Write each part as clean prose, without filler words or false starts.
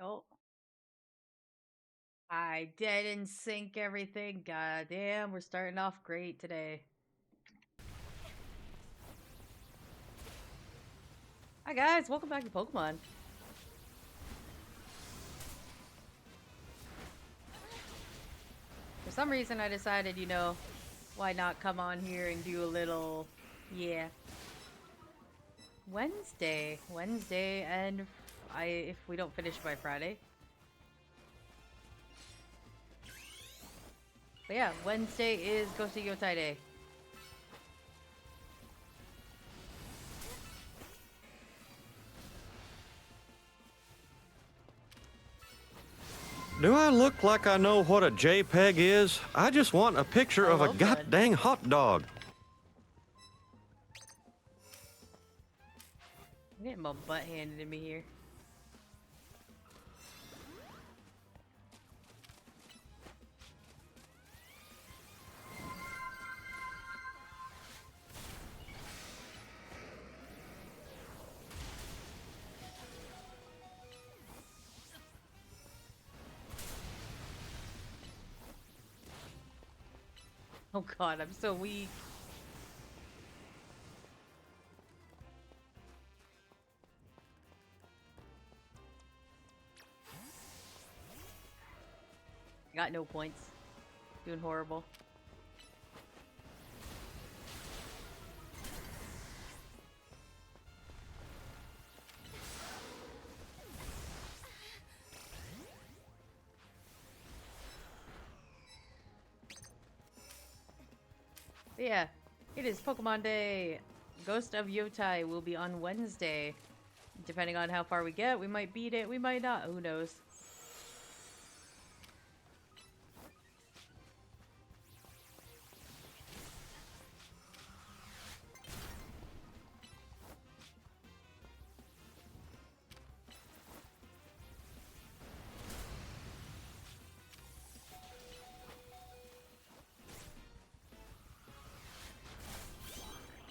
Oh, I didn't sync everything. God damn, we're starting off great today. Hi guys, welcome back to Pokemon. For some reason I decided, why not come on here and do a little, yeah, Wednesday, and if we don't finish by Friday. But yeah, Wednesday is Ghost of Yotai Day. Do I look like I know what a JPEG is? I just want a picture of a Well done. goddamn hot dog. I'm getting my butt handed to me here. Oh god, I'm so weak. I got no points. Doing horrible. But yeah, it is Pokemon Day. Ghost of Yotai will be on Wednesday. Depending on how far we get, we might beat it, we might not. Who knows?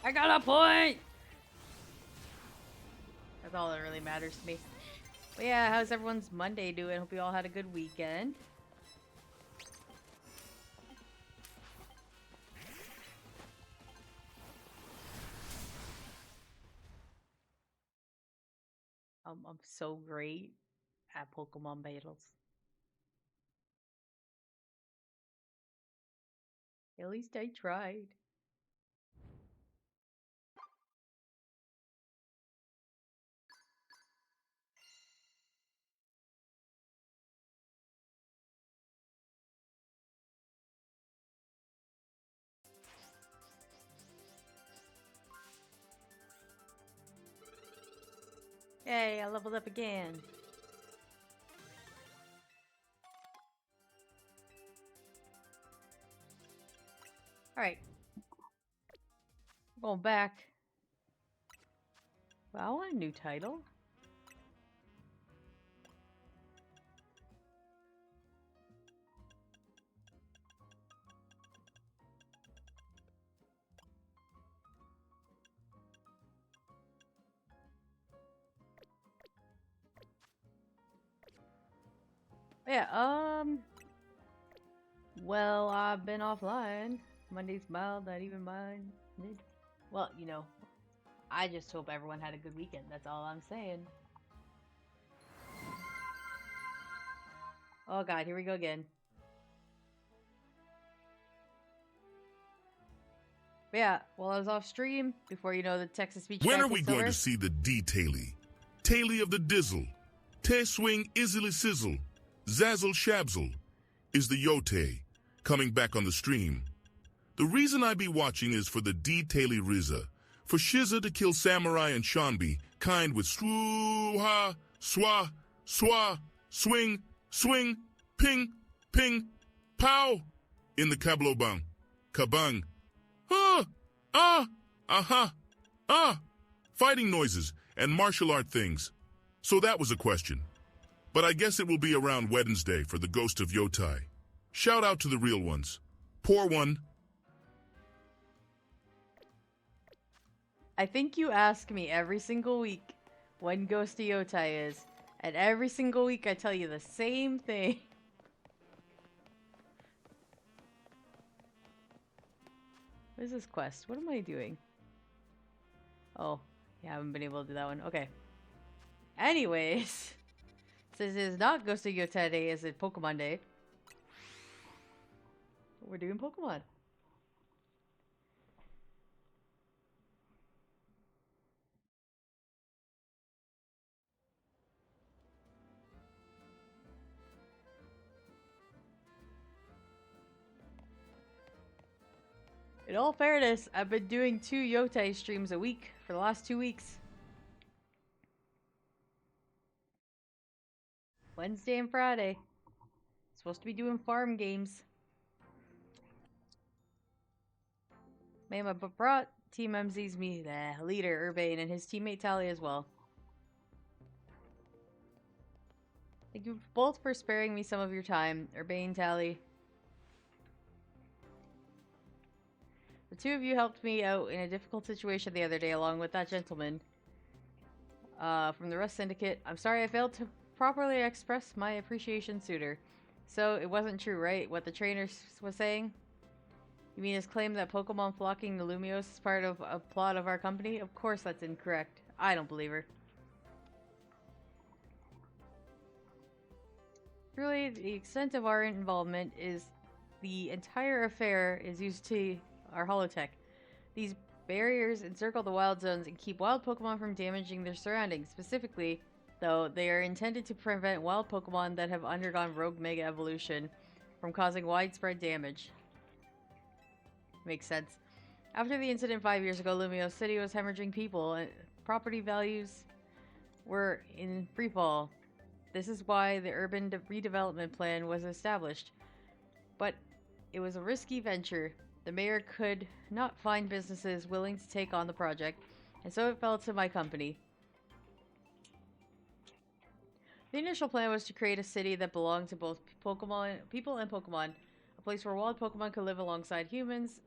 I got a point! That's all that really matters to me. But yeah, how's everyone's Monday doing? Hope you all had a good weekend. I'm so great at Pokemon battles. At least I tried. Yay, I leveled up again. Alright. Going back. Well, I want a new title. Yeah, well, I've been offline. Monday's mild, not even mine. Well, I just hope everyone had a good weekend. That's all I'm saying. Oh god, here we go again. But yeah, while I was off stream, before the Texas speech When guy are we takes going over, to see the D-Taily? Taily of the Dizzle. Te-swing Izzily Sizzle. Zazzle Shabzle. Is the Yote coming back on the stream? The reason I be watching is for the D-Taily Rizza. For Shizza to kill Samurai and Shanbi, kind with swoo-ha, swa, swa, swing, swing, ping, ping, pow, in the Kablobang. Kabang. Ah, ah, aha, ah, fighting noises and martial art things. So that was a question. But I guess it will be around Wednesday for the Ghost of Yotai. Shout out to the real ones. Poor one. I think you ask me every single week when Ghost of Yotai is. And every single week I tell you the same thing. What is this quest? What am I doing? Oh, yeah, I haven't been able to do that one. Okay. Anyways, since it is not Ghost of Yota Day, is it Pokemon Day? We're doing Pokemon. In all fairness, I've been doing 2 Yotai streams a week for the last 2 weeks. Wednesday and Friday. Supposed to be doing farm games. Man, I brought Team MZ's leader, Urbane, and his teammate Tally as well. Thank you both for sparing me some of your time, Urbane, Tally. The two of you helped me out in a difficult situation the other day along with that gentleman from the Rust Syndicate. I'm sorry I failed to properly express my appreciation sooner. So, it wasn't true, right? What the trainer was saying? You mean his claim that Pokemon flocking to Lumiose is part of a plot of our company? Of course that's incorrect. I don't believe her. Really, the extent of our involvement is the entire affair is used to our holotech. These barriers encircle the wild zones and keep wild Pokemon from damaging their surroundings. Specifically, though, they are intended to prevent wild Pokemon that have undergone rogue mega evolution from causing widespread damage. Makes sense. After the incident 5 years ago, Lumiose City was hemorrhaging people and property values were in freefall. This is why the urban redevelopment plan was established. But it was a risky venture. The mayor could not find businesses willing to take on the project, and so it fell to my company. The initial plan was to create a city that belonged to both people and Pokemon, a place where wild Pokemon could live alongside humans.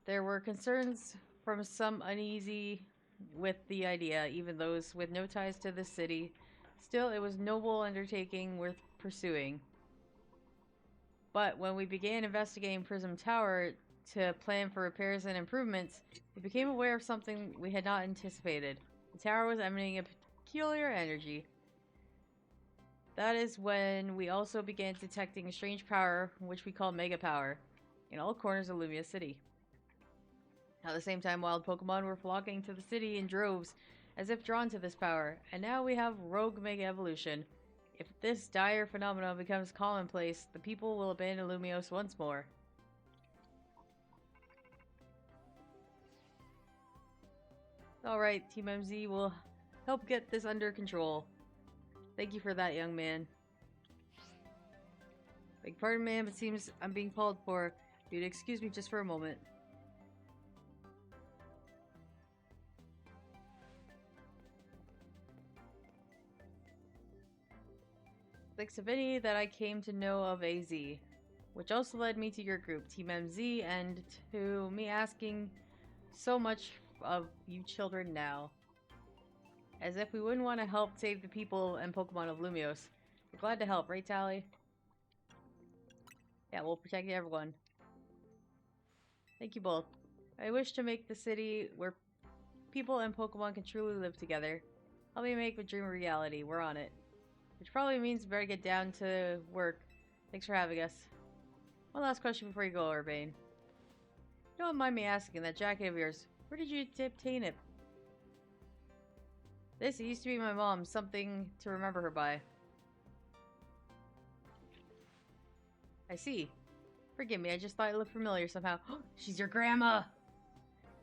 There were concerns from some uneasy with the idea, even those with no ties to the city. Still, it was a noble undertaking worth pursuing. But when we began investigating Prism Tower to plan for repairs and improvements, we became aware of something we had not anticipated. The tower was emanating a peculiar energy. That is when we also began detecting a strange power, which we call Mega Power, in all corners of Lumia City. At the same time, wild Pokemon were flocking to the city in droves, as if drawn to this power, and now we have rogue Mega Evolution. If this dire phenomenon becomes commonplace, the people will abandon Lumiose once more. Alright, Team MZ will help get this under control. Thank you for that, young man. Beg pardon, man, but seems I'm being called for. You'd excuse me just for a moment. Thanks to Vinny that I came to know of AZ, which also led me to your group, Team MZ, and to me asking so much of you children now. As if we wouldn't want to help save the people and Pokemon of Lumiose. We're glad to help, right, Tally? Yeah, we'll protect everyone. Thank you both. I wish to make the city where people and Pokemon can truly live together. Help me make a dream a reality. We're on it. Which probably means we better get down to work. Thanks for having us. One last question before you go, Urbane. Don't mind me asking, that jacket of yours, where did you obtain it? This used to be my mom's, something to remember her by. I see. Forgive me, I just thought it looked familiar somehow. She's your grandma!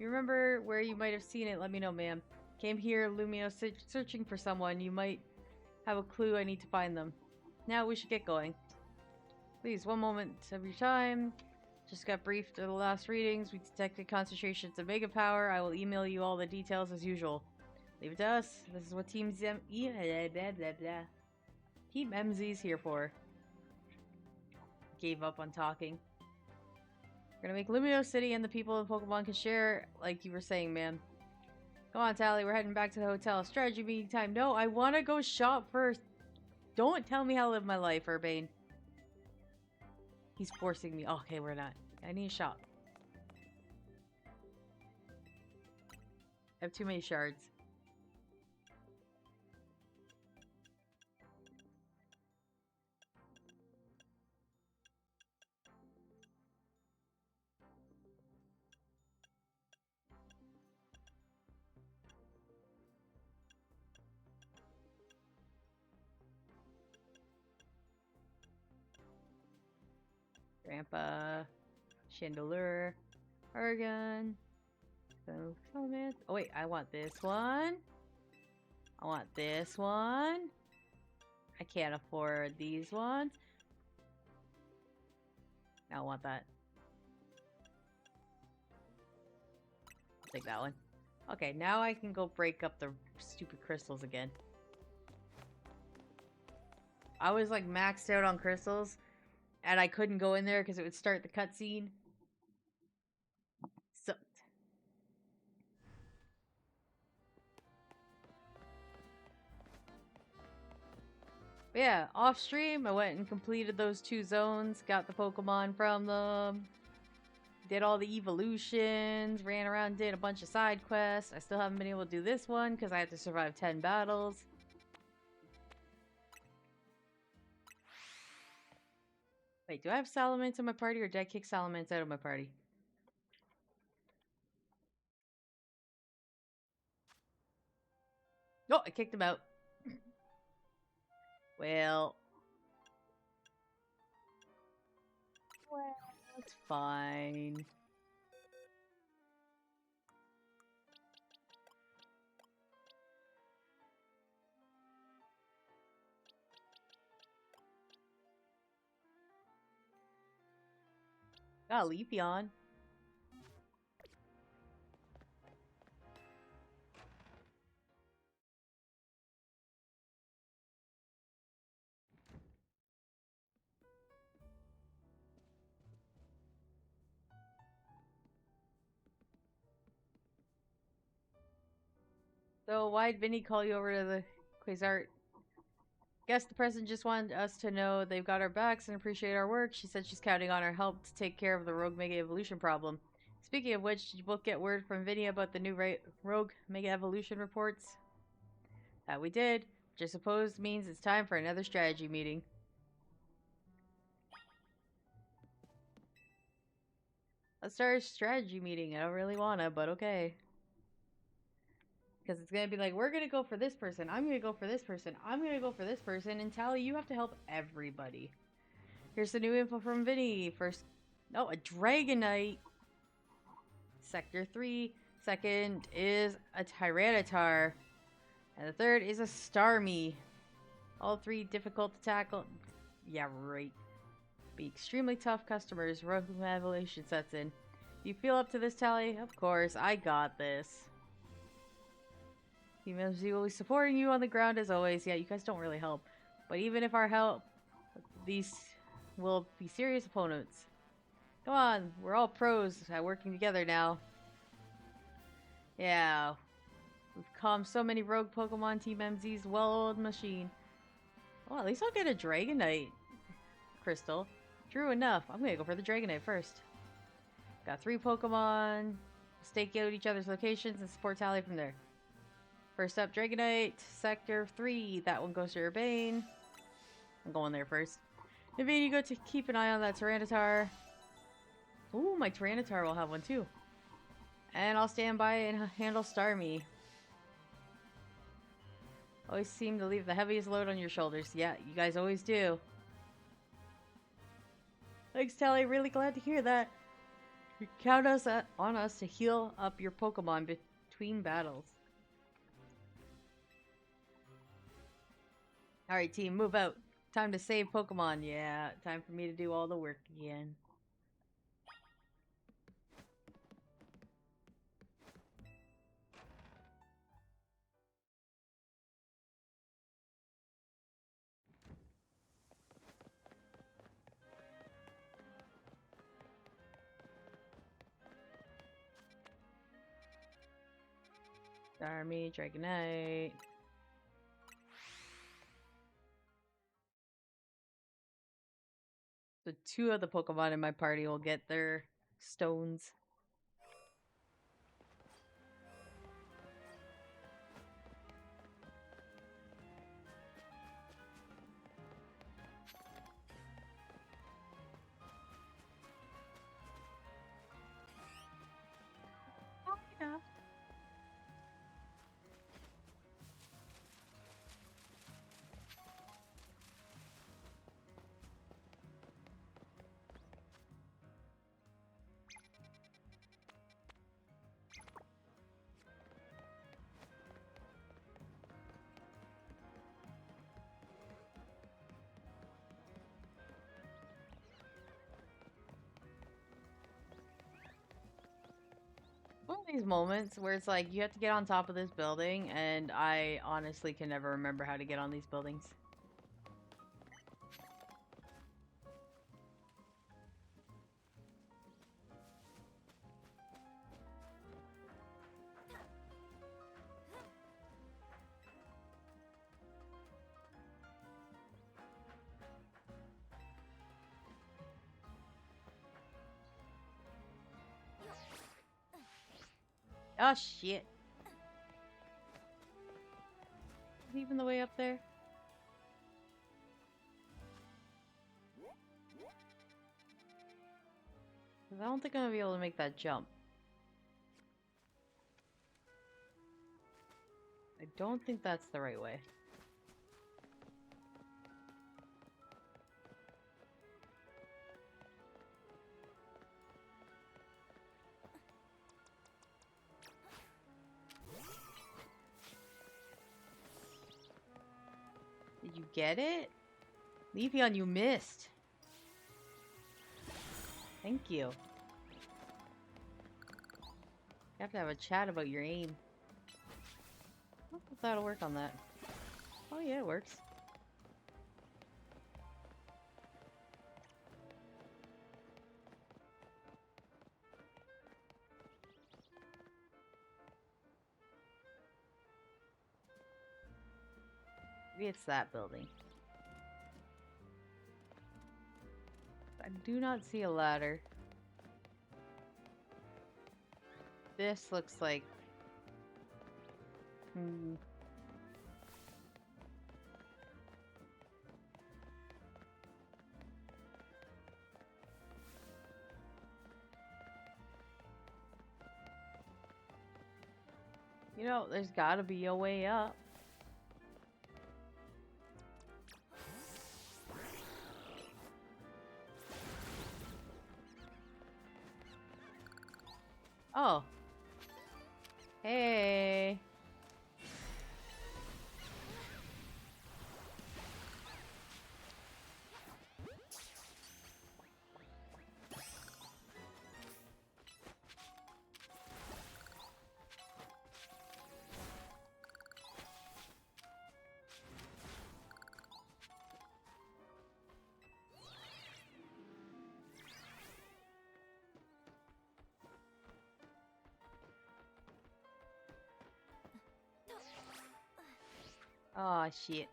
You remember where you might have seen it, let me know, ma'am. Came here, Lumiose, searching for someone. You might have a clue. I need to find them. Now we should get going. Please, one moment of your time. Just got briefed of the last readings. We detected concentrations of Mega Power. I will email you all the details as usual. Leave it to us. This is what Team MZ's here for. Gave up on talking. We're gonna make Lumiose City and the people of Pokemon can share, like you were saying, ma'am. Come on, Tally. We're heading back to the hotel. Strategy meeting time. No, I want to go shop first. Don't tell me how to live my life, Urbane. He's forcing me. Okay, we're not. I need a shop. I have too many shards. Grandpa, Chandelure, Argon, so Solomon. Oh wait, I want this one. I want this one. I can't afford these ones. I don't want that. I'll take that one. Okay, now I can go break up the stupid crystals again. I was like maxed out on crystals, and I couldn't go in there because it would start the cutscene. So but yeah, off stream, I went and completed those 2 zones, got the Pokemon from them, did all the evolutions, ran around, did a bunch of side quests. I still haven't been able to do this one because I had to survive 10 battles. Wait, do I have Salamence in my party, or did I kick Salamence out of my party? No, I kicked him out. Well, that's fine. Got a Leafeon. So why'd Vinny call you over to the Quasart? Guess the president just wanted us to know they've got our backs and appreciate our work. She said she's counting on our help to take care of the Rogue Mega Evolution problem. Speaking of which, did you both get word from Vinny about the new Rogue Mega Evolution reports? That we did, which I suppose means it's time for another strategy meeting. Let's start a strategy meeting. I don't really wanna, but okay. Because it's gonna be like, we're gonna go for this person, I'm gonna go for this person, I'm gonna go for this person, and Tally, you have to help everybody. Here's the new info from Vinny. First, oh, a Dragonite. Sector 3. Second is a Tyranitar. And the third is a Starmie. All 3 difficult to tackle. Yeah, right. Be extremely tough customers. Rogue Evolution sets in. You feel up to this, Tally? Of course, I got this. Team MZ will be supporting you on the ground as always. Yeah, you guys don't really help. But even if our help, these will be serious opponents. Come on, we're all pros at working together now. Yeah, we've calmed so many rogue Pokemon. Team MZ's well-oiled machine. Well, at least I'll get a Dragonite crystal. True enough. I'm gonna go for the Dragonite first. Got 3 Pokemon. Stake out each other's locations and support Tally from there. First up, Dragonite, Sector 3. That one goes to Urbane. I'm going there first. Urbane, you go to keep an eye on that Tyranitar. Ooh, my Tyranitar will have one too. And I'll stand by and handle Starmie. Always seem to leave the heaviest load on your shoulders. Yeah, you guys always do. Thanks, Tally. Really glad to hear that. You count on us to heal up your Pokemon between battles. Alright, team, move out. Time to save Pokemon. Yeah, time for me to do all the work again. Starmie, Dragonite. So 2 of the Pokemon in my party will get their stones. Oh, yeah. One of these moments where it's like you have to get on top of this building, and I honestly can never remember how to get on these buildings. Oh shit. Is he even the way up there? I don't think I'm gonna be able to make that jump. I don't think that's the right way. Did you get it? Leafeon, you missed. Thank you. You have to have a chat about your aim. I don't know if that'll work on that. Oh yeah, it works. Maybe it's that building. I do not see a ladder. This looks like... You know, there's gotta be a way up. Oh. Hey. Oh, shit.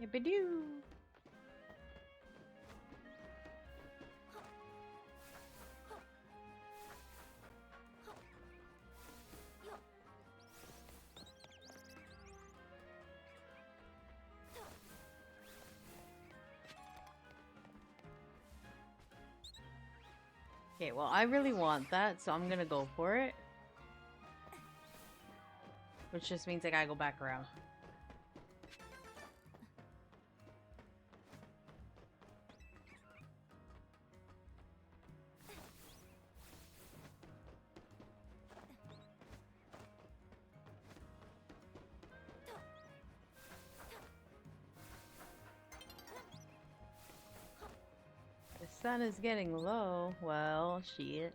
Yippee-doo. Okay, well, I really want that, so I'm gonna go for it. Which just means I gotta go back around. The sun is getting low. Well, shit.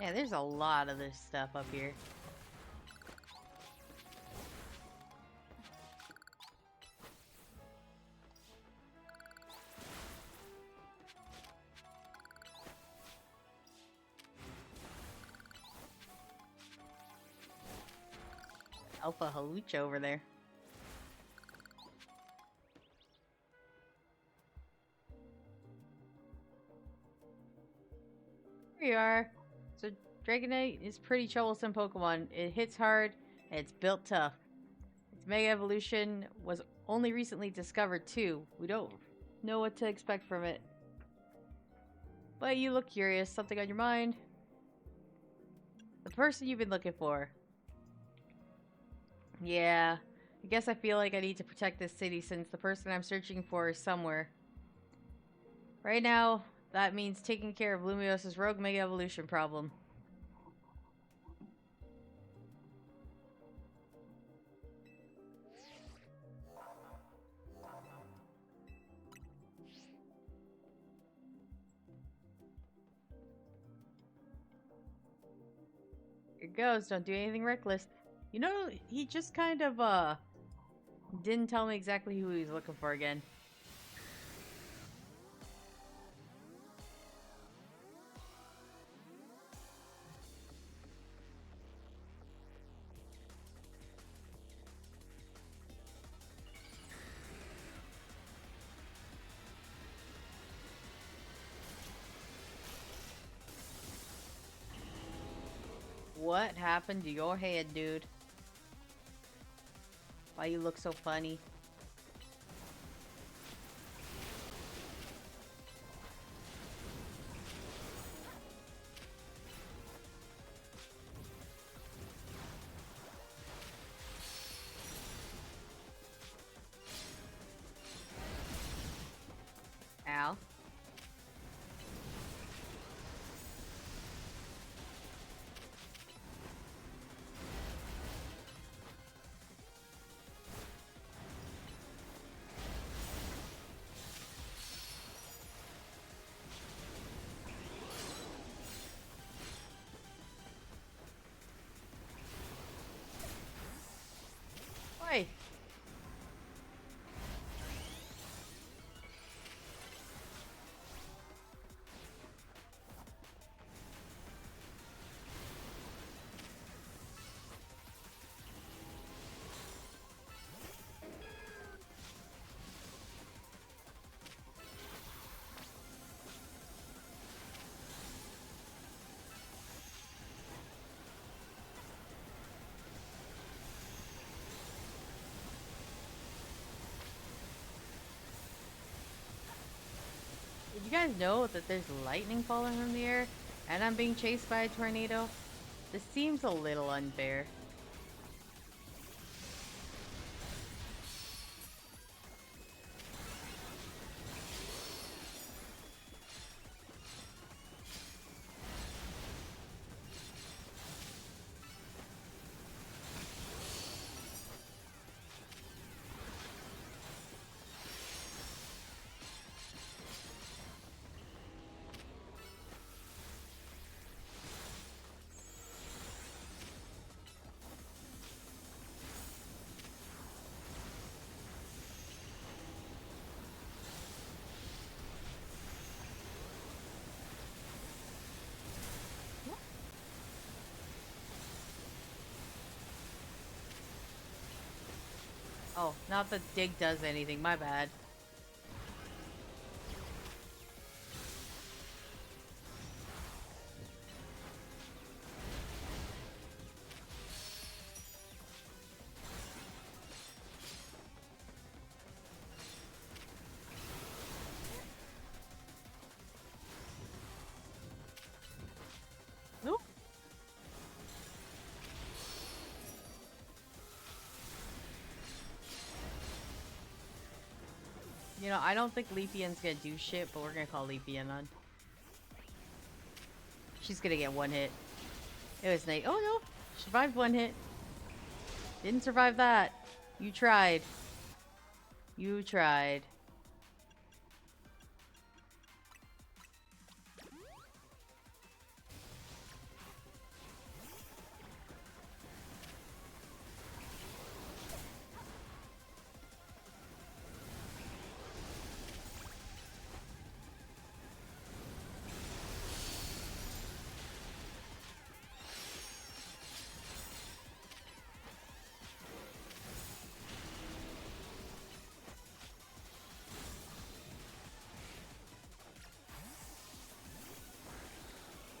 Yeah, there's a lot of this stuff up here. Alpha Halucha over there. Here you are. So Dragonite is pretty troublesome Pokemon. It hits hard and it's built tough. Its Mega Evolution was only recently discovered too. We don't know what to expect from it. But you look curious. Something on your mind? The person you've been looking for. Yeah, I guess I feel like I need to protect this city since the person I'm searching for is somewhere. Right now, that means taking care of Lumios's rogue Mega Evolution problem. Here goes, don't do anything reckless. You know, he just kind of, didn't tell me exactly who he was looking for again. What happened to your head, dude? Why you look so funny? Ow. Oi. Did you guys know that there's lightning falling from the air and I'm being chased by a tornado? This seems a little unfair. Oh, not that dig does anything, my bad. Nope. You know, I don't think Leafeon's gonna do shit, but we're gonna call Leafeon on. She's gonna get one hit. It was nice. Oh no! Survived one hit. Didn't survive that. You tried. You tried.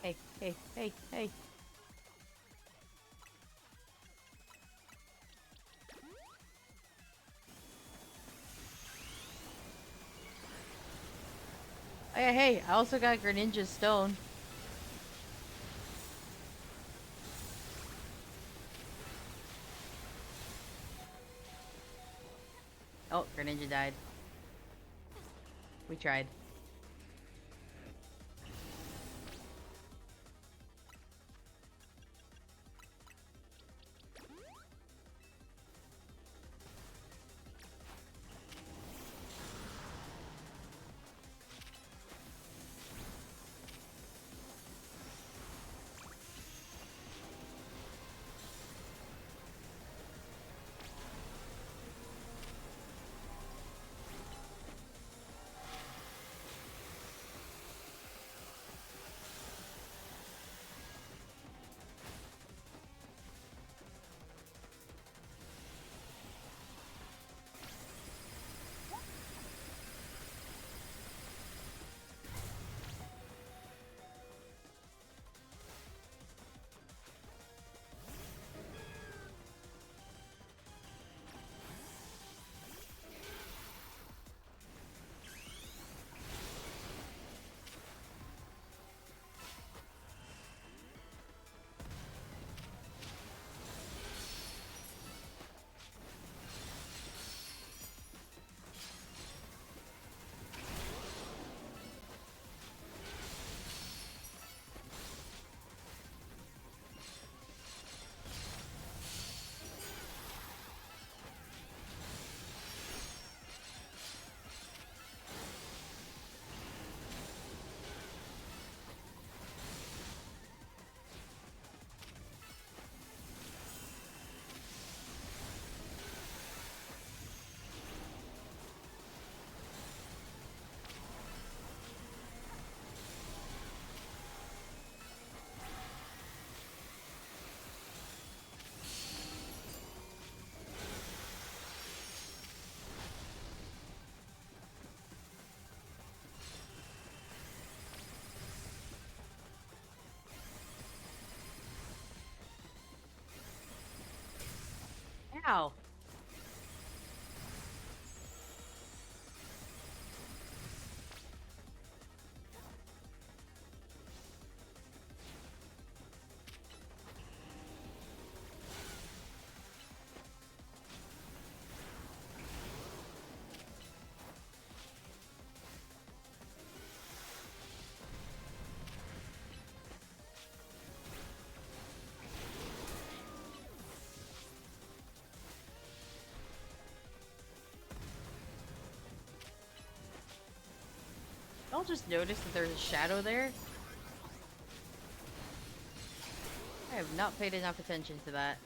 Hey, hey, hey, hey. Hey, hey, I also got Greninja Stone. Oh, Greninja died. We tried. Ow. Y'all just noticed that there's a shadow there? I have not paid enough attention to that.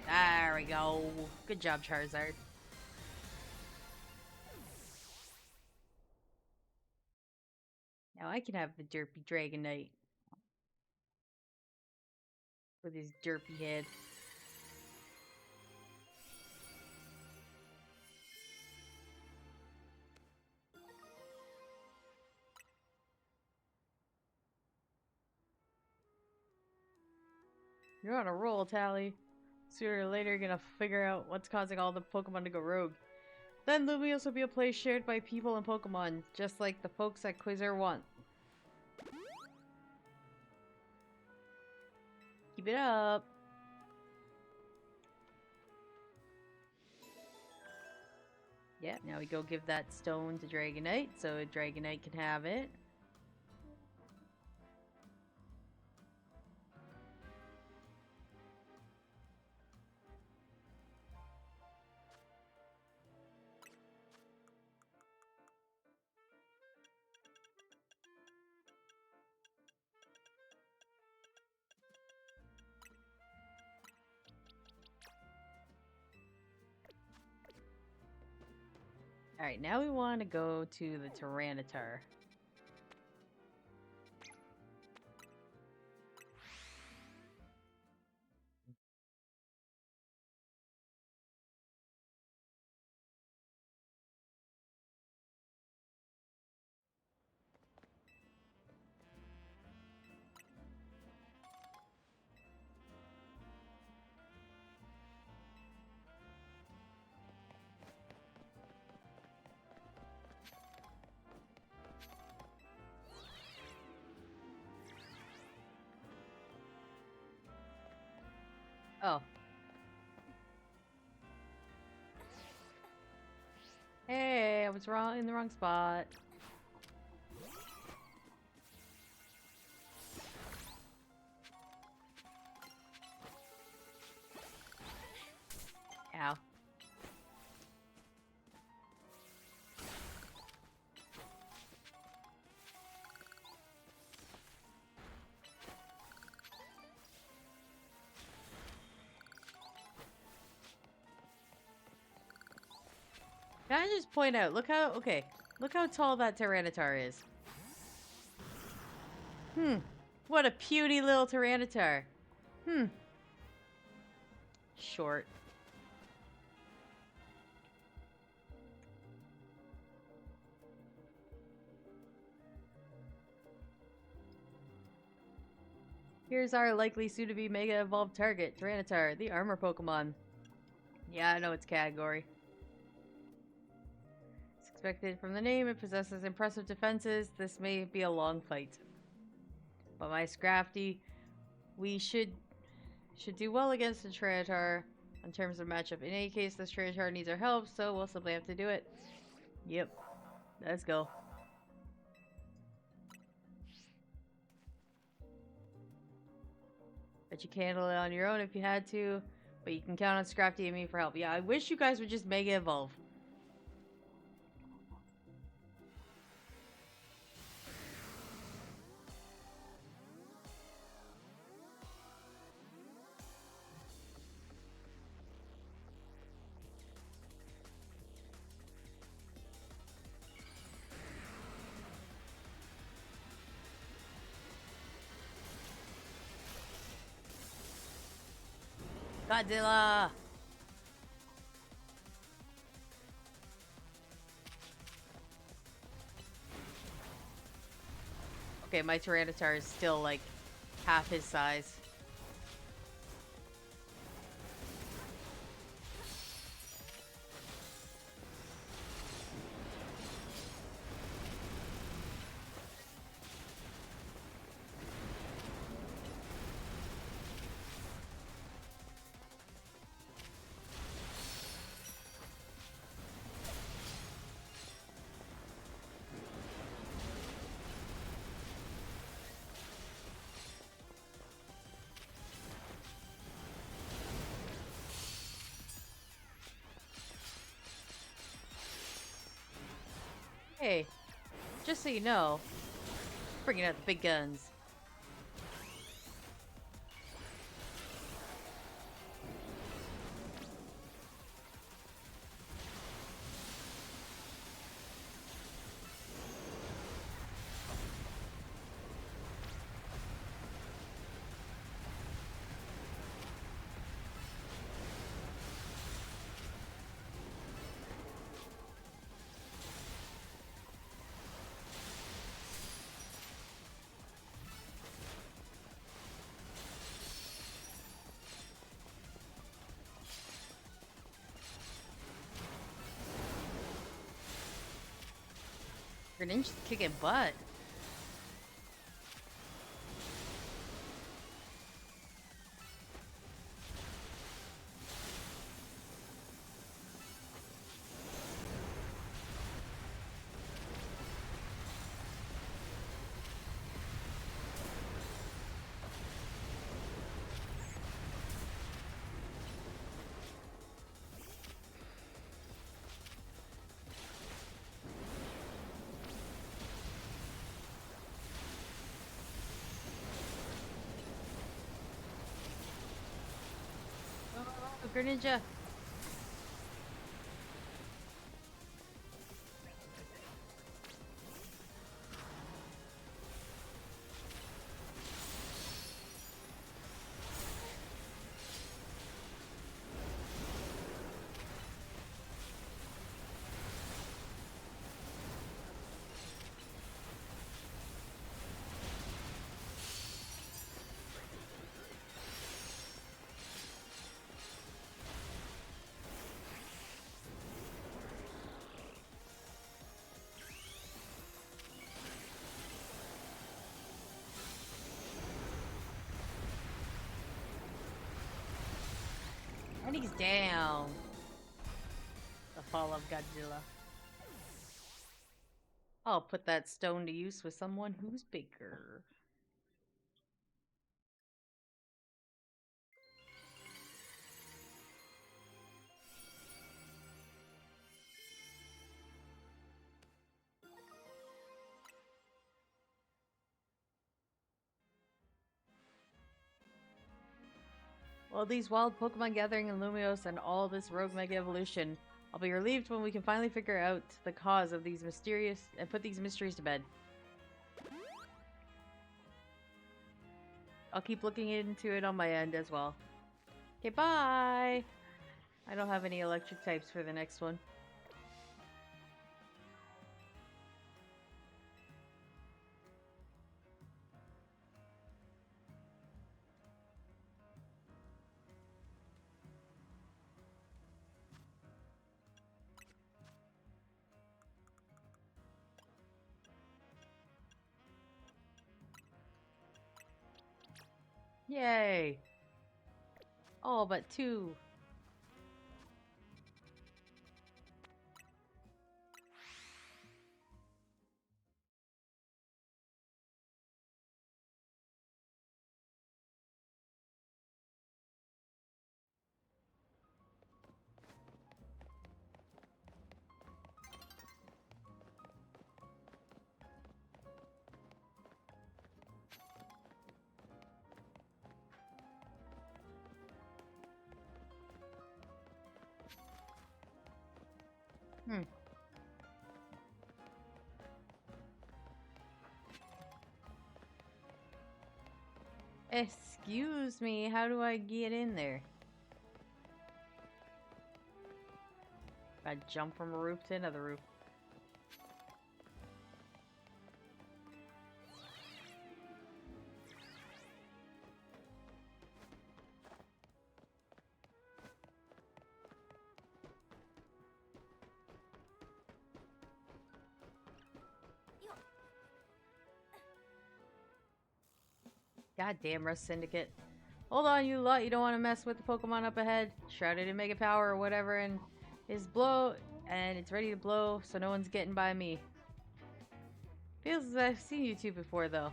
There we go. Good job, Charizard. Now I can have the derpy Dragonite. With his derpy head. You're on a roll, Tally. Sooner or later, you're gonna figure out what's causing all the Pokemon to go rogue. Then Lumiose will be a place shared by people and Pokemon, just like the folks at Quasar want. Keep it up! Yeah, now we go give that stone to Dragonite, so Dragonite can have it. Alright, now we want to go to the Tyranitar. Oh. Hey, I was wrong in the wrong spot. Ow. Can I just point out, look how tall that Tyranitar is. What a puny little Tyranitar. Short. Here's our likely soon-to-be Mega Evolved target, Tyranitar, the armor Pokemon. Yeah, I know its category. It's expected from the name, it possesses impressive defenses. This may be a long fight. But my Scrafty, we should do well against the Tyranitar in terms of matchup. In any case, this Tyranitar needs our help, so we'll simply have to do it. Yep. Let's go. Bet you can handle it on your own if you had to, but you can count on Scrafty and me for help. Yeah, I wish you guys would just Mega Evolve. Godzilla! Okay, my Tyranitar is still like half his size. Hey, just so you know, bringing out the big guns. Greninja's kicking butt. Oh, Greninja. And he's down. The fall of Godzilla. I'll put that stone to use with someone who's bigger. Well, these wild Pokemon gathering in Lumios and all this rogue Mega Evolution, I'll be relieved when we can finally figure out the cause of these mysterious and put these mysteries to bed. I'll keep looking into it on my end as well. Okay, bye! I don't have any electric types for the next one. Yay! All but 2. Excuse me, how do I get in there? I jump from a roof to another roof. Goddamn Rust Syndicate. Hold on, you lot. You don't want to mess with the Pokemon up ahead. Shrouded in Mega Power or whatever and is blow, and it's ready to blow, so no one's getting by me. Feels as I've seen you two before, though.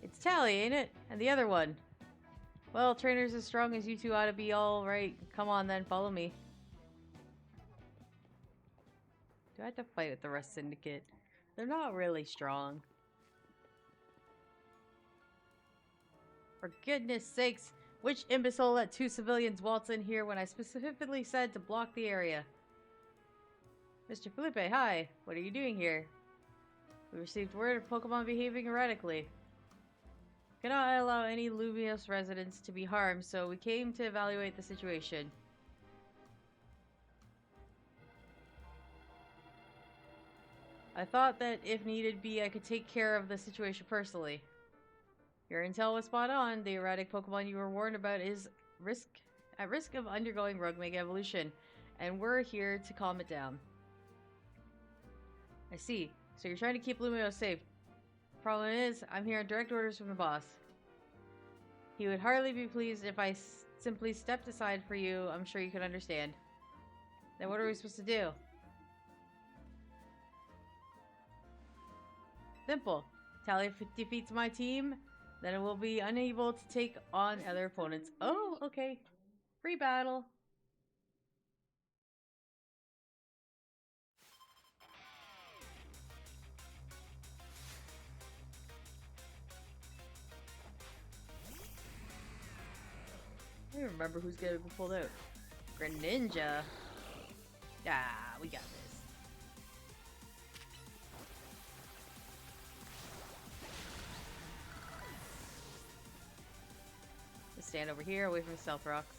It's Tally, ain't it? And the other one. Well, trainers as strong as you two ought to be all right. Come on then, follow me. Do I have to fight with the Rust Syndicate? They're not really strong. For goodness sakes, which imbecile let 2 civilians waltz in here when I specifically said to block the area? Mr. Felipe, hi. What are you doing here? We received word of Pokemon behaving erratically. Cannot allow any Lumios residents to be harmed, so we came to evaluate the situation. I thought that if needed be, I could take care of the situation personally. Your intel was spot on. The erratic Pokemon you were warned about is at risk of undergoing rogue Mega Evolution, and we're here to calm it down. I see. So you're trying to keep Lumio safe. Problem is, I'm here on direct orders from the boss. He would hardly be pleased if I simply stepped aside for you. I'm sure you can understand. Then what are we supposed to do? Simple. Tally defeats my team, then it will be unable to take on other opponents. Oh, okay. Free battle. I don't remember who's gonna be pulled out. Greninja. Ah, we got this. Let's stand over here, away from the stealth rocks.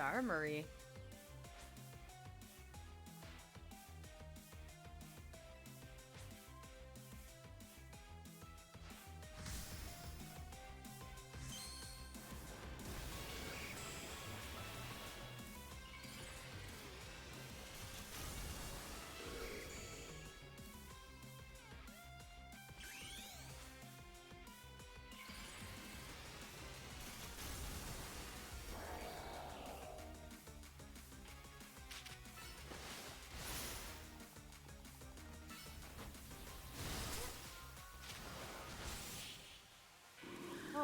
The armory.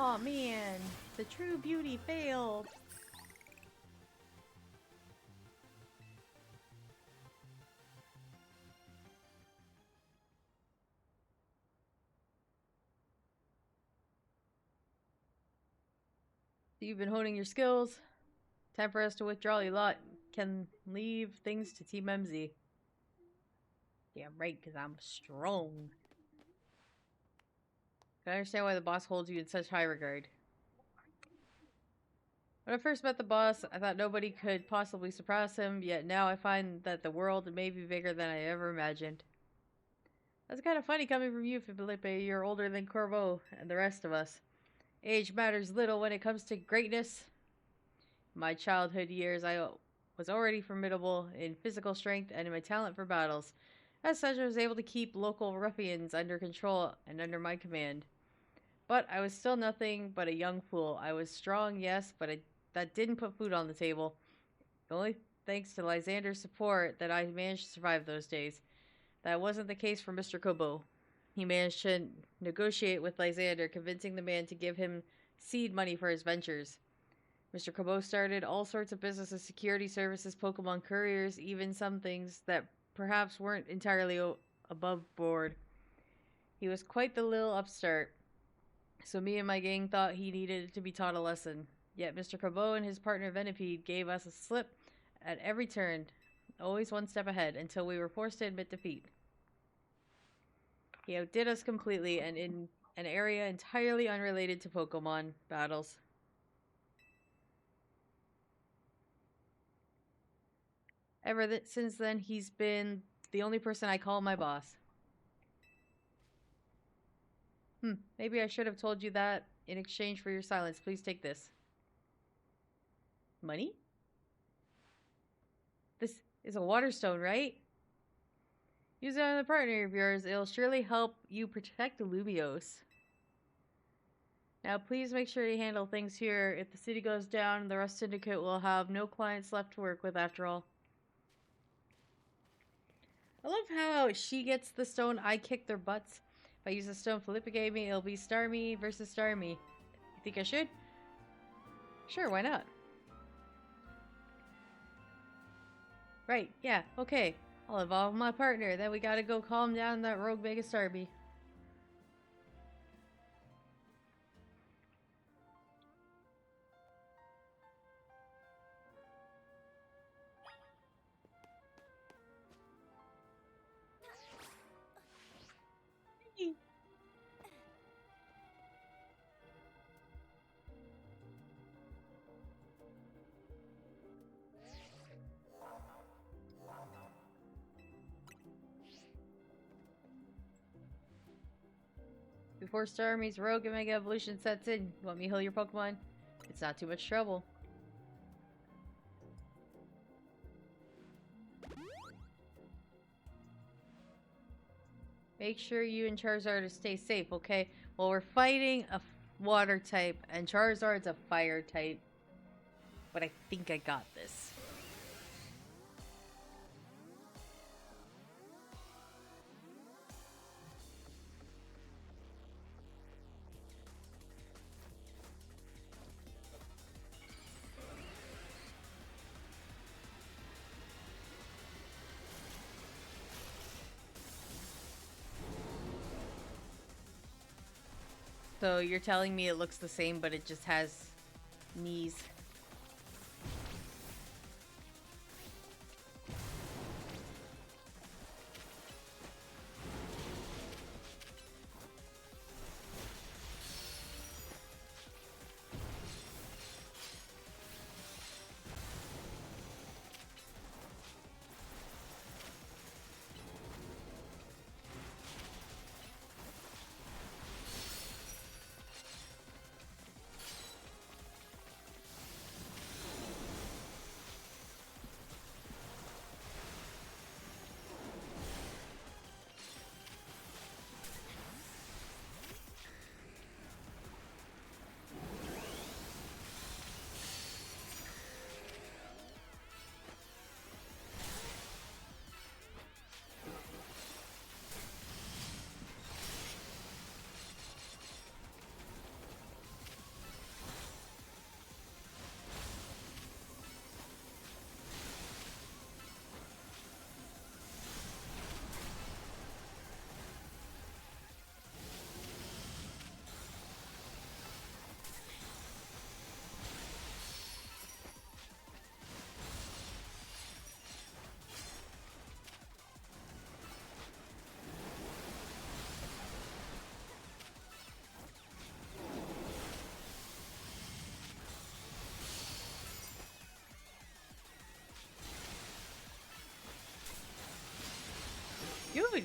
Oh man, the true beauty failed. You've been honing your skills. Time for us to withdraw. You lot can leave things to Team MZ. Damn right, because I'm strong. I understand why the boss holds you in such high regard. When I first met the boss, I thought nobody could possibly surpass him, yet now I find that the world may be bigger than I ever imagined. That's kind of funny coming from you, Felipe. You're older than Corvo and the rest of us. Age matters little when it comes to greatness. In my childhood years, I was already formidable in physical strength and in my talent for battles. As such, I was able to keep local ruffians under control and under my command. But I was still nothing but a young fool. I was strong, yes, but that didn't put food on the table. Only thanks to Lysander's support that I managed to survive those days. That wasn't the case for Mr. Kobo. He managed to negotiate with Lysander, convincing the man to give him seed money for his ventures. Mr. Kobo started all sorts of businesses, security services, Pokemon couriers, even some things that perhaps weren't entirely above board. He was quite the little upstart. So me and my gang thought he needed to be taught a lesson. Yet Mr. Kobo and his partner Venipede gave us a slip at every turn, always one step ahead, until we were forced to admit defeat. He outdid us completely, and in an area entirely unrelated to Pokemon battles. Since then, he's been the only person I call my boss. Maybe I should have told you that in exchange for your silence. Please take this. Money? This is a water stone, right? Use it on a partner of yours. It'll surely help you protect Lumiose. Now, please make sure you handle things here. If the city goes down, the Rust Syndicate will have no clients left to work with after all. I love how she gets the stone, I kick their butts. If I use the stone Felipe gave me, it'll be Starmie versus Starmie. You think I should? Sure, why not? Right, yeah, okay. I'll involve my partner, then we gotta go calm down that rogue Mega Starmie. Before Starmie's Rogue and Mega Evolution sets in, you want me to heal your Pokemon? It's not too much trouble. Make sure you and Charizard stay safe, okay? Well, we're fighting a water type, and Charizard's a fire type. But I think I got this. So you're telling me it looks the same, but it just has knees.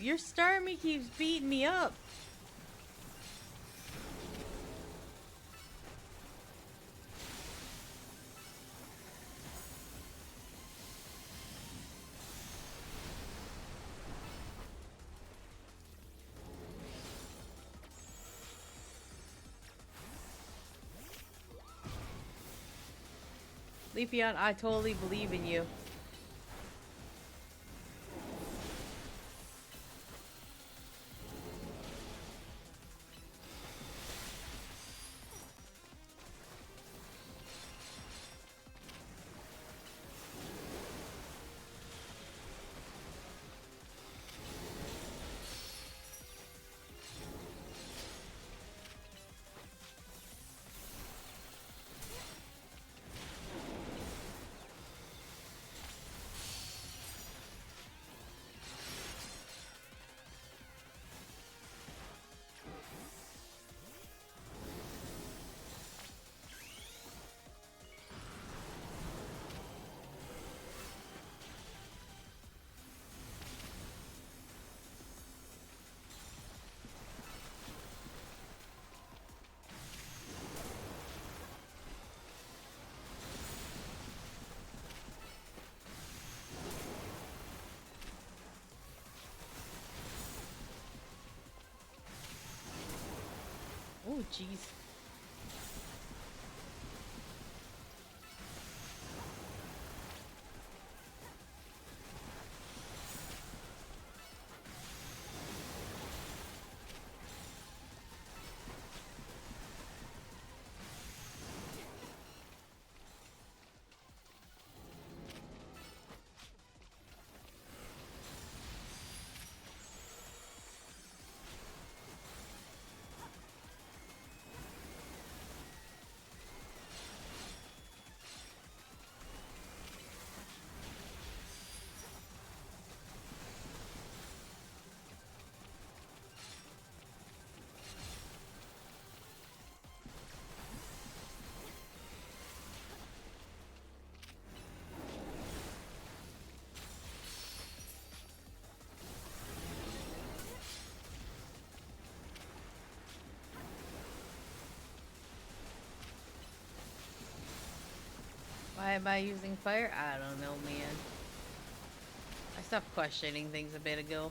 Your Starmie keeps beating me up. Leafeon, I totally believe in you. Oh, jeez. Why am I using fire? I don't know, man. I stopped questioning things a bit ago.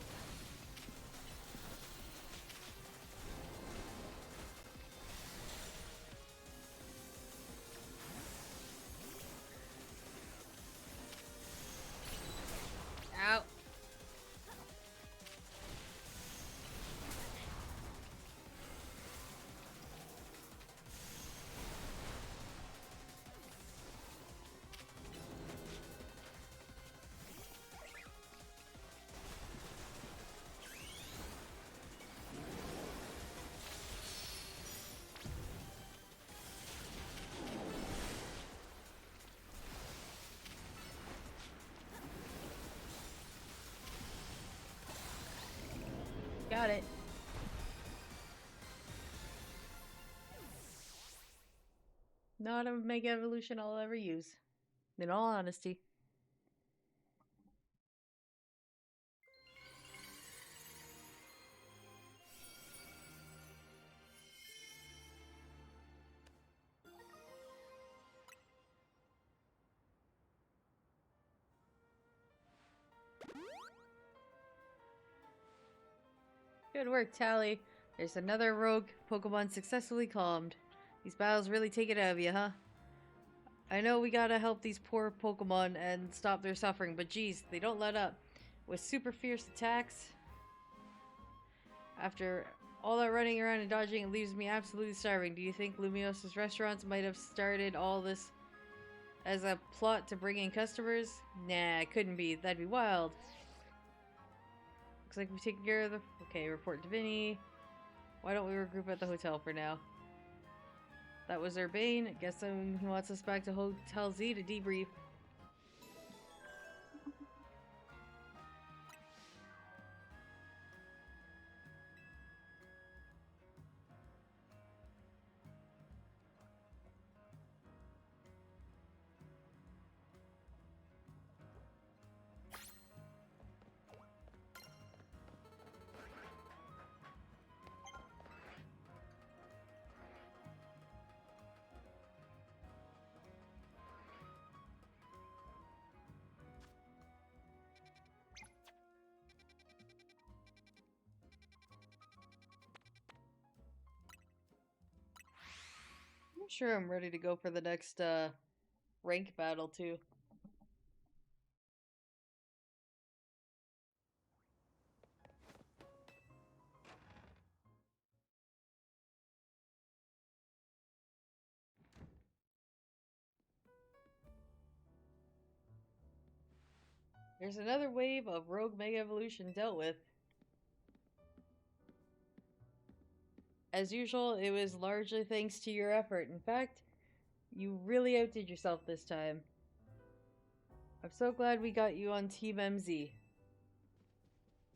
Ow. Got it. Not a Mega Evolution I'll ever use. In all honesty. Good work, Tally. There's another rogue Pokemon successfully calmed. These battles really take it out of you, huh? I know we gotta help these poor Pokemon and stop their suffering, but geez, they don't let up. With super fierce attacks, after all that running around and dodging, it leaves me absolutely starving. Do you think Lumios's restaurants might have started all this as a plot to bring in customers? Nah, it couldn't be. That'd be wild. Looks like we've taken care of the... Okay, report to Vinny. Why don't we regroup at the hotel for now? That was Urbane. I guess he wants us back to Hotel Z to debrief. I'm sure I'm ready to go for the next rank battle too. There's another wave of Rogue Mega Evolution dealt with. As usual, it was largely thanks to your effort. In fact, you really outdid yourself this time. I'm so glad we got you on Team MZ.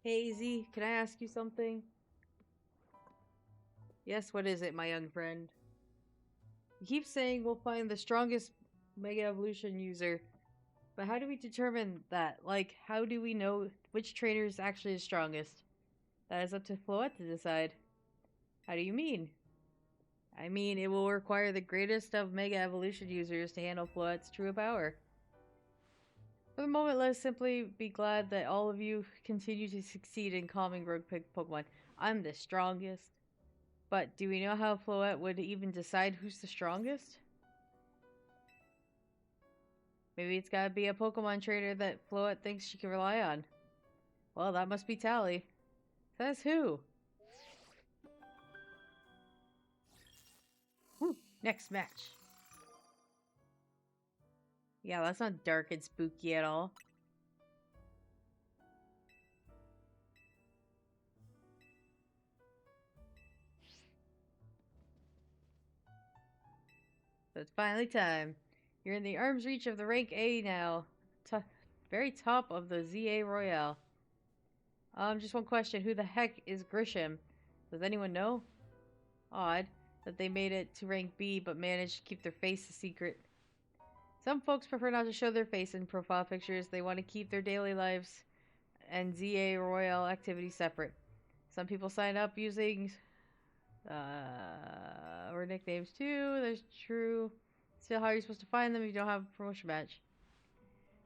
Hey Z, can I ask you something? Yes, what is it, my young friend? You keep saying we'll find the strongest Mega Evolution user, but how do we determine that? Like, how do we know which trainer is actually the strongest? That is up to Floette to decide. How do you mean? I mean, it will require the greatest of Mega Evolution users to handle Floette's true power. For the moment, let us simply be glad that all of you continue to succeed in calming rogue Pokemon. I'm the strongest. But do we know how Floette would even decide who's the strongest? Maybe it's gotta be a Pokemon trainer that Floette thinks she can rely on. Well, that must be Tally. Says who? Whew, next match. Yeah, that's not dark and spooky at all. So it's finally time. You're in the arm's reach of the rank A now. Very top of the ZA Royale. Just one question. Who the heck is Grisham? Does anyone know? Odd that they made it to rank B but managed to keep their face a secret. Some folks prefer not to show their face in profile pictures. They want to keep their daily lives and ZA Royale activities separate. Some people sign up using or nicknames too. That's true. Still, how are you supposed to find them if you don't have a promotion badge?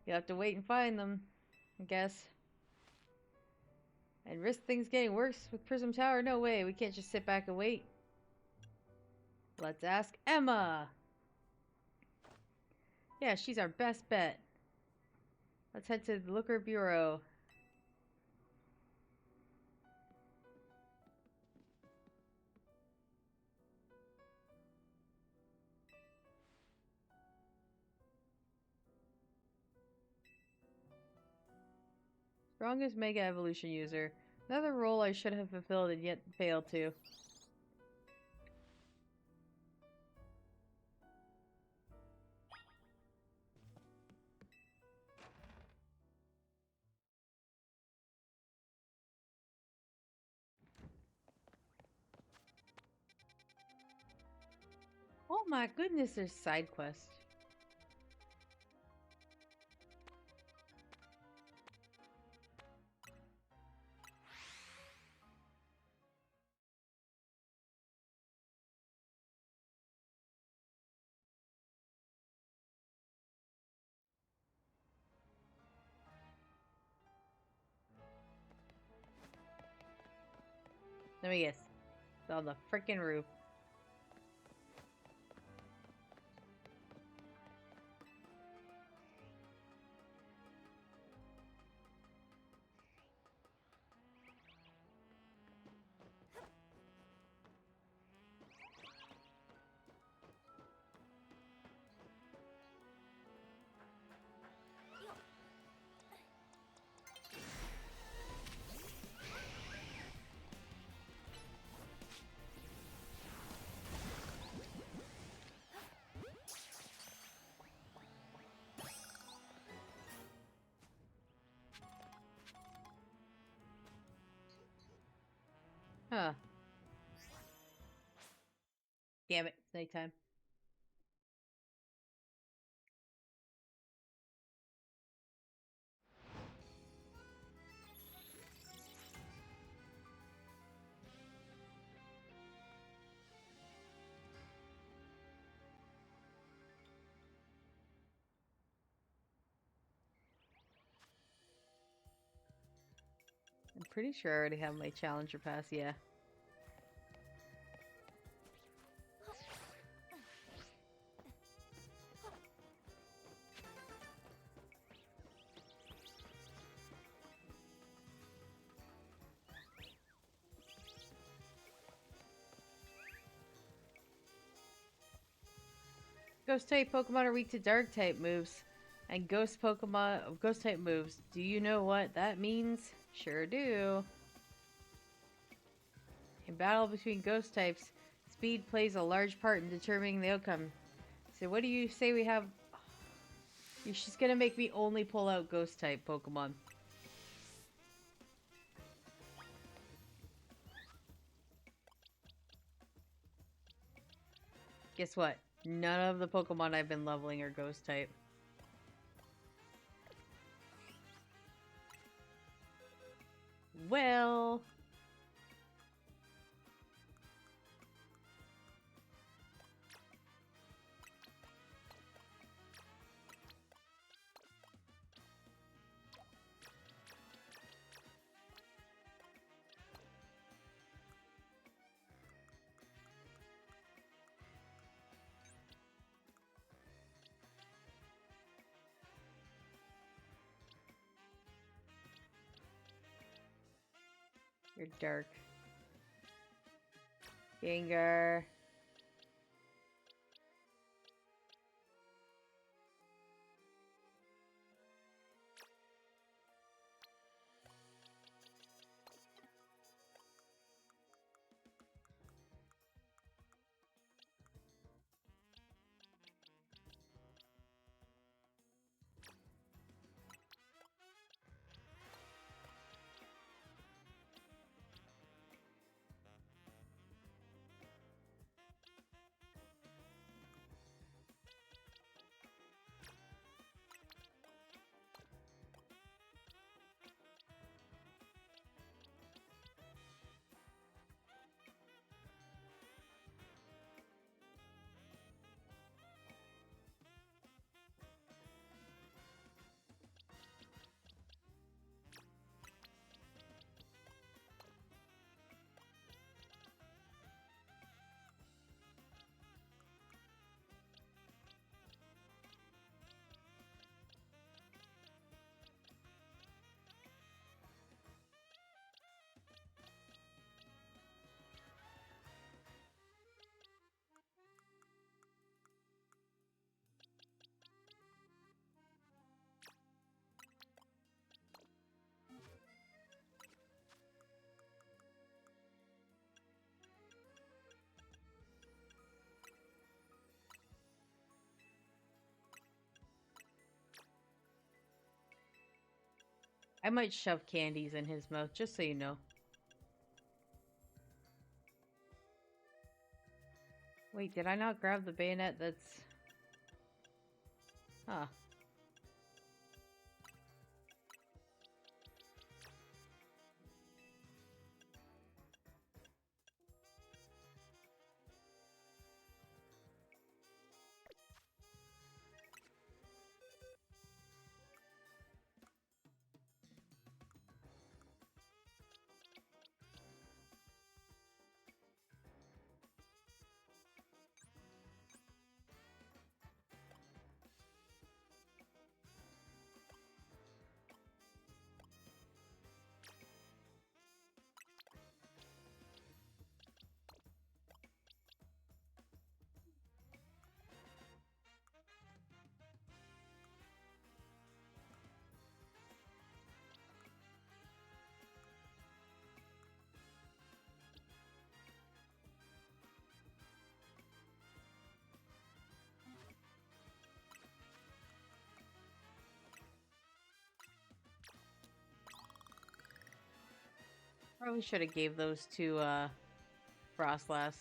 You'll have to wait and find them, I guess. And risk things getting worse with Prism Tower? No way. We can't just sit back and wait. Let's ask Emma. Yeah, she's our best bet. Let's head to the Looker Bureau. Strongest Mega Evolution user. Another role I should have fulfilled and yet failed to. Oh my goodness, there's side quests. Let me guess. It's on the freaking roof. Huh. Damn it, it's nighttime. I'm pretty sure I already have my challenger pass, yeah. Ghost type Pokemon are weak to dark type moves, and ghost type moves. Do you know what that means? Sure do. In battle between ghost types, speed plays a large part in determining the outcome. So what do you say we have? She's gonna make me only pull out ghost type Pokemon. Guess what? None of the Pokemon I've been leveling are ghost type. Well... You're dark. Gengar. I might shove candies in his mouth, just so you know. Wait, did I not grab the bayonet that's... Huh. Probably should have gave those to, Frostlass.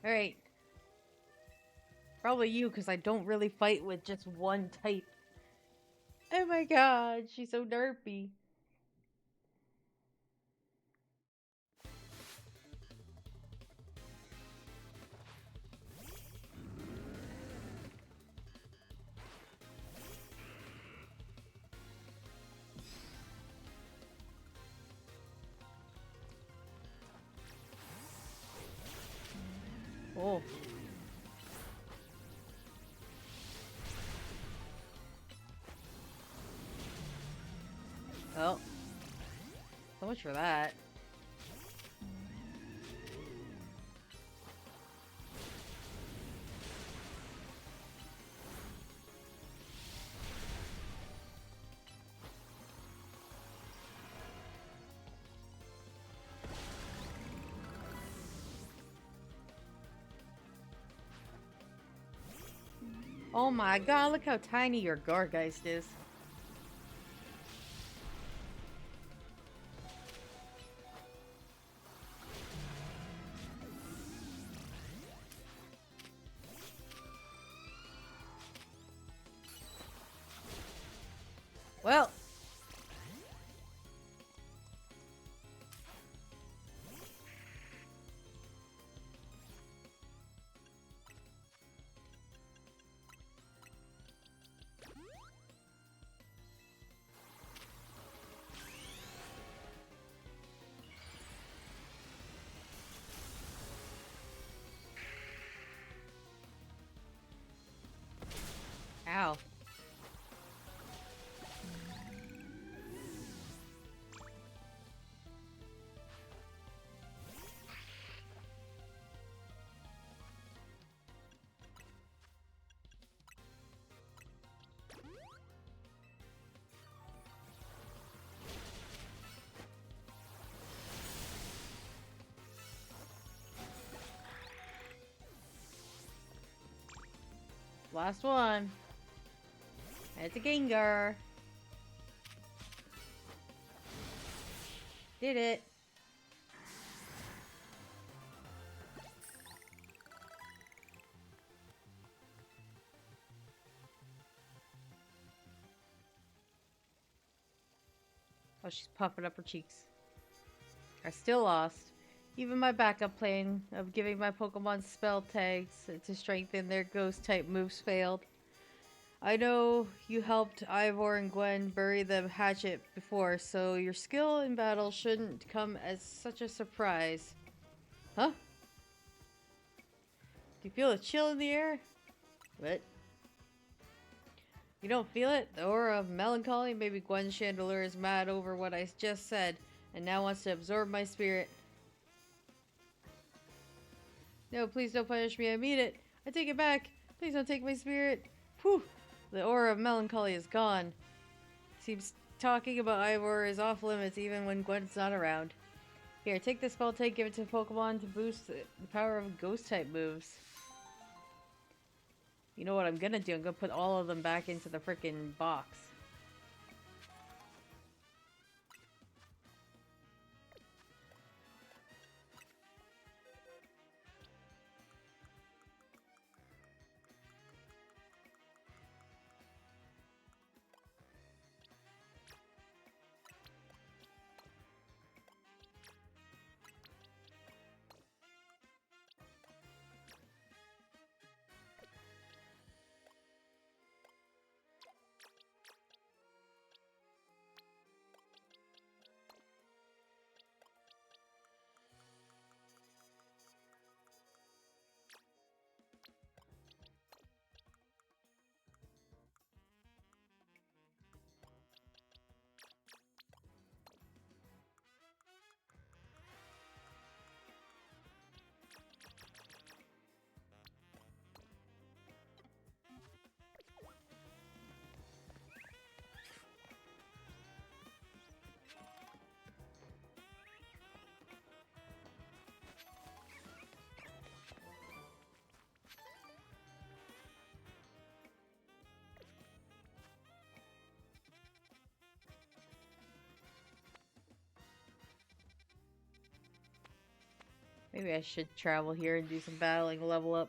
Alright. Probably you, because I don't really fight with just one type. Oh my god, she's so derpy. Oh. Well. So much for that. Oh my god, look how tiny your Gargeist is. Well. Ow. Last one. It's a Gengar. Did it. Oh, she's puffing up her cheeks. I still lost. Even my backup plan of giving my Pokemon spell tags to strengthen their ghost type moves failed. I know you helped Ivor and Gwen bury the hatchet before, so your skill in battle shouldn't come as such a surprise. Huh? Do you feel a chill in the air? What? You don't feel it? The aura of melancholy? Maybe Gwen Chandelure is mad over what I just said, and now wants to absorb my spirit. No, please don't punish me. I mean it. I take it back. Please don't take my spirit. Whew. The aura of melancholy is gone. Seems talking about Ivor is off limits even when Gwen's not around. Here, take this spell tag, give it to Pokemon to boost the power of ghost type moves. You know what I'm gonna do? I'm gonna put all of them back into the frickin' box. Maybe I should travel here and do some battling, level up.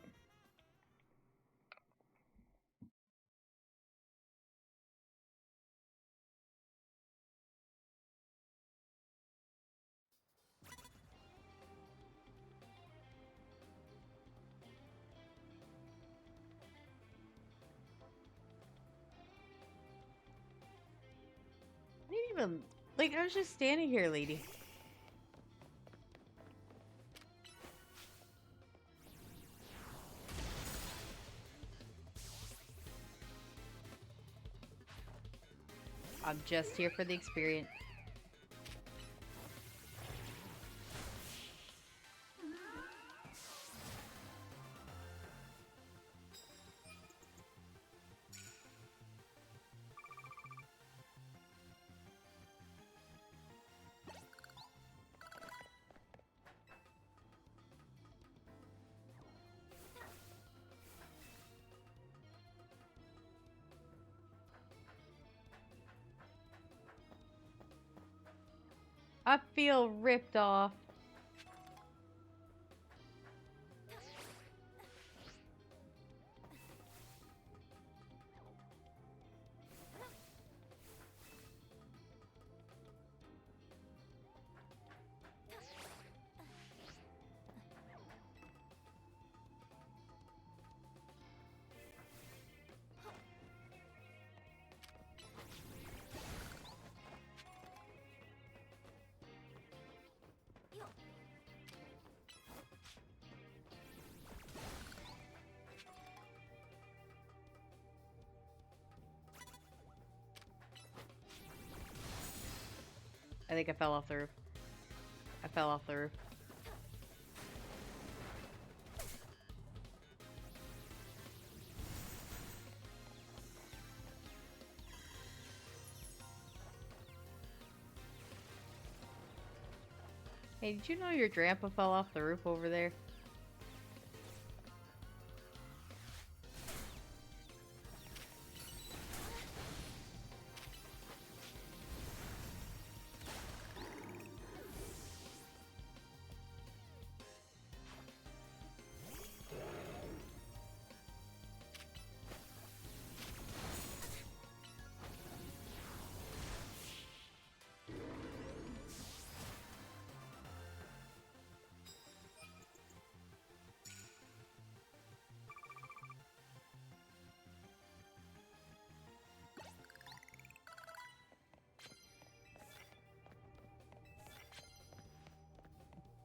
I didn't even, like, I was just standing here, lady. I'm just here for the experience. I feel ripped off. I think I fell off the roof. I fell off the roof. Hey, did you know your grandpa fell off the roof over there?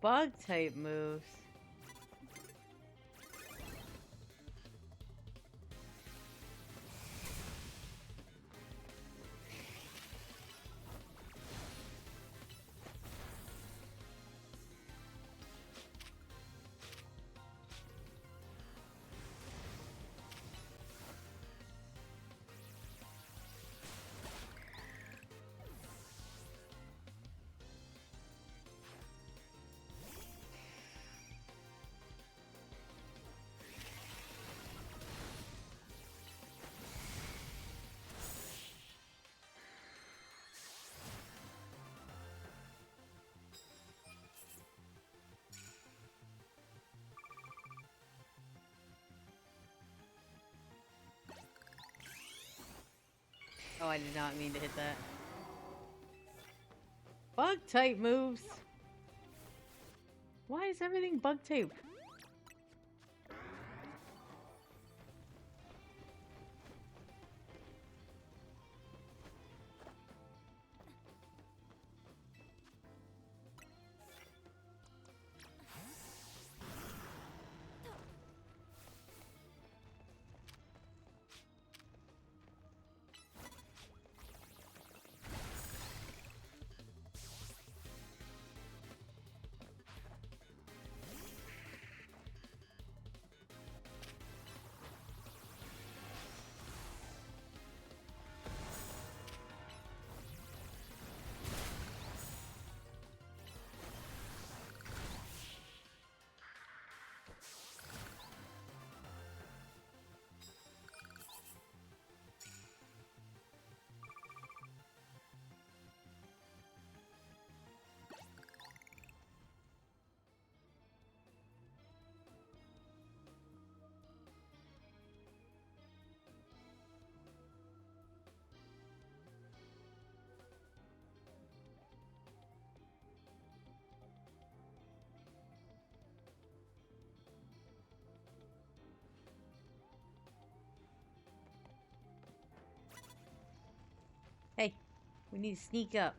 Bug type moves. Oh, I did not mean to hit that. Bug type moves. Why is everything bug type? We need to sneak up.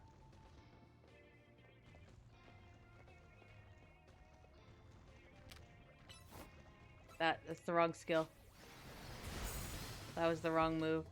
That's the wrong skill. That was the wrong move.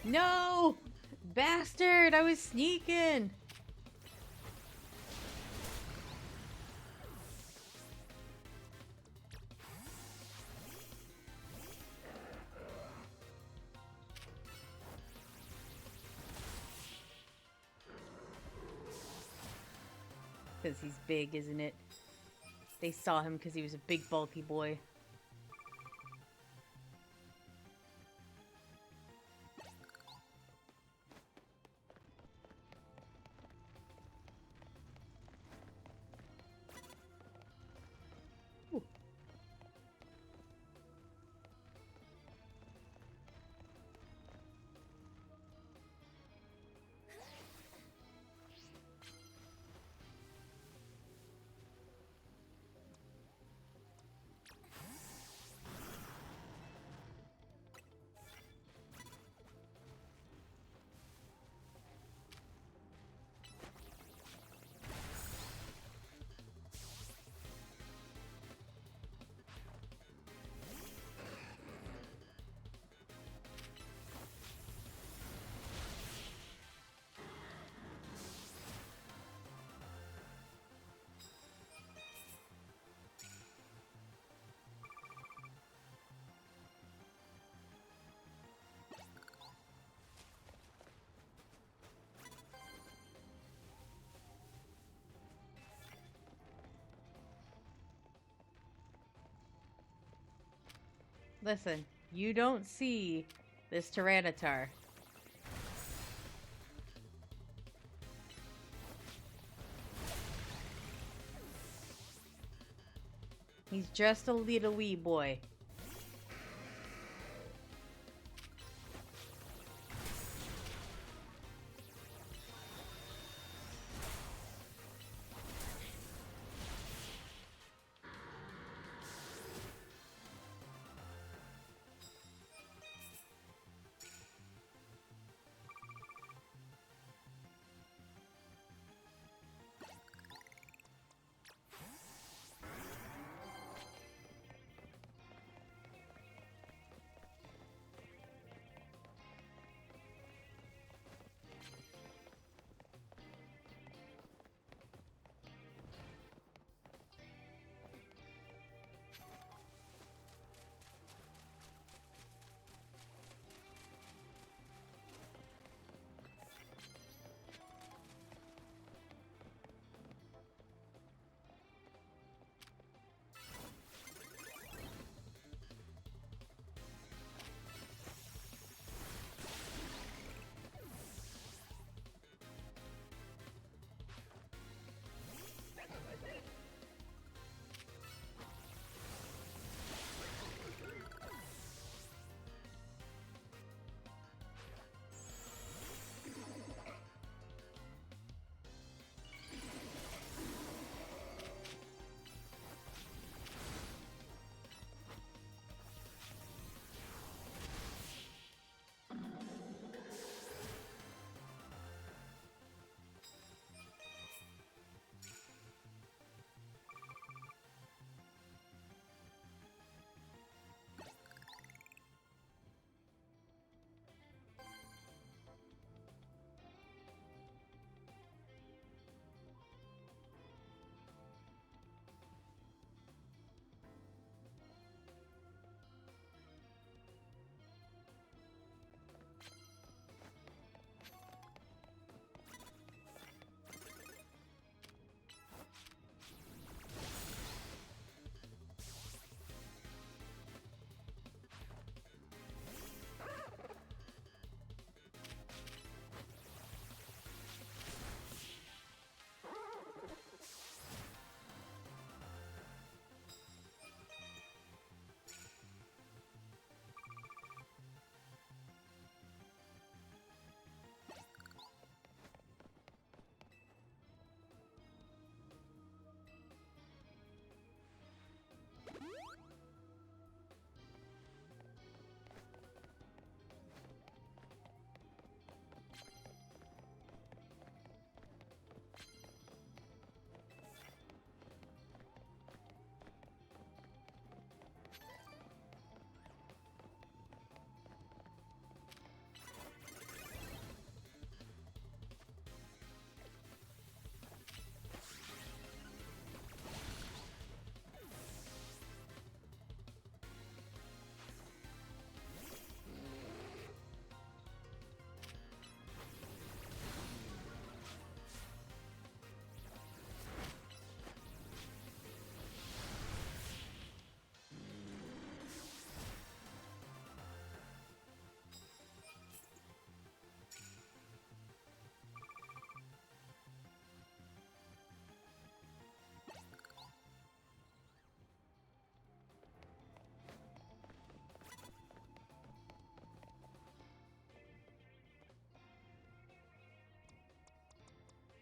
No! Bastard! I was sneaking! Because he's big, isn't it? They saw him because he was a big, bulky boy. Ooh. Listen, you don't see this Tyranitar. He's just a little wee boy.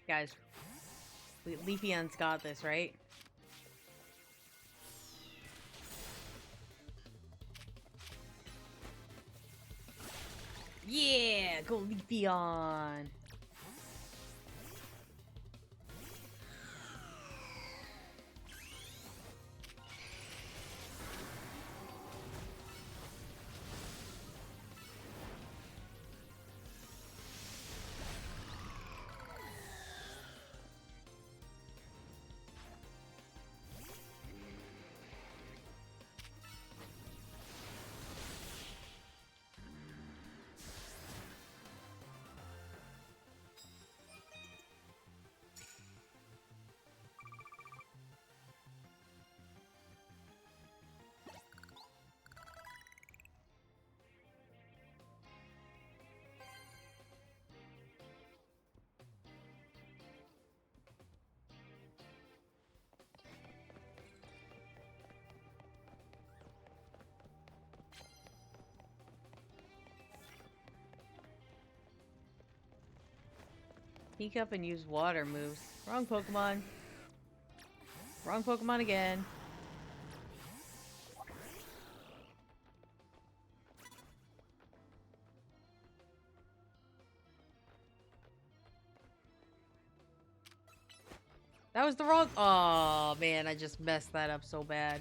Guys, Leafeon's got this, right? Yeah, go Leafeon. Sneak up and use water moves. Wrong Pokemon. Wrong Pokemon again. That was the wrong... Oh, man, I just messed that up so bad.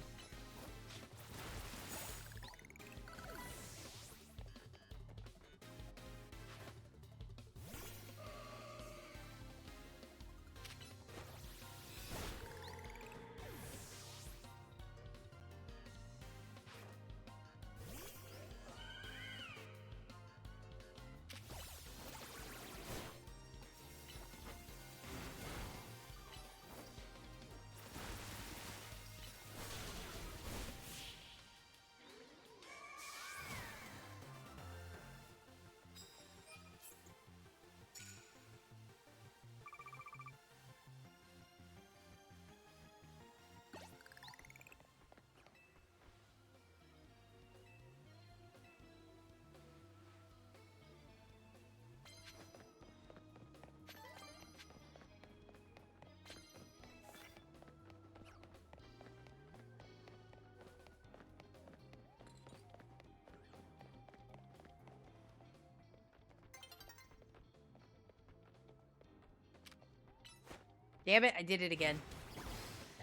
Damn it, I did it again.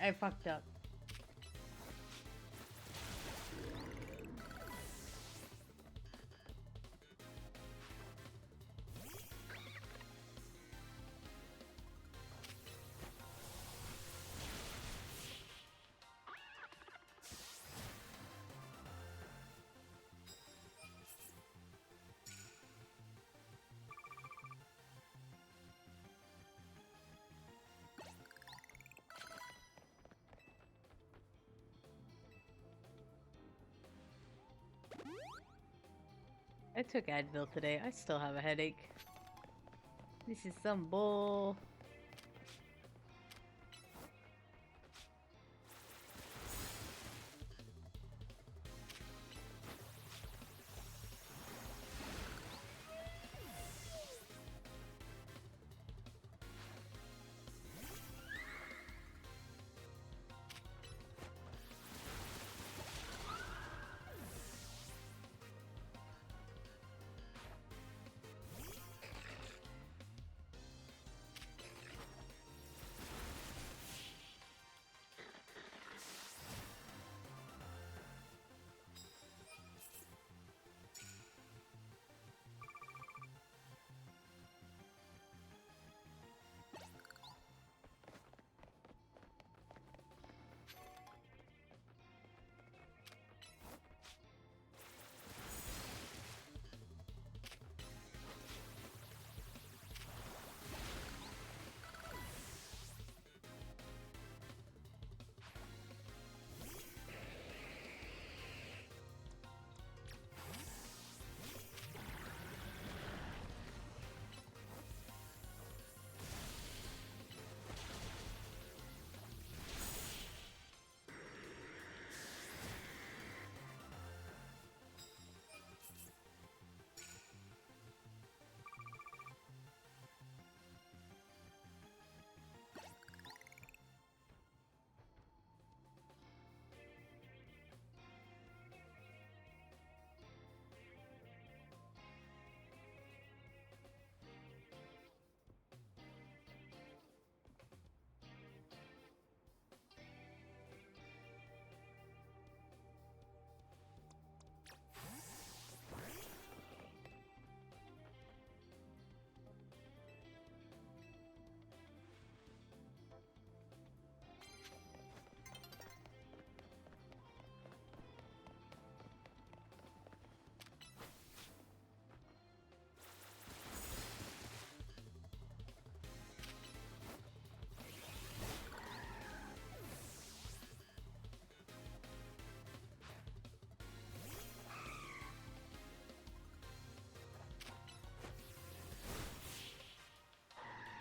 I fucked up. I took Advil today. I still have a headache. This is some bull.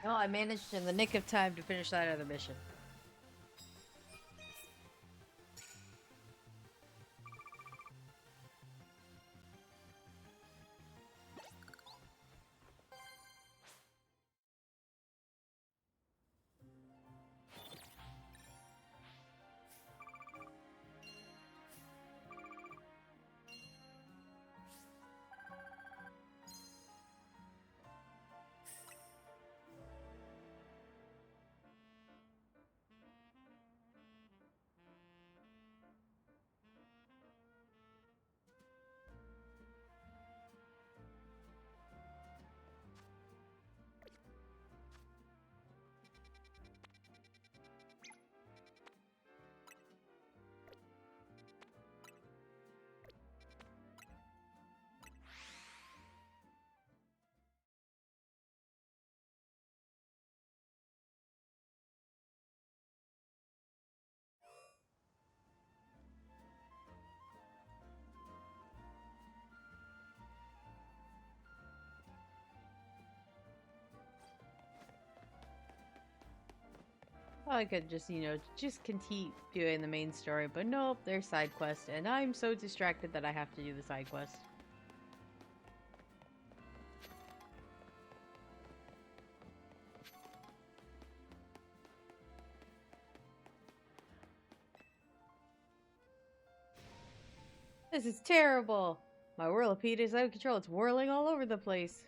Oh, I managed in the nick of time to finish that other mission. I could just, just continue doing the main story, but nope, there's side quest, and I'm so distracted that I have to do the side quest. This is terrible! My whirlipede is out of control. It's whirling all over the place.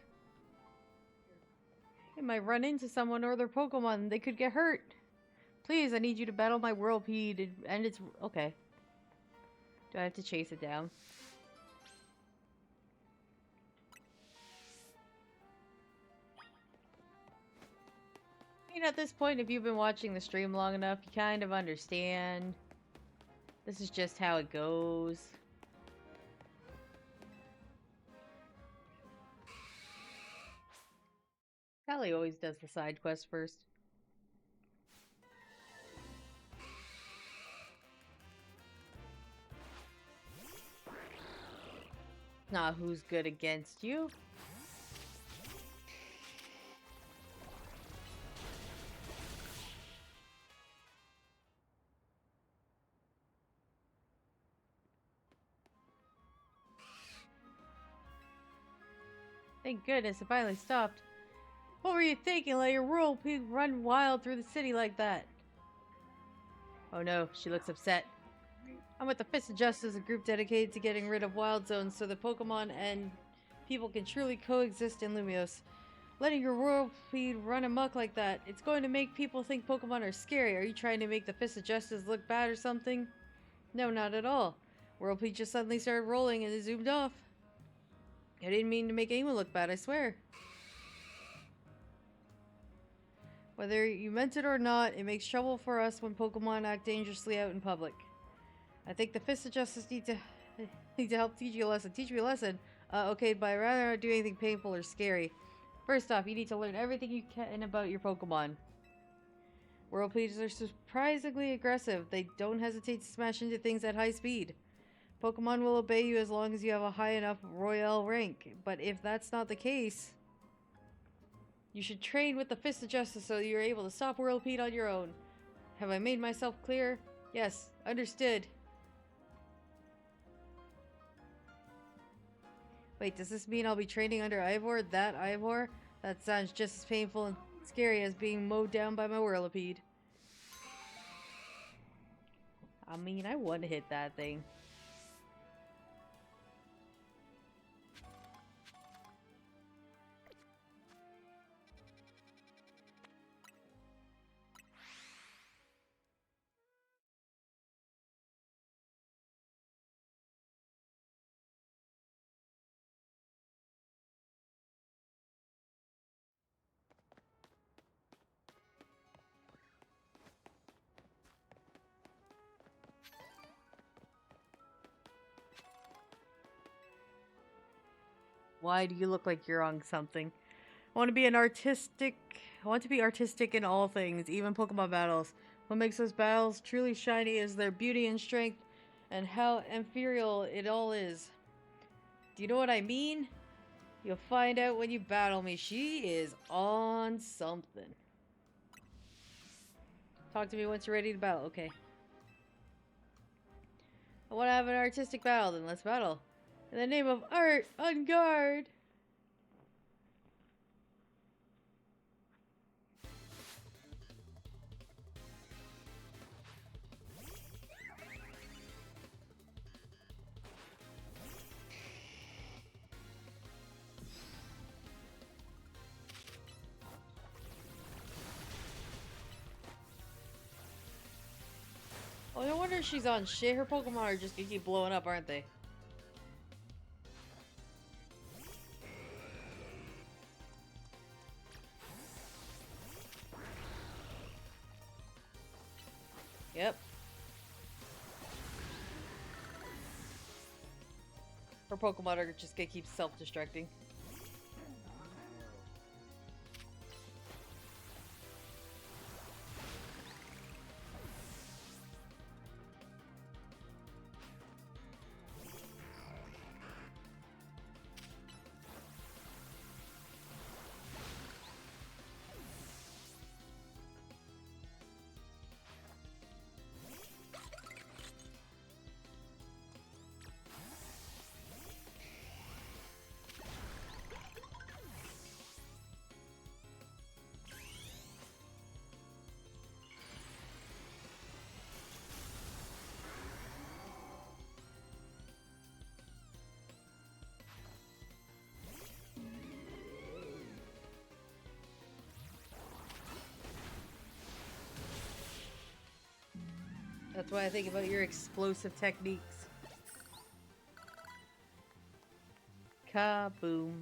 It might run into someone or their Pokemon. They could get hurt. Please, I need you to battle my whirlipede and it's... Okay. Do I have to chase it down? I mean, at this point, if you've been watching the stream long enough, you kind of understand. This is just how it goes. Callie always does the side quest first. Not who's good against you. Thank goodness it finally stopped. What were you thinking, let your whirlpool run wild through the city like that? Oh no, she looks upset. I'm with the Fist of Justice, a group dedicated to getting rid of wild zones so that Pokemon and people can truly coexist in Lumiose. Letting your whirlpool run amok like that, it's going to make people think Pokemon are scary. Are you trying to make the Fist of Justice look bad or something? No, not at all. Whirlpool just suddenly started rolling and it zoomed off. I didn't mean to make anyone look bad, I swear. Whether you meant it or not, it makes trouble for us when Pokemon act dangerously out in public. I think the Fist of Justice need to help teach you a lesson. Teach me a lesson? Okay, but I'd rather not do anything painful or scary. First off, you need to learn everything you can about your Pokemon. Whirlpools are surprisingly aggressive. They don't hesitate to smash into things at high speed. Pokemon will obey you as long as you have a high enough Royale rank. But if that's not the case, you should train with the Fist of Justice so you're able to stop Whirlpool on your own. Have I made myself clear? Yes, understood. Wait, does this mean I'll be training under Ivor? That Ivor? That sounds just as painful and scary as being mowed down by my Whirlipede. I mean, I one-hit that thing. Why do you look like you're on something? I want to be artistic in all things, even Pokemon battles. What makes those battles truly shiny is their beauty and strength, and how ethereal it all is. Do you know what I mean? You'll find out when you battle me. She is on something. Talk to me once you're ready to battle. Okay. I want to have an artistic battle, then let's battle. In the name of art, on guard! Oh, no wonder she's on shit. Her Pokemon are just gonna keep blowing up, aren't they? Yep. Her Pokemon are just gonna keep self-destructing. That's why I think about your explosive techniques. Kaboom.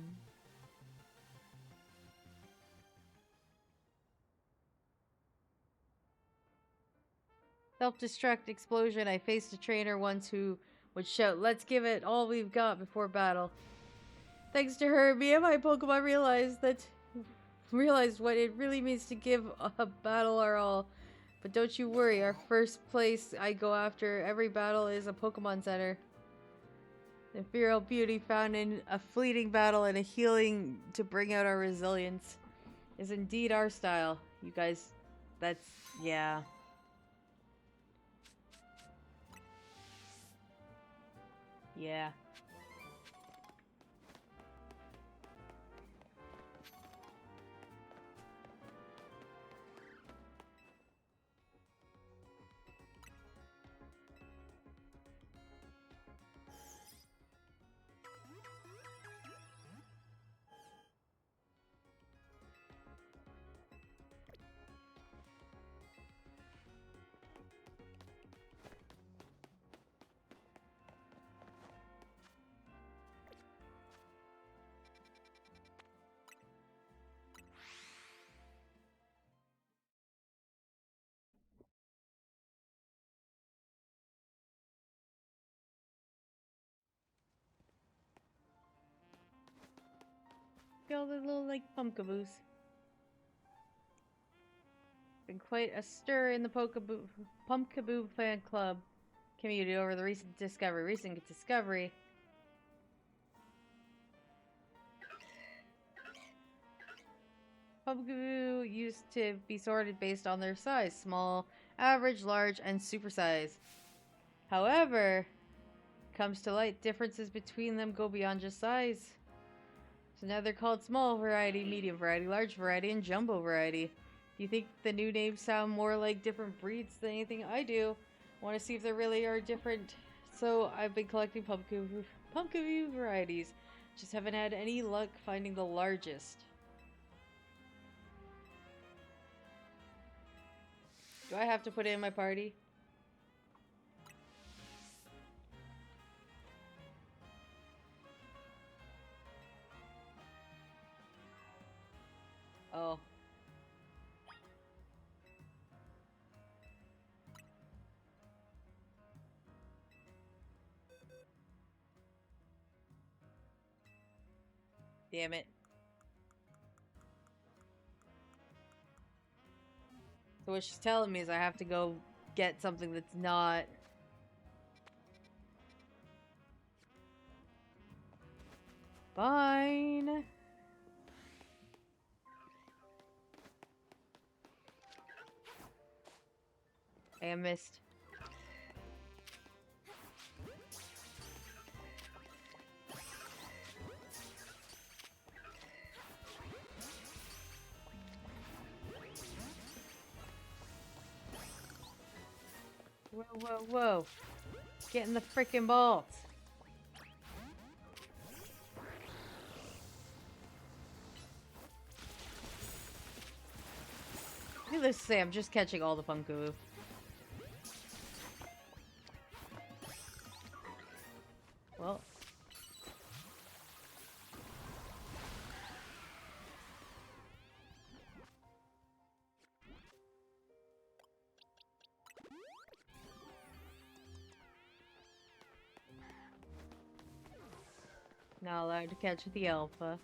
Self-destruct explosion. I faced a trainer once who would shout, "Let's give it all we've got before battle." Thanks to her, me and my Pokemon realized what it really means to give a battle our all. But don't you worry, our first place I go after every battle is a Pokemon Center. The ethereal beauty found in a fleeting battle and a healing to bring out our resilience is indeed our style. You guys, that's, yeah. Yeah. Look at all the little, like, pumpkaboos. Been quite a stir in the Pumpkaboo fan club community over the recent discovery. Pumpkaboo used to be sorted based on their size: small, average, large, and super size. However, comes to light, differences between them go beyond just size. So now they're called small variety, medium variety, large variety, and jumbo variety. Do you think the new names sound more like different breeds than anything I do? I want to see if they really are different. So I've been collecting Pumpkaboo varieties. Just haven't had any luck finding the largest. Do I have to put it in my party? Oh. Damn it. So what she's telling me is I have to go get something that's not... Fine. Hey, I missed. Whoa, whoa, whoa. Get in the freaking balls. Needless to say, I'm just catching all the Punkaboo. Well. Not allowed to catch the alpha.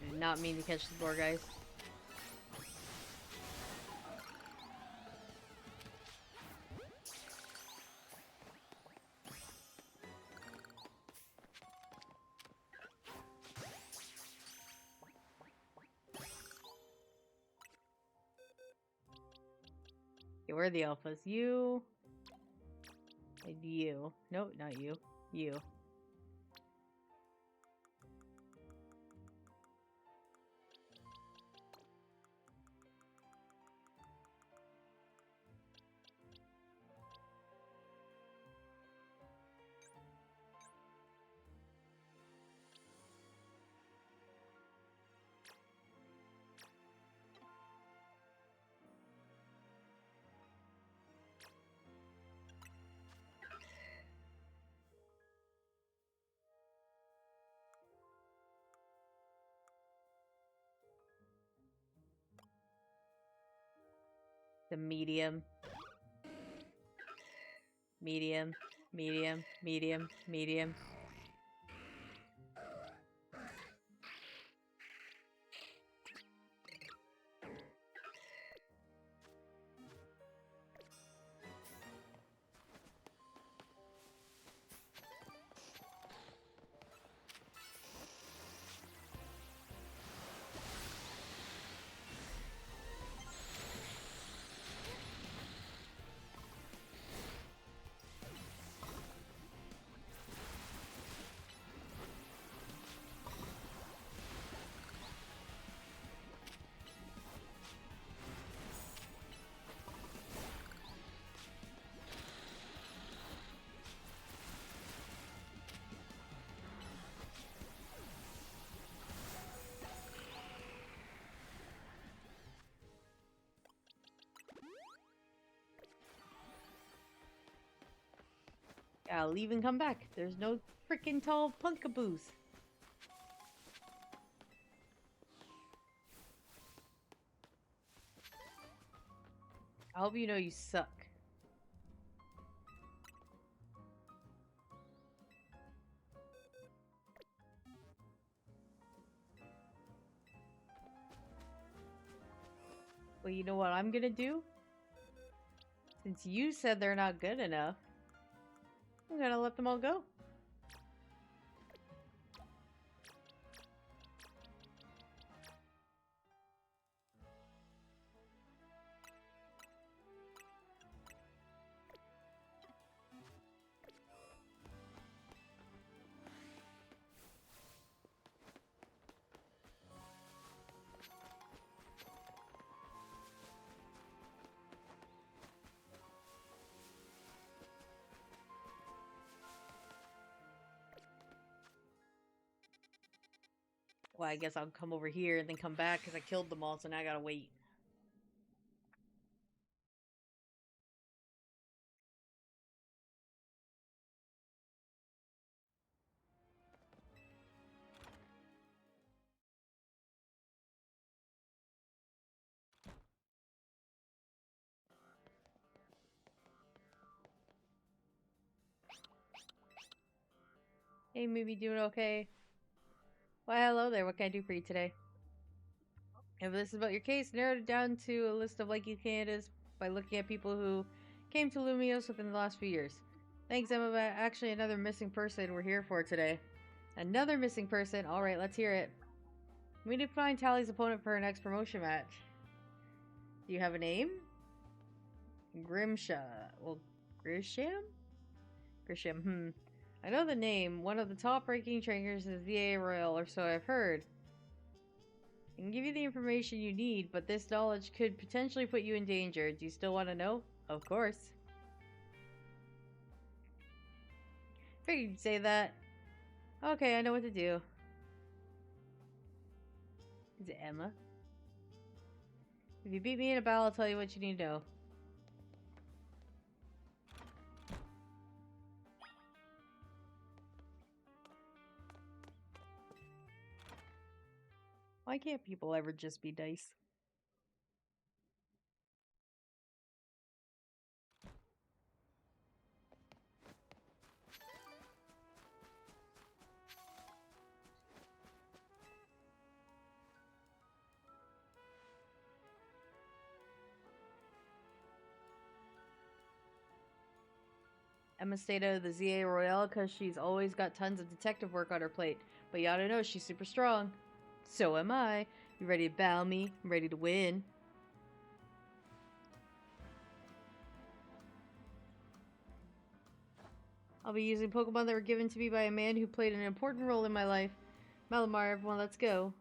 I did not mean to catch the boar, guys. Okay, where are the alphas? You. And you. Nope, not you. You. The medium. Medium. Medium. Medium. Medium. I'll leave and come back. There's no freaking tall Punkaboos. I hope you know you suck. Well, you know what I'm gonna do? Since you said they're not good enough, I'm gonna let them all go. Well, I guess I'll come over here and then come back because I killed them all, so now I gotta wait. Hey, maybe doing okay? Why, hello there. What can I do for you today? If this is about your case, narrowed it down to a list of likely candidates by looking at people who came to Lumios within the last few years. Thanks, Emma. Actually, another missing person we're here for today. Another missing person? Alright, let's hear it. We need to find Tally's opponent for her next promotion match. Do you have a name? Grimshaw. Well, Grisham? Grisham, I know the name. One of the top ranking trainers is VA Royal, or so I've heard. I can give you the information you need, but this knowledge could potentially put you in danger. Do you still want to know? Of course. Figured you'd say that. Okay, I know what to do. Is it Emma? If you beat me in a battle, I'll tell you what you need to know. Why can't people ever just be nice? Emma stayed out of the ZA Royale because she's always got tons of detective work on her plate. But you ought to know she's super strong. So am I. You ready to battle me? I'm ready to win. I'll be using Pokemon that were given to me by a man who played an important role in my life. Malamar, everyone, let's go.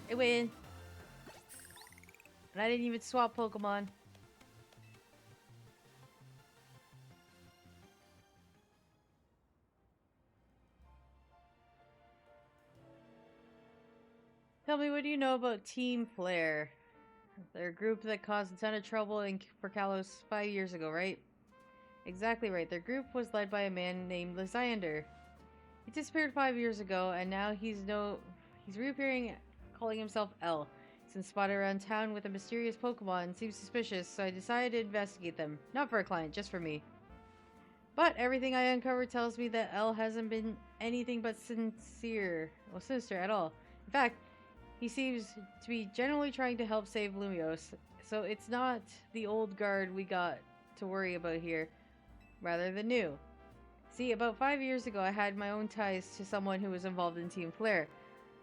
I win. And I didn't even swap Pokemon. Tell me, what do you know about Team Flare? They're a group that caused a ton of trouble for Kalos 5 years ago, right? Exactly right. Their group was led by a man named Lysander. He disappeared 5 years ago, and now he's reappearing, calling himself L. He's been spotted around town with a mysterious Pokemon and seems suspicious, so I decided to investigate them. Not for a client, just for me. But everything I uncovered tells me that L hasn't been anything but sinister at all. In fact, he seems to be generally trying to help save Lumios, so it's not the old guard we got to worry about here, rather than new. See, about 5 years ago, I had my own ties to someone who was involved in Team Flare.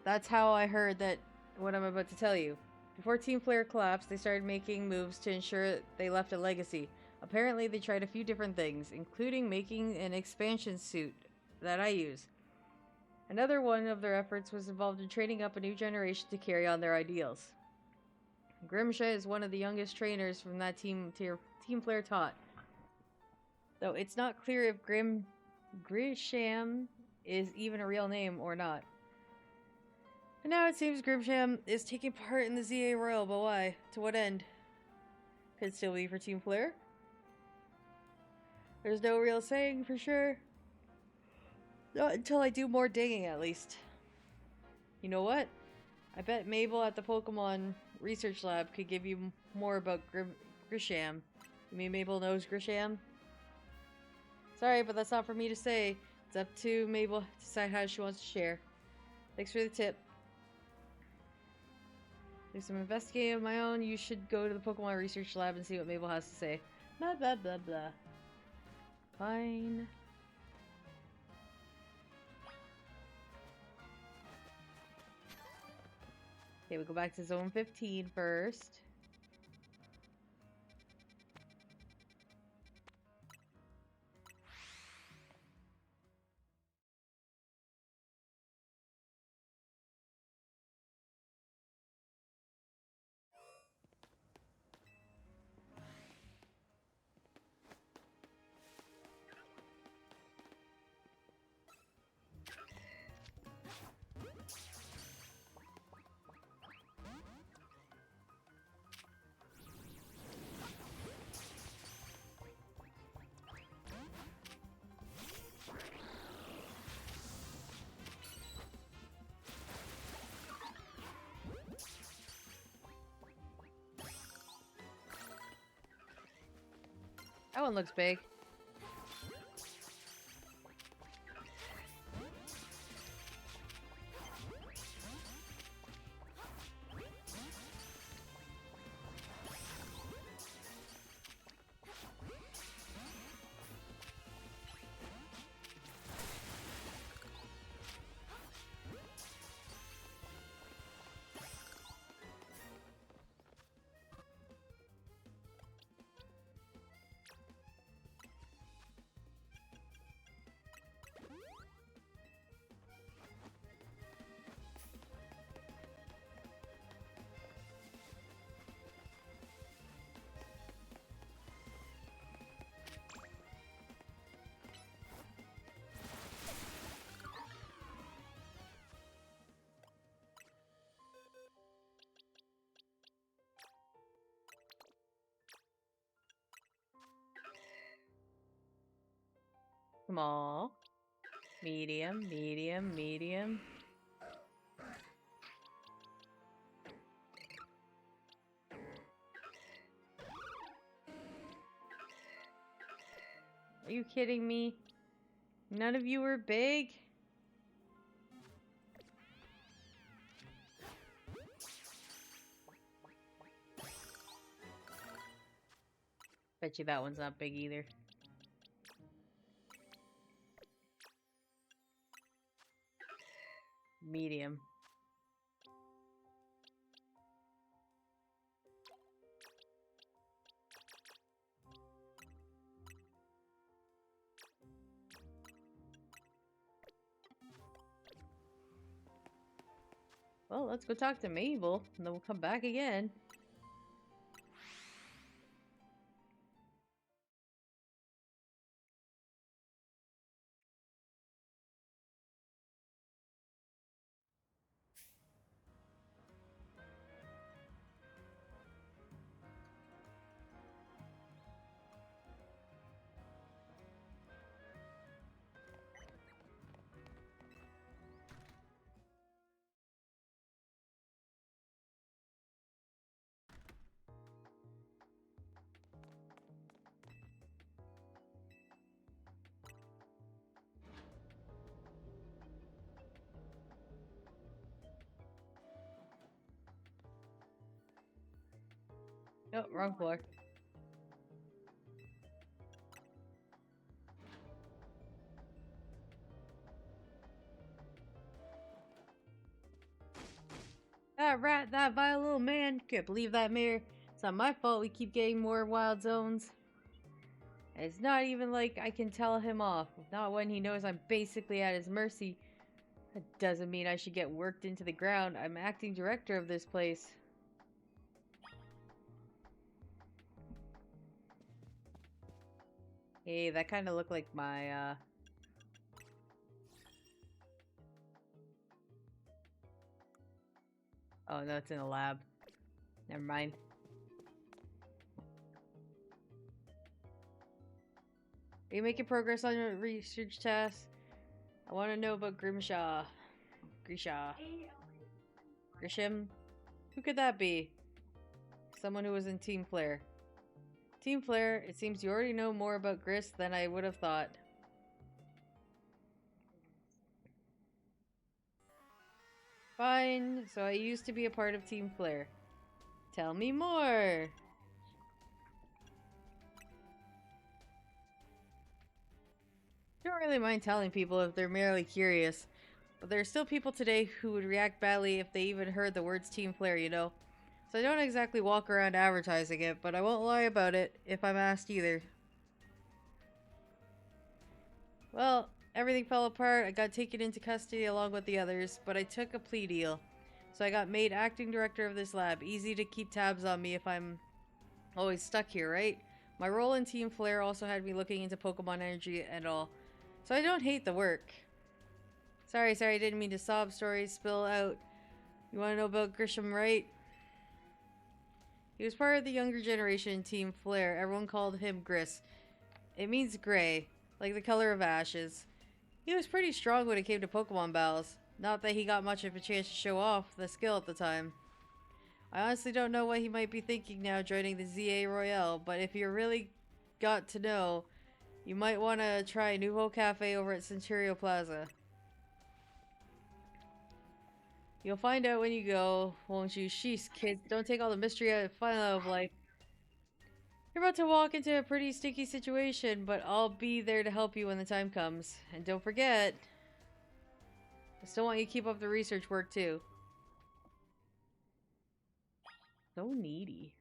That's how I heard that what I'm about to tell you. Before Team Flare collapsed, they started making moves to ensure they left a legacy. Apparently, they tried a few different things, including making an expansion suit that I use. Another one of their efforts was involved in training up a new generation to carry on their ideals. Grimsha is one of the youngest trainers from that team Flare taught. Though it's not clear if Grisham is even a real name or not. And now it seems Grimsham is taking part in the ZA Royal, but why? To what end? Could still be for Team Flare? There's no real saying for sure. Not until I do more digging, at least. You know what? I bet Mabel at the Pokemon Research Lab could give you more about Grisham. You mean Mabel knows Grisham? Sorry, but that's not for me to say. It's up to Mabel to decide how she wants to share. Thanks for the tip. Do some investigating of my own. You should go to the Pokemon Research Lab and see what Mabel has to say. Blah, blah, blah, blah. Fine. Okay, we go back to Zone 15 first. That one looks big. Small, medium, medium, medium. Are you kidding me? None of you were big? Bet you that one's not big either. Medium. Well, let's go talk to Mabel, and then we'll come back again. Oh, wrong floor. That rat, that vile little man. Can't believe that mayor. It's not my fault we keep getting more wild zones. And it's not even like I can tell him off. Not when he knows I'm basically at his mercy. That doesn't mean I should get worked into the ground. I'm acting director of this place. Hey, that kind of looked like my, Oh, no, it's in a lab. Never mind. Are you making progress on your research tasks? I want to know about Grimshaw. Grisha. Grisham? Who could that be? Someone who was in Team Flare. Team Flare, it seems you already know more about Gris than I would have thought. Fine, so I used to be a part of Team Flare. Tell me more! I don't really mind telling people if they're merely curious, but there are still people today who would react badly if they even heard the words Team Flare, you know? So I don't exactly walk around advertising it, but I won't lie about it if I'm asked either. Well, everything fell apart. I got taken into custody along with the others, but I took a plea deal. So I got made acting director of this lab. Easy to keep tabs on me if I'm always stuck here, right? My role in Team Flare also had me looking into Pokemon energy and all. So I don't hate the work. Sorry, I didn't mean to sob stories spill out. You want to know about Grisham, right? He was part of the younger generation in Team Flare. Everyone called him Gris. It means gray, like the color of ashes. He was pretty strong when it came to Pokemon battles. Not that he got much of a chance to show off the skill at the time. I honestly don't know what he might be thinking now joining the ZA Royale, but if you really got to know, you might want to try Nouveau Cafe over at Centurio Plaza. You'll find out when you go, won't you? Sheesh, kids, don't take all the mystery and fun out of life. You're about to walk into a pretty sticky situation, but I'll be there to help you when the time comes. And don't forget, I still want you to keep up the research work too. So needy.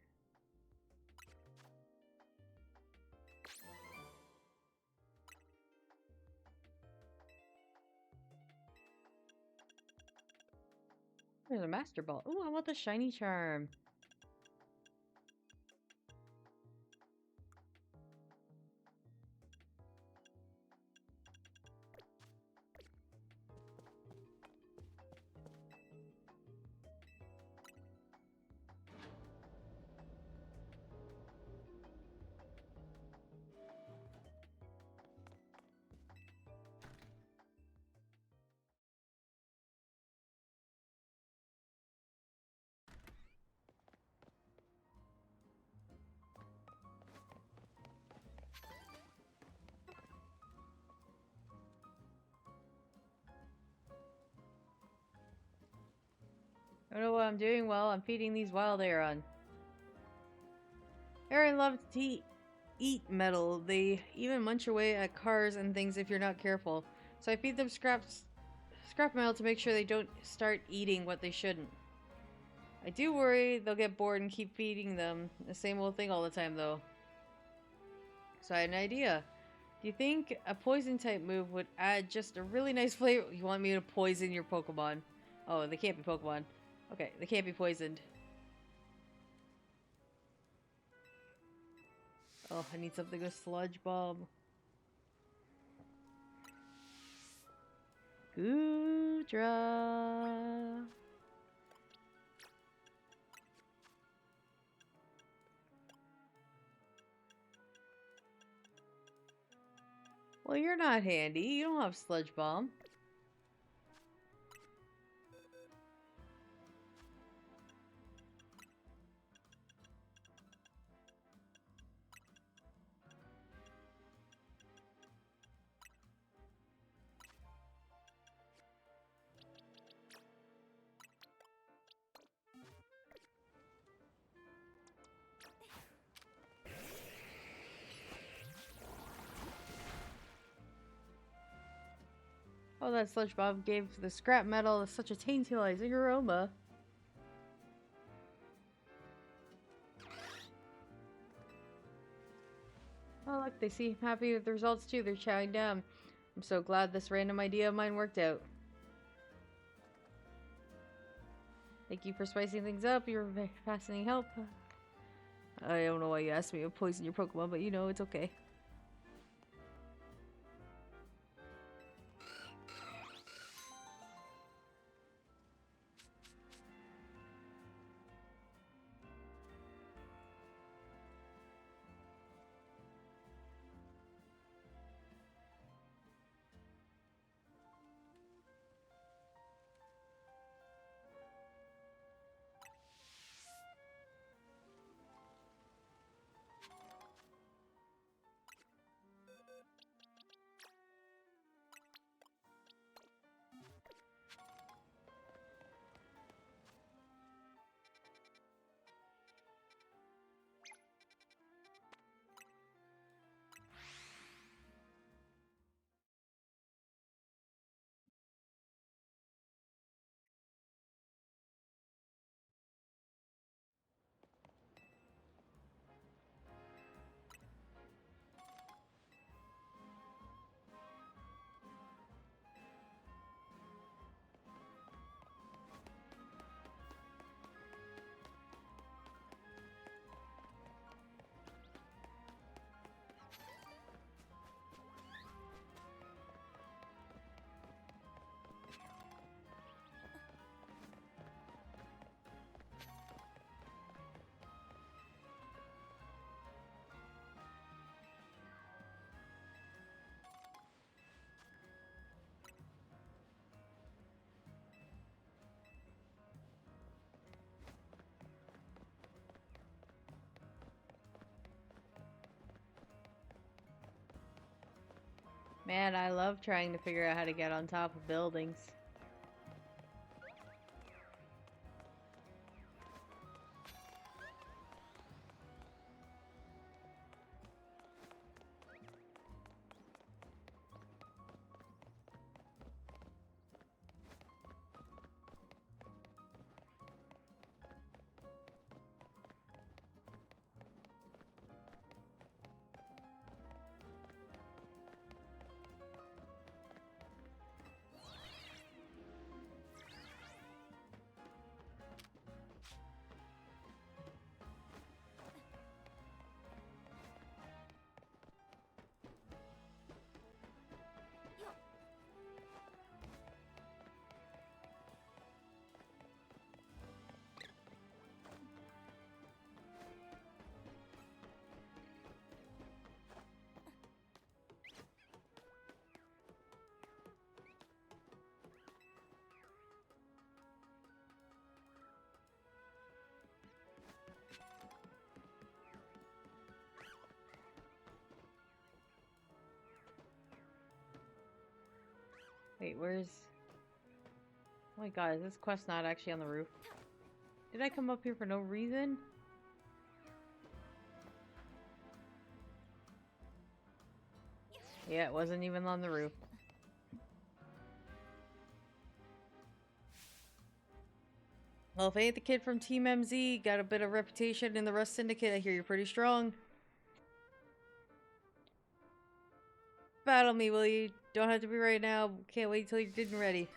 There's a Master Ball. Ooh, I want the shiny charm. I don't know what I'm doing well. I'm feeding these wild Aeron. Aeron love to eat metal. They even munch away at cars and things if you're not careful. So I feed them scrap metal to make sure they don't start eating what they shouldn't. I do worry they'll get bored and keep feeding them the same old thing all the time though. So I had an idea. Do you think a poison type move would add just a really nice flavor? You want me to poison your Pokemon? Oh, they can't be Pokemon. Okay, they can't be poisoned. Oh, I need something with Sludge Bomb. Goodra. Well, you're not handy. You don't have Sludge Bomb. Oh, that Sludge Bomb gave the scrap metal such a tantalizing aroma. Oh, look, they seem happy with the results too. They're chowing down. I'm so glad this random idea of mine worked out. Thank you for spicing things up. You're very fascinating help. I don't know why you asked me to poison your Pokemon, but you know, it's okay. Man, I love trying to figure out how to get on top of buildings. Wait, where's... Oh my god, is this quest not actually on the roof? Did I come up here for no reason? Yeah, it wasn't even on the roof. Well, if I ain't the kid from Team MZ, got a bit of reputation in the Rust Syndicate, I hear you're pretty strong. Battle me, will you? Don't have to be right now. Can't wait till you're good and ready.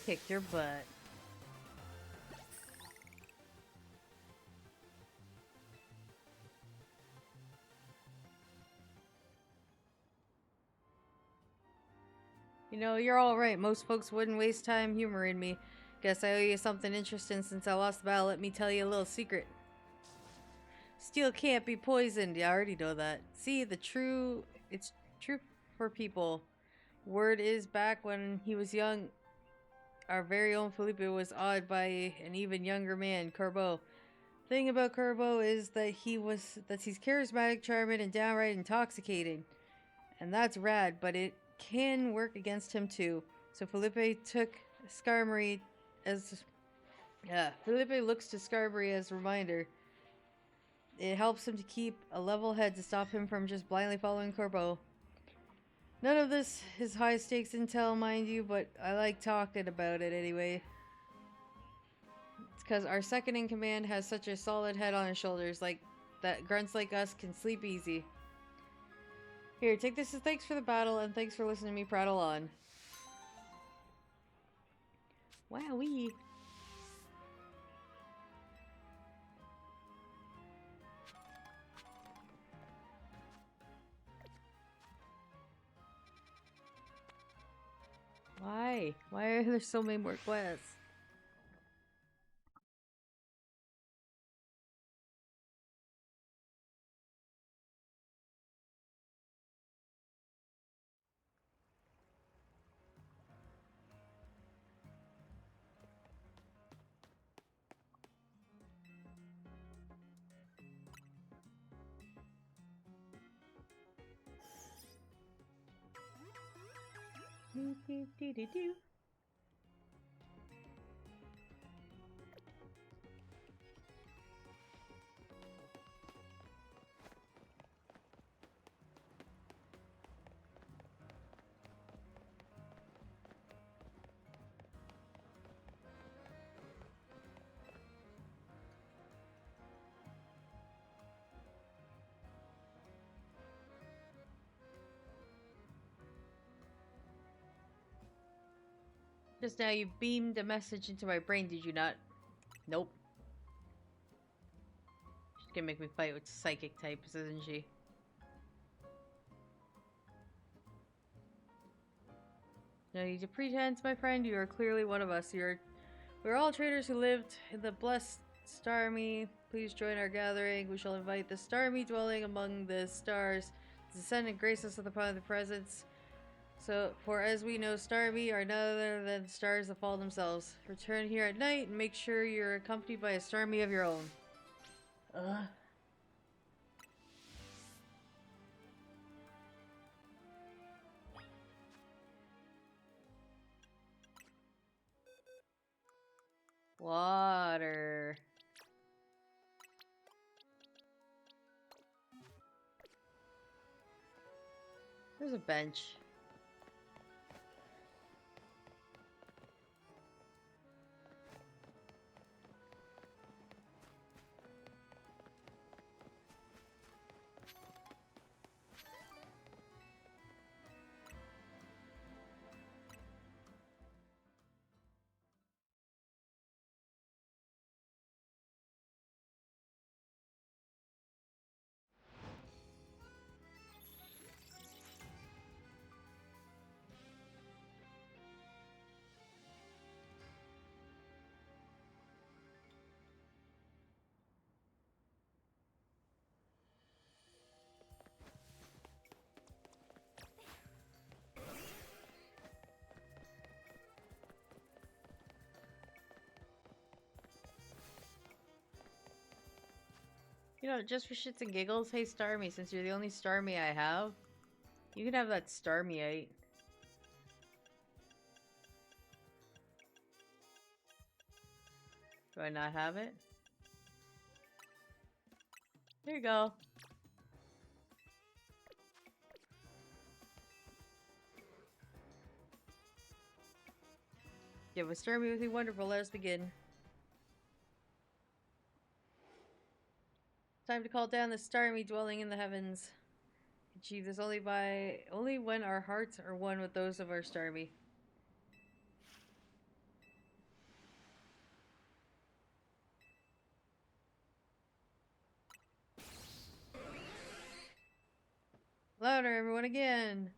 kicked your butt. You know, you're all right. Most folks wouldn't waste time humoring me. Guess I owe you something interesting since I lost the battle. Let me tell you a little secret. Steel can't be poisoned. Yeah, I already know that. See, it's true for people. Word is back when he was young, our very own Felipe was awed by an even younger man, Corbeau. Thing about Corbeau is that he's charismatic, charming, and downright intoxicating. And that's rad, but it can work against him too. So Felipe took Skarmory as Felipe looks to Skarmory as a reminder. It helps him to keep a level head to stop him from just blindly following Corbeau. None of this is high stakes intel, mind you, but I like talking about it anyway. It's because our second in command has such a solid head on his shoulders, like that grunts like us can sleep easy. Here, take this as thanks for the battle and thanks for listening to me prattle on. Wowee. Why? Why are there so many more quests? Do, do, do, do, do. Just now you beamed a message into my brain, did you not? Nope. She's gonna make me fight with psychic types, isn't she? No need to pretend, my friend. You are clearly one of us. We're all traders who lived in the blessed Starmie. Please join our gathering. We shall invite the Starmie dwelling among the stars to descend and grace us with upon the presence. So, for as we know, Starmie are none other than stars that fall themselves. Return here at night and make sure you're accompanied by a Starmie of your own. Water. There's a bench. You know, just for shits and giggles, hey Starmie, since you're the only Starmie I have, you can have that Starmieite. Do I not have it? Here you go. Yeah, with Starmie would be wonderful. Let us begin. Time to call down the Starmie dwelling in the heavens. Achieve this only when our hearts are one with those of our Starmie. Louder, everyone, again.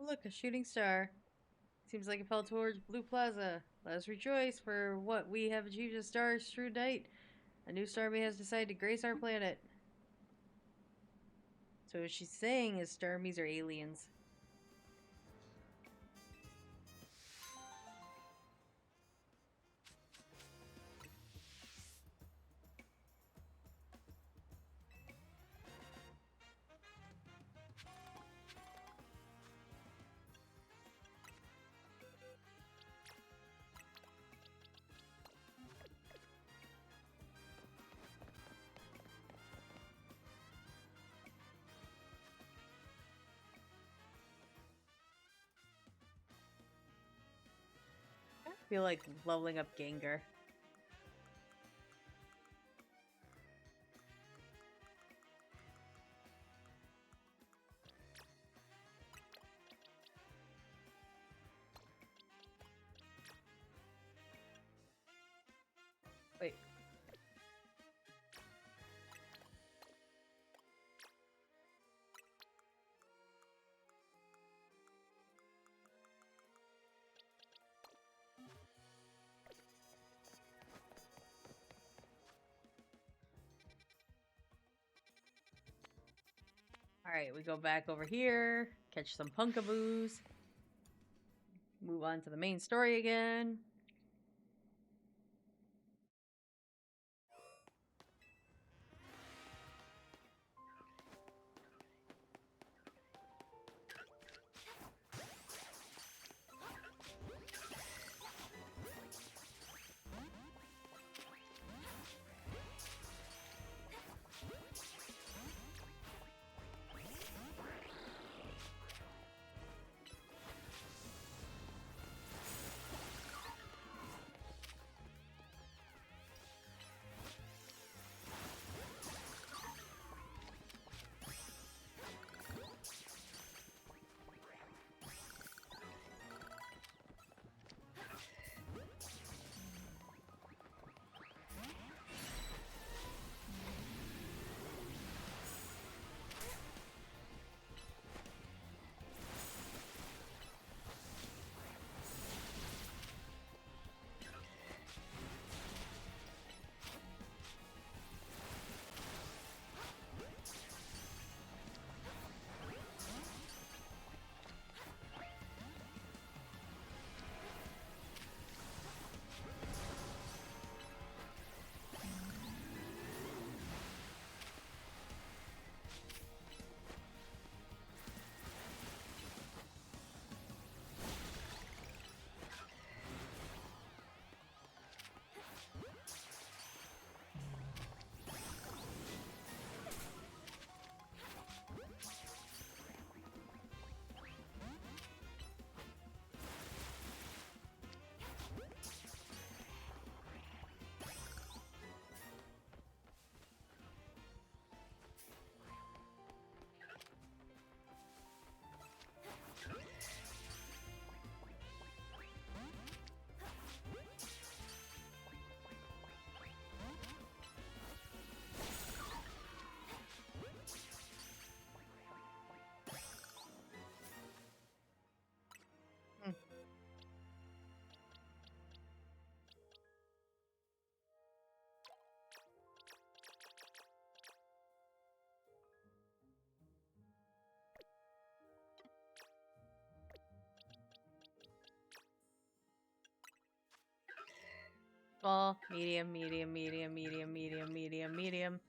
Look, a shooting star. Seems like it fell towards Blue Plaza. Let us rejoice for what we have achieved a star-strewn night. A new star has decided to grace our planet. So what she's saying is Starmies are aliens. I feel like leveling up Gengar. Wait. Alright, we go back over here, catch some Punkaboos, move on to the main story again. Small, medium, medium, medium, medium, medium, medium, medium.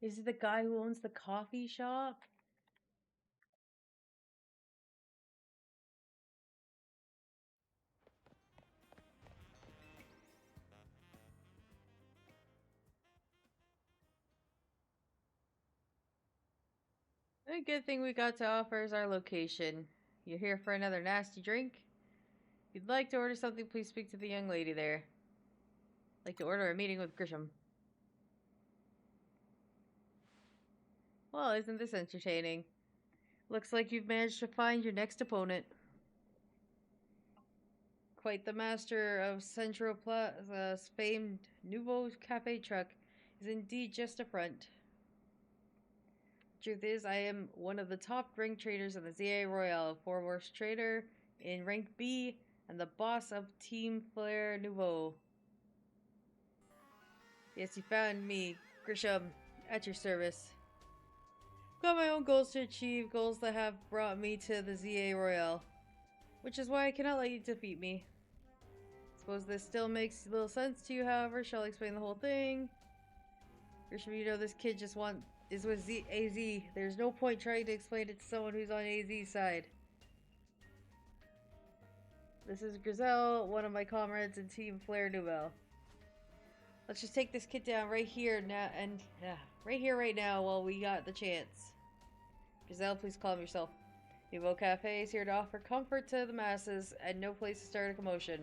Is it the guy who owns the coffee shop? A good thing we got to offer is our location. You're here for another nasty drink? If you'd like to order something, please speak to the young lady there. I'd like to order a meeting with Grisham. Well, isn't this entertaining? Looks like you've managed to find your next opponent. Quite the master of Central Plaza's famed Nouveau Cafe truck is indeed just a front. Truth is, I am one of the top rank traders of the ZA Royale, foremost trader in rank B, and the boss of Team Flare Nouveau. Yes, you found me, Grisham, at your service. Got my own goals to achieve, goals that have brought me to the ZA Royale, which is why I cannot let you defeat me. Suppose this still makes little sense to you, however, shall I explain the whole thing? Grisham, you know this kid just is with AZ. There's no point trying to explain it to someone who's on AZ's side. This is Grizel, one of my comrades in Team Flare Nouvelle. Let's just take this kid down right here now, and right now while we got the chance. Grizel, please calm yourself. Nouveau Cafe is here to offer comfort to the masses and no place to start a commotion.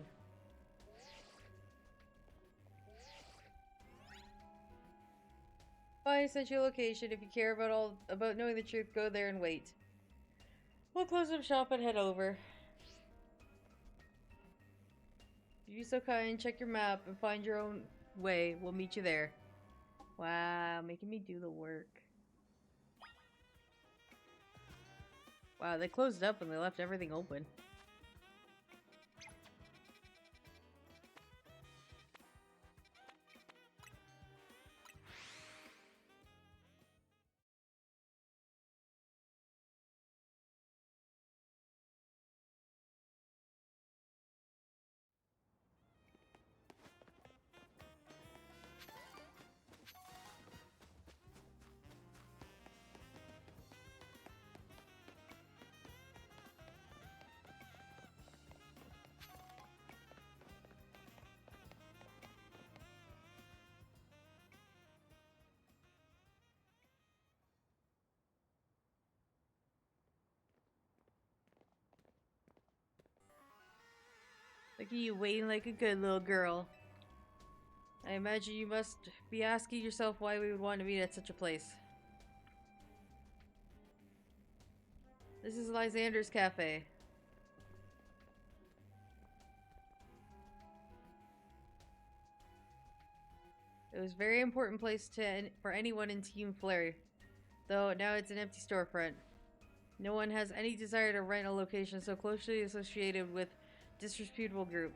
Fine, sent you a location. If you care about knowing the truth, go there and wait. We'll close up shop and head over. If you're so kind, check your map and find your own way. We'll meet you there. Wow, making me do the work. Wow, they closed up and they left everything open. Look at you waiting like a good little girl. I imagine you must be asking yourself why we would want to meet at such a place. This is Lysander's Cafe. It was a very important place for anyone in Team Flare, though now it's an empty storefront. No one has any desire to rent a location so closely associated with disreputable group.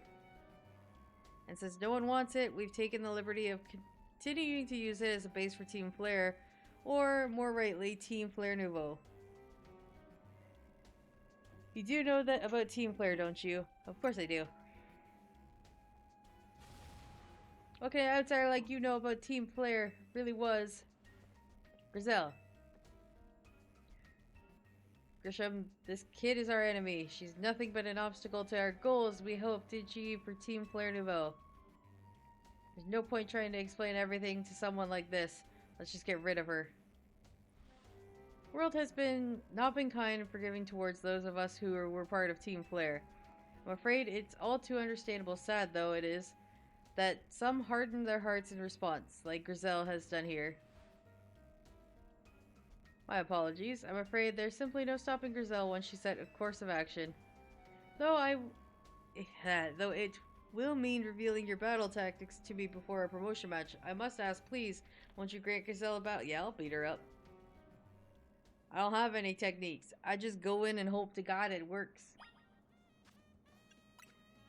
And since no one wants it, we've taken the liberty of continuing to use it as a base for Team Flare, or more rightly, Team Flare Nouveau. You do know that about Team Flare, don't you? Of course I do. What can an outsider like you know about Team Flare really was? Grizel. Grisham, this kid is our enemy. She's nothing but an obstacle to our goals we hope to achieve for Team Flare Nouveau. There's no point trying to explain everything to someone like this. Let's just get rid of her. The world has not been kind and forgiving towards those of us who were part of Team Flare. I'm afraid it's all too understandable, sad though it is, that some harden their hearts in response, like Grizel has done here. My apologies. I'm afraid there's simply no stopping Grizel once she set a course of action. Though it will mean revealing your battle tactics to me before a promotion match. I must ask, please, won't you grant Grizel a battle? Yeah, I'll beat her up. I don't have any techniques. I just go in and hope to God it works.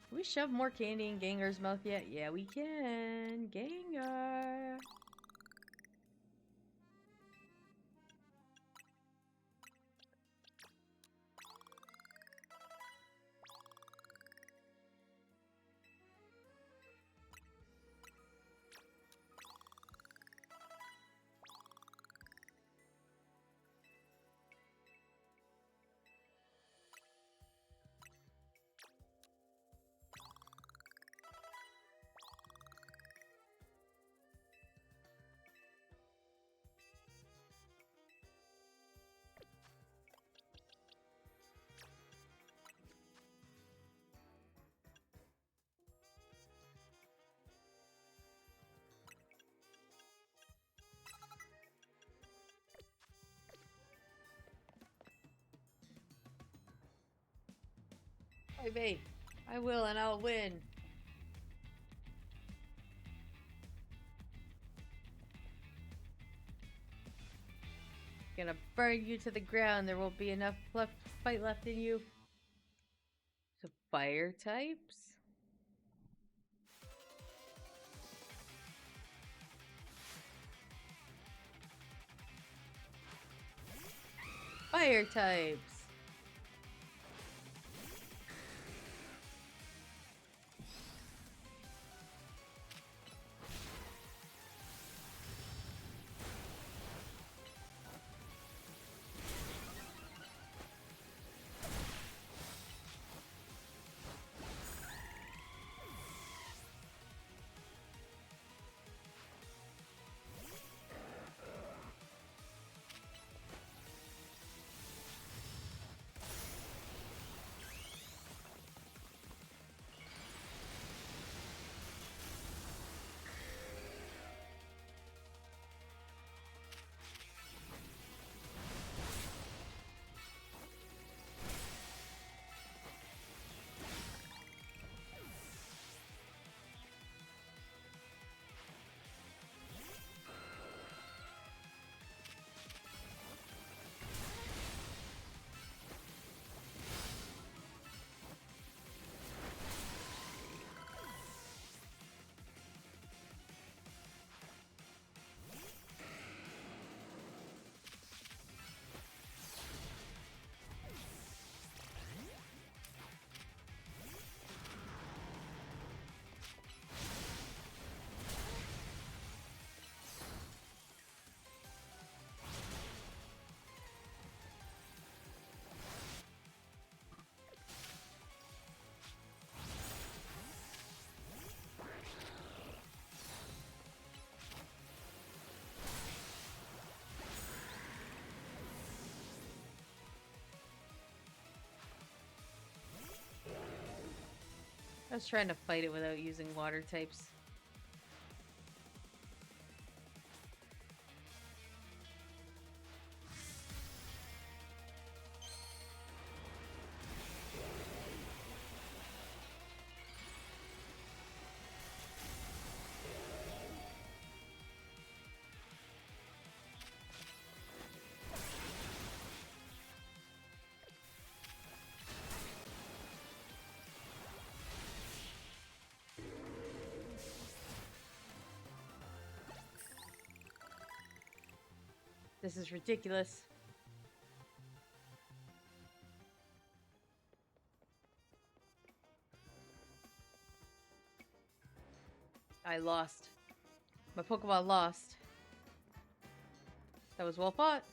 Can we shove more candy in Gengar's mouth yet? Yeah, we can. Gengar. Fight me. I will, and I'll win. Gonna burn you to the ground. There won't be enough fight left in you. So fire types? Fire types. I was trying to fight it without using water types. This is ridiculous. I lost. My Pokemon lost. That was well fought.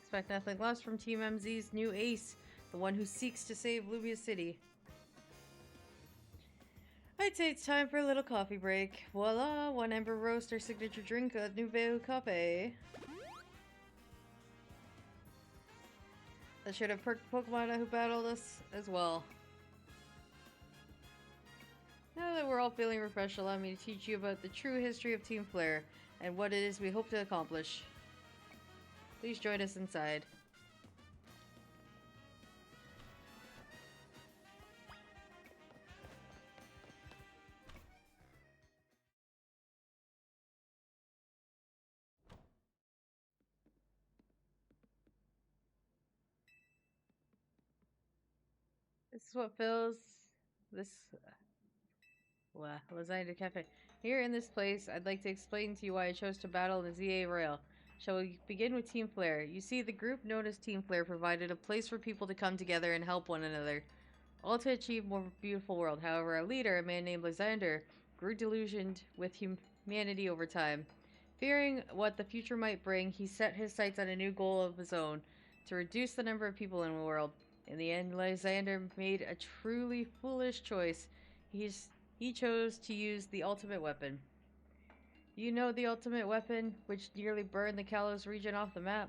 Expect nothing less from Team MZ's new ace, the one who seeks to save Lumia City. I'd say it's time for a little coffee break. Voila, one Ember Roast, our signature drink, a Nouveau Cafe. That should have perked Pokemon who battled us as well. Now that we're all feeling refreshed, allow me to teach you about the true history of Team Flare and what it is we hope to accomplish. Please join us inside. This is what fills this Lasagna Cafe. Here in this place, I'd like to explain to you why I chose to battle in the ZA Royal. Shall we begin with Team Flare? You see, the group known as Team Flare provided a place for people to come together and help one another, all to achieve a more beautiful world. However, our leader, a man named Lysander, grew delusioned with humanity over time. Fearing what the future might bring, he set his sights on a new goal of his own, to reduce the number of people in the world. In the end, Lysander made a truly foolish choice. He chose to use the ultimate weapon. You know the ultimate weapon, which nearly burned the Kalos region off the map?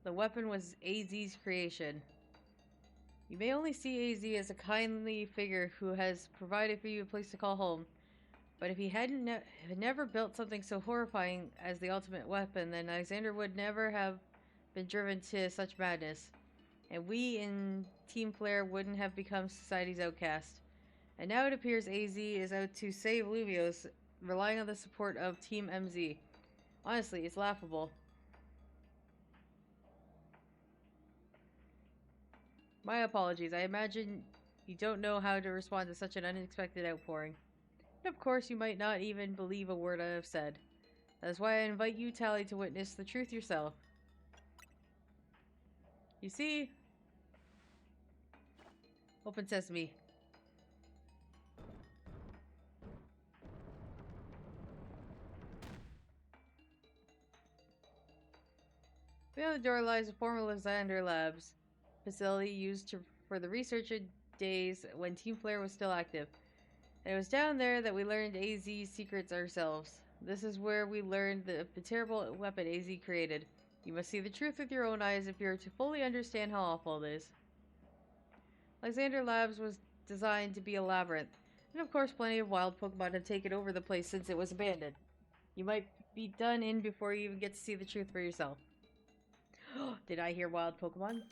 The weapon was AZ's creation. You may only see AZ as a kindly figure who has provided for you a place to call home, but if he hadn't never built something so horrifying as the ultimate weapon, then Lysander would never have been driven to such madness. and we in Team Flare wouldn't have become society's outcast. And now it appears AZ is out to save Luvios, relying on the support of Team MZ. Honestly, it's laughable. My apologies. I imagine you don't know how to respond to such an unexpected outpouring. And of course, you might not even believe a word I have said. That is why I invite you, Tally, to witness the truth yourself. You see? Open sesame. Beyond the door lies the former Lysander Labs facility used for the research days when Team Flare was still active. And it was down there that we learned AZ's secrets ourselves. This is where we learned the terrible weapon AZ created. You must see the truth with your own eyes if you're to fully understand how awful it is. Lysander Labs was designed to be a labyrinth, and of course plenty of wild Pokemon have taken over the place since it was abandoned. You might be done in before you even get to see the truth for yourself. Did I hear wild Pokemon?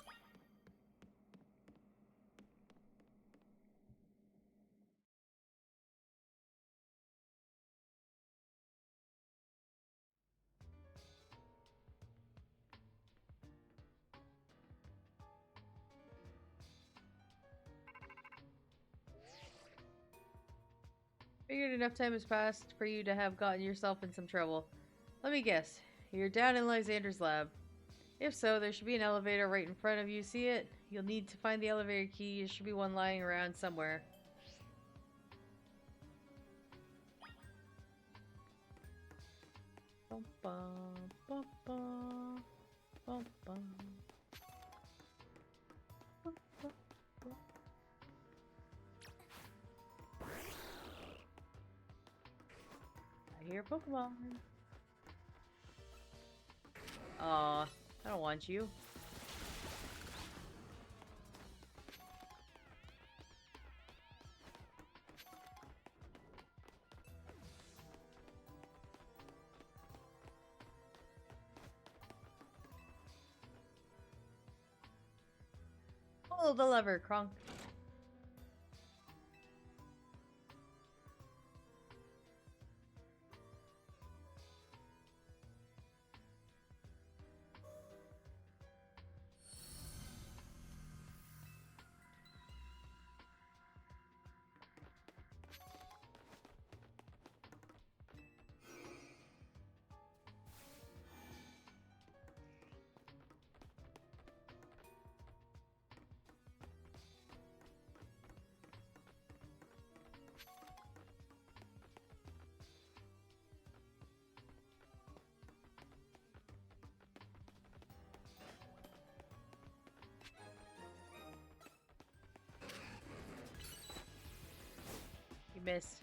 Figured enough time has passed for you to have gotten yourself in some trouble. Let me guess. You're down in Lysander's lab. If so, there should be an elevator right in front of you. See it? You'll need to find the elevator key. There should be one lying around somewhere. Bum, bum, bum, bum, bum, bum. Bum, bum, bum. I hear Pokemon. Aw, I don't want you. Pull the lever, Kronk. You missed.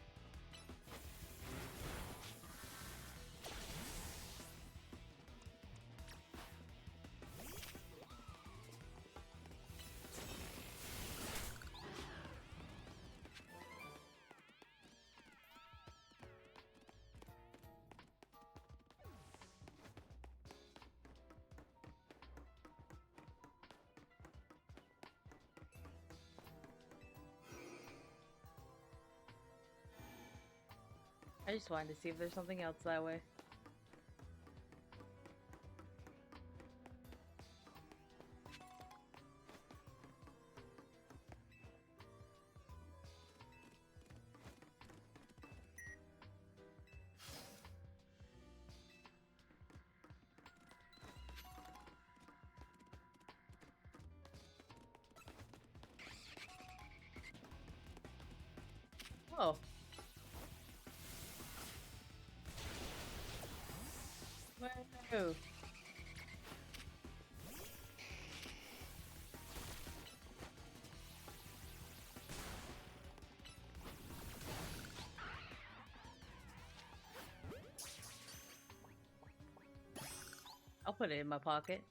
I just wanted to see if there's something else that way. Oh. Whoa. I'll put it in my pocket.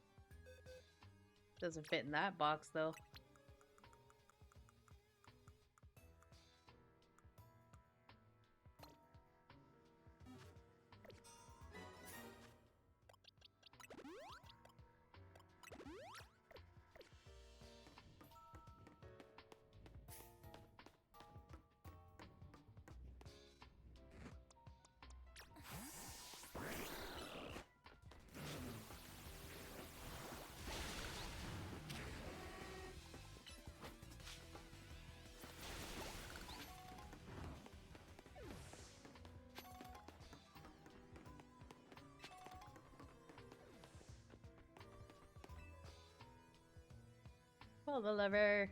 Doesn't fit in that box though. Pull the lever.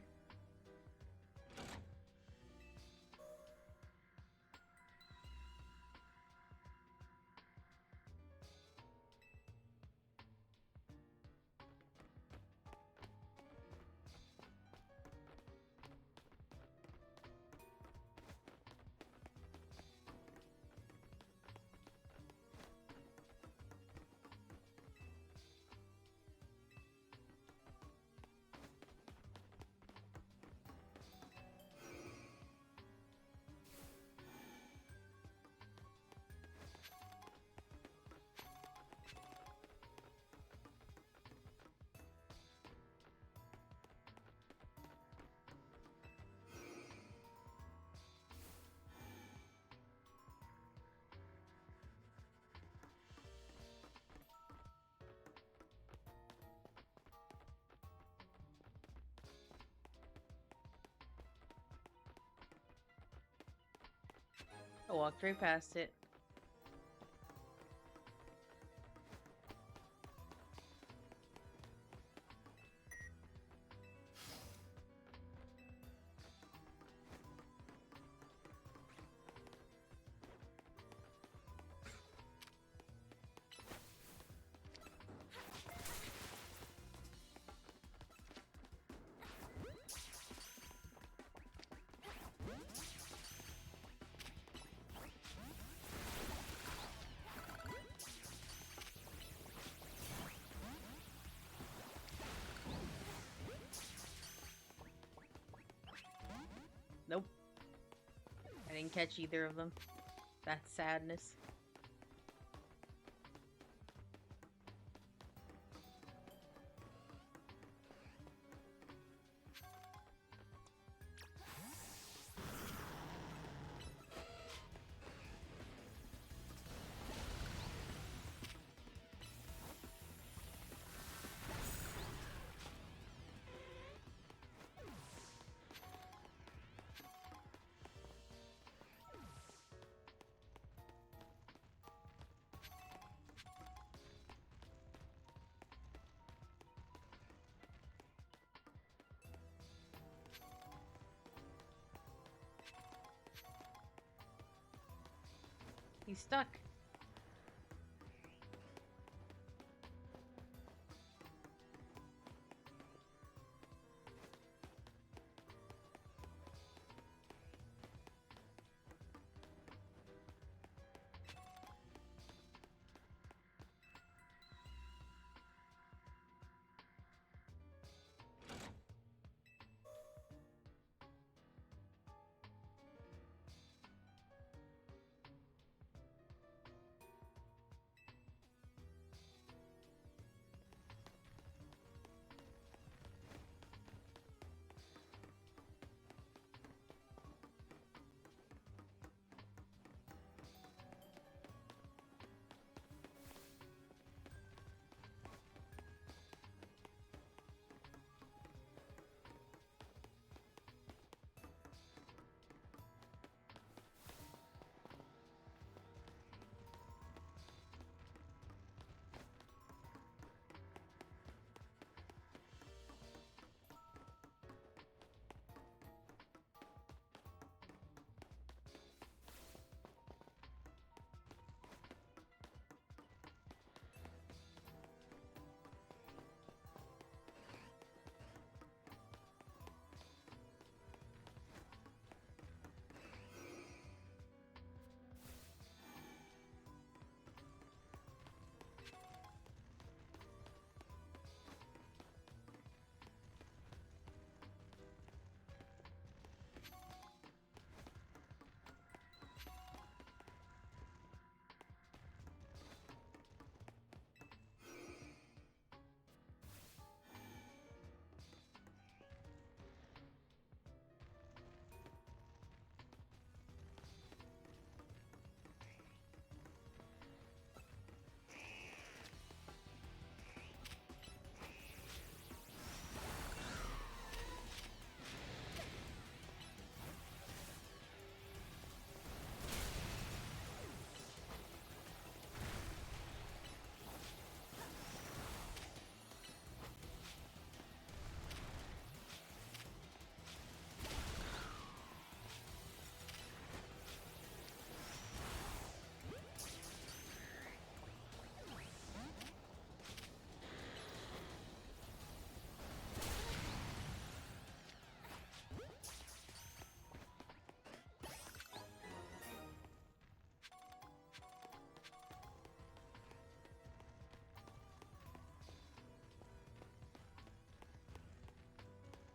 I walked right past it. Nope. I didn't catch either of them. That's sadness. He's stuck.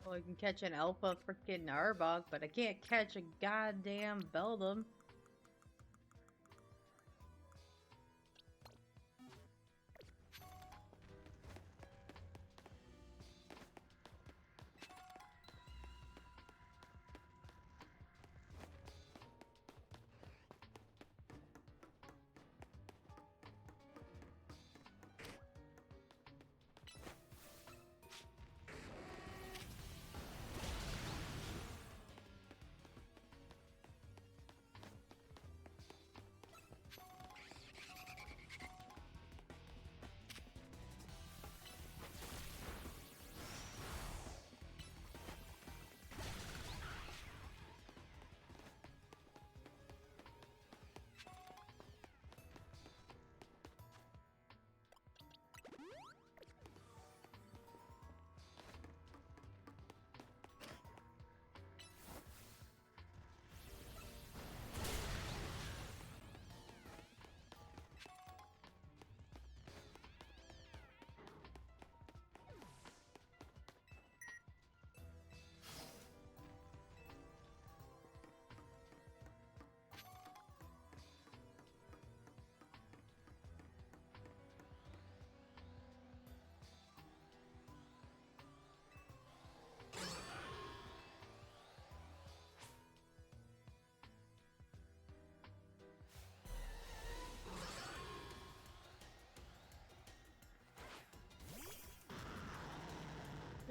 Well, I can catch an alpha freaking Arbok, but I can't catch a goddamn Beldum.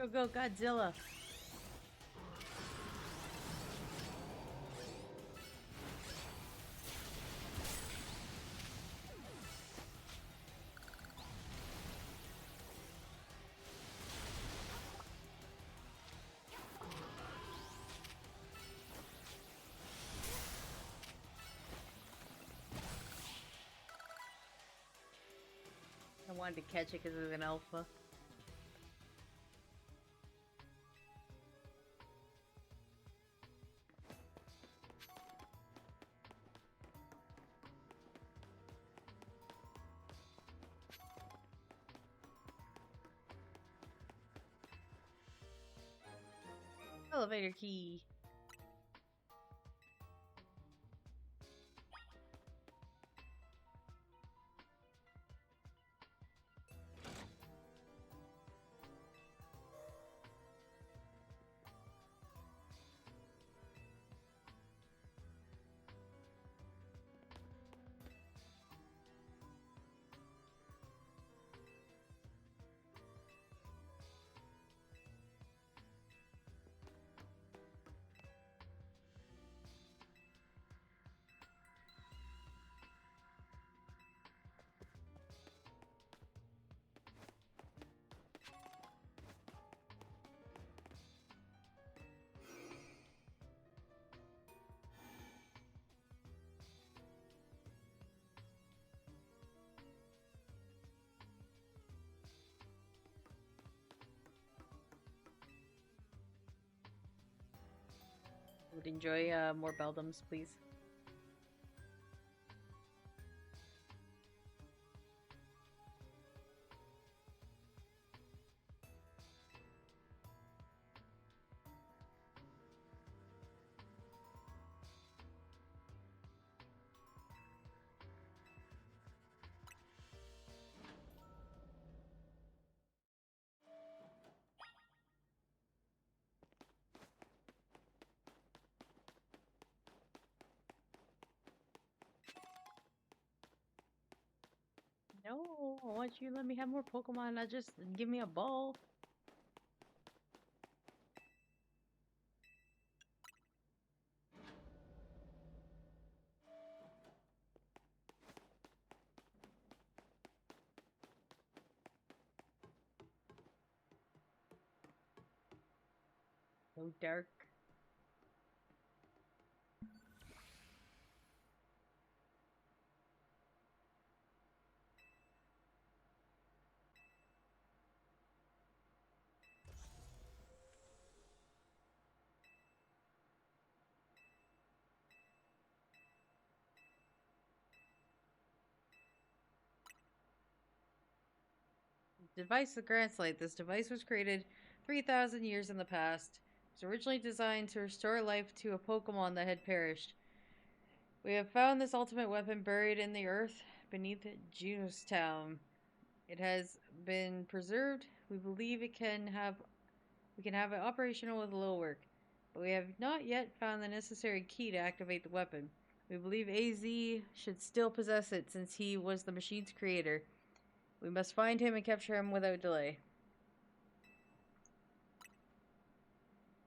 Go, go, Godzilla. I wanted to catch it because it was an alpha. Elevator key. Would enjoy more Beldums, please. No, I want you to let me have more Pokemon, not just give me a ball. So dark. Device the Grand Slate. This device was created 3,000 years in the past. It was originally designed to restore life to a Pokemon that had perished. We have found this ultimate weapon buried in the earth beneath Junestown. It has been preserved. We believe we can have it operational with a little work, but we have not yet found the necessary key to activate the weapon. We believe AZ should still possess it since he was the machine's creator. We must find him and capture him without delay.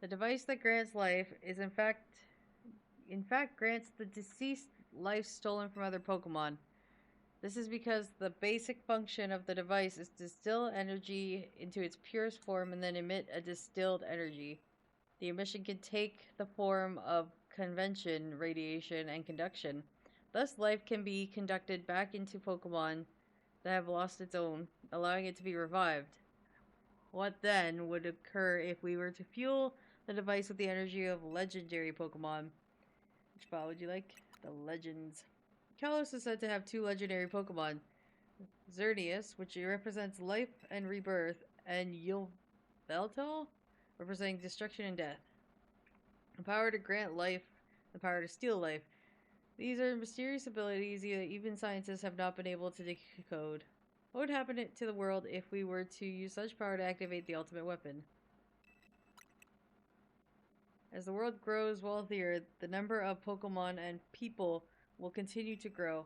The device that grants life is in fact grants the deceased life stolen from other Pokemon. This is because the basic function of the device is to distill energy into its purest form and then emit a distilled energy. The emission can take the form of convection, radiation, and conduction. Thus, life can be conducted back into Pokemon that have lost its own, allowing it to be revived. What then would occur if we were to fuel the device with the energy of legendary Pokemon? Which file would you like? The Legends. Kalos is said to have 2 legendary Pokemon. Xerneas, which represents life and rebirth, and Yveltal, representing destruction and death. The power to grant life, the power to steal life. These are mysterious abilities that even scientists have not been able to decode. What would happen to the world if we were to use such power to activate the ultimate weapon? As the world grows wealthier, the number of Pokemon and people will continue to grow,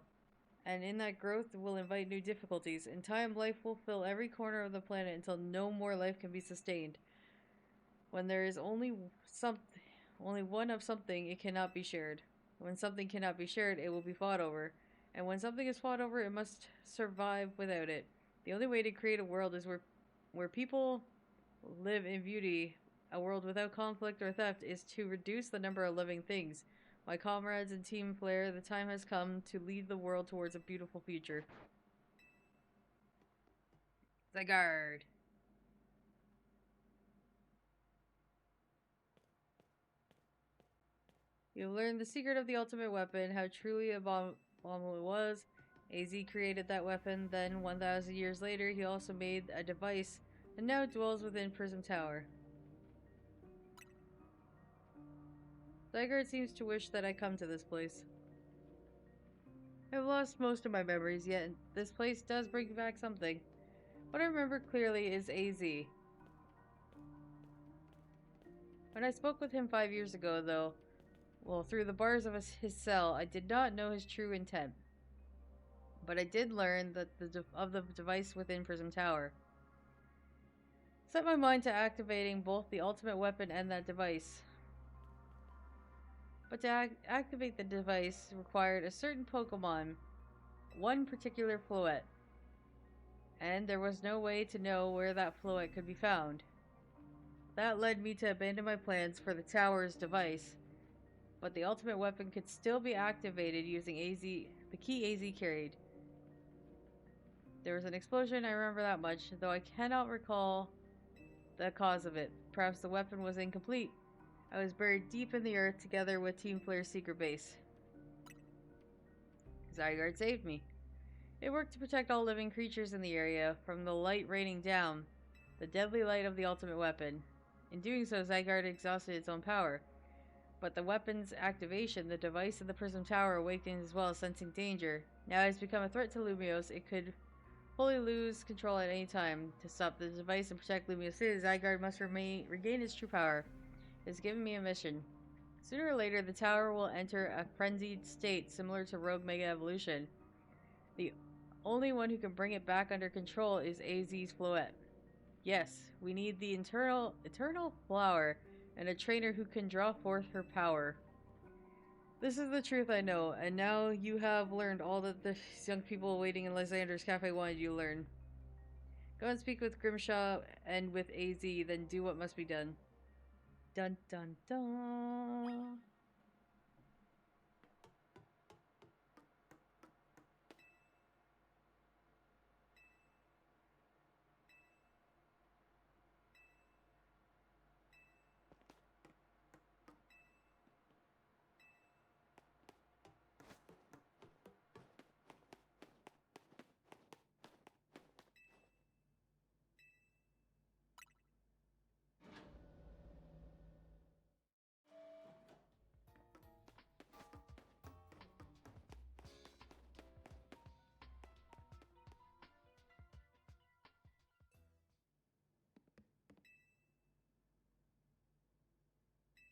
and in that growth will invite new difficulties. In time, life will fill every corner of the planet until no more life can be sustained. When there is only one of something, it cannot be shared. When something cannot be shared, it will be fought over. And when something is fought over, it must survive without it. The only way to create a world is where people live in beauty. A world without conflict or theft is to reduce the number of living things. My comrades and Team Flare, the time has come to lead the world towards a beautiful future. Zygarde. You've learned the secret of the ultimate weapon, how truly abominable it was. AZ created that weapon, then 1,000 years later he also made a device that now dwells within Prism Tower. Zygarde seems to wish that I come to this place. I've lost most of my memories, yet this place does bring back something. What I remember clearly is AZ. When I spoke with him 5 years ago, though, through the bars of his cell, I did not know his true intent. But I did learn that of the device within Prism Tower. Set my mind to activating both the ultimate weapon and that device. But to activate the device required a certain Pokemon, one particular Floette. And there was no way to know where that Floette could be found. That led me to abandon my plans for the tower's device, but the ultimate weapon could still be activated using the key AZ carried. There was an explosion, I remember that much, though I cannot recall the cause of it. Perhaps the weapon was incomplete. I was buried deep in the earth together with Team Flare's secret base. Zygarde saved me. It worked to protect all living creatures in the area from the light raining down, the deadly light of the ultimate weapon. In doing so, Zygarde exhausted its own power. But the weapon's activation, the device in the Prism Tower awakened as well, sensing danger. Now it has become a threat to Lumiose. It could fully lose control at any time. To stop the device and protect Lumiose City, Zygarde must regain its true power. It has given me a mission. Sooner or later, the tower will enter a frenzied state similar to Rogue Mega Evolution. The only one who can bring it back under control is AZ's Floette. Yes, we need the eternal flower and a trainer who can draw forth her power. This is the truth I know, and now you have learned all that the young people waiting in Lysander's Cafe wanted you to learn. Go and speak with Grimshaw and with AZ, then do what must be done. Dun dun dun.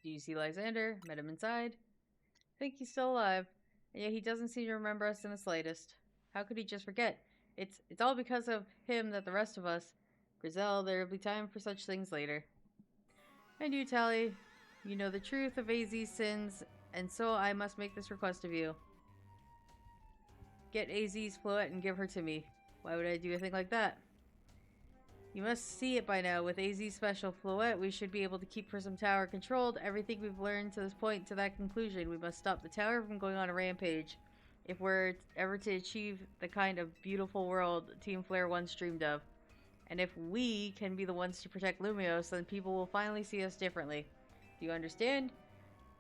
Do you see Lysander? Met him inside. Think he's still alive. And yet he doesn't seem to remember us in the slightest. How could he just forget? It's all because of him that the rest of us... Grizel, there will be time for such things later. And you, Tally, you know the truth of AZ's sins, and so I must make this request of you. Get AZ's Floette and give her to me. Why would I do a thing like that? You must see it by now. With AZ's special Floette, we should be able to keep Prism Tower controlled. Everything we've learned to this point to that conclusion. We must stop the tower from going on a rampage if we're ever to achieve the kind of beautiful world Team Flare once dreamed of. And if we can be the ones to protect Lumios, then people will finally see us differently. Do you understand?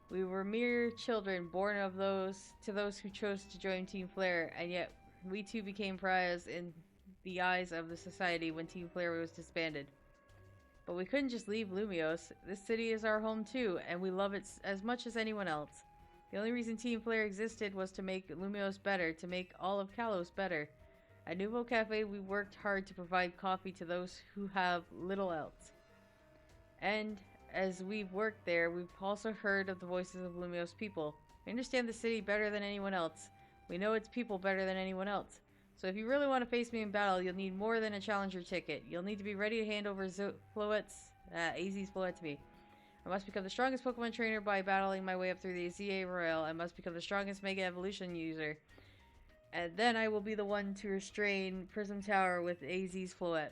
We were mere children born of those who chose to join Team Flare, and yet we too became pariahs in the eyes of the society when Team Flare was disbanded. But we couldn't just leave Lumios. This city is our home too, and we love it as much as anyone else. The only reason Team Flare existed was to make Lumios better, to make all of Kalos better. At Nouveau Cafe, we worked hard to provide coffee to those who have little else. And as we've worked there, we've also heard of the voices of Lumios people. We understand the city better than anyone else. We know its people better than anyone else. So if you really want to face me in battle, you'll need more than a challenger ticket. You'll need to be ready to hand over AZ's Floette to me. I must become the strongest Pokemon trainer by battling my way up through the ZA Royale. I must become the strongest Mega Evolution user. And then I will be the one to restrain Prism Tower with AZ's Floette.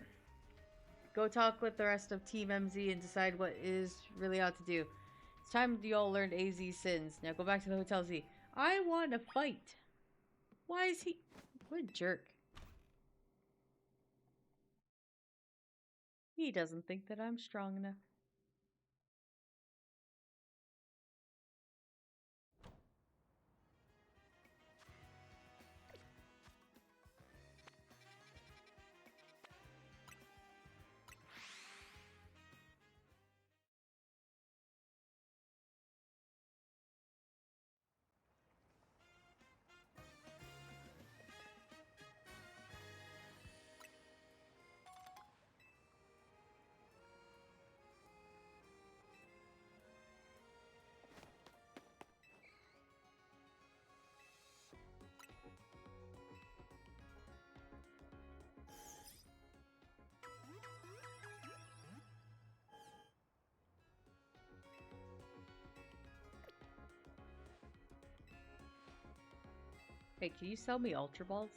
Go talk with the rest of Team MZ and decide what is really ought to do. It's time you all learned AZ's sins. Now go back to the Hotel Z. I want to fight. Why is he... What a jerk. He doesn't think that I'm strong enough. Hey, can you sell me Ultra Balls?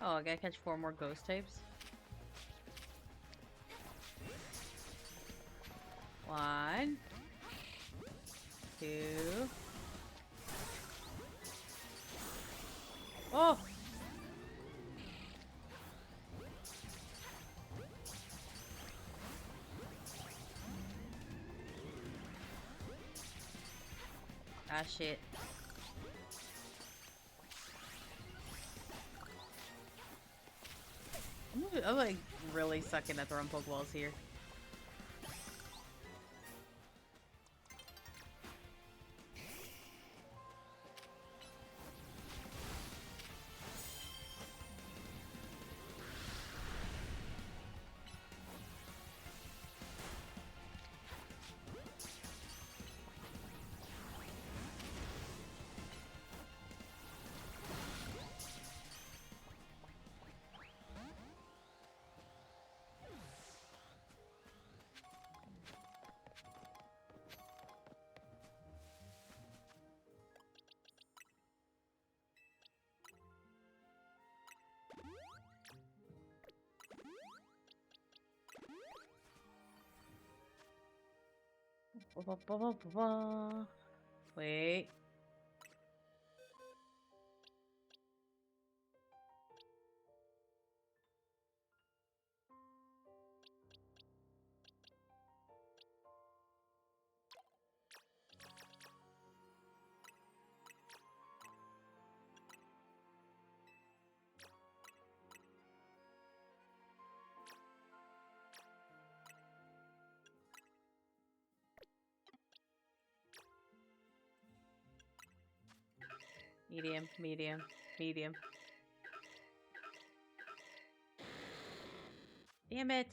Oh, I gotta catch 4 more ghost types. 1, 2, Oh! Ah, shit. I'm like really sucking at throwing Pokeballs here. Wait. Medium, medium, medium. Damn it.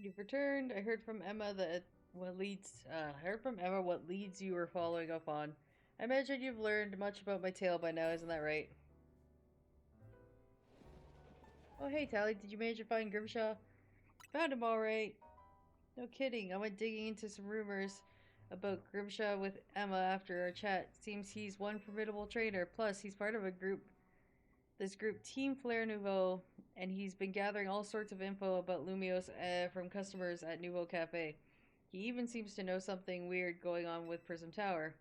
You've returned. I heard from Emma that I heard from Emma what leads you were following up on. I imagine you've learned much about my tale by now, isn't that right? Oh, hey, Tally, did you manage to find Grimshaw? Found him alright. No kidding, I went digging into some rumors about Grimshaw with Emma after our chat. Seems he's one formidable trainer, plus he's part of this group Team Flare Nouveau, and he's been gathering all sorts of info about Lumios from customers at Nouveau Cafe. He even seems to know something weird going on with Prism Tower.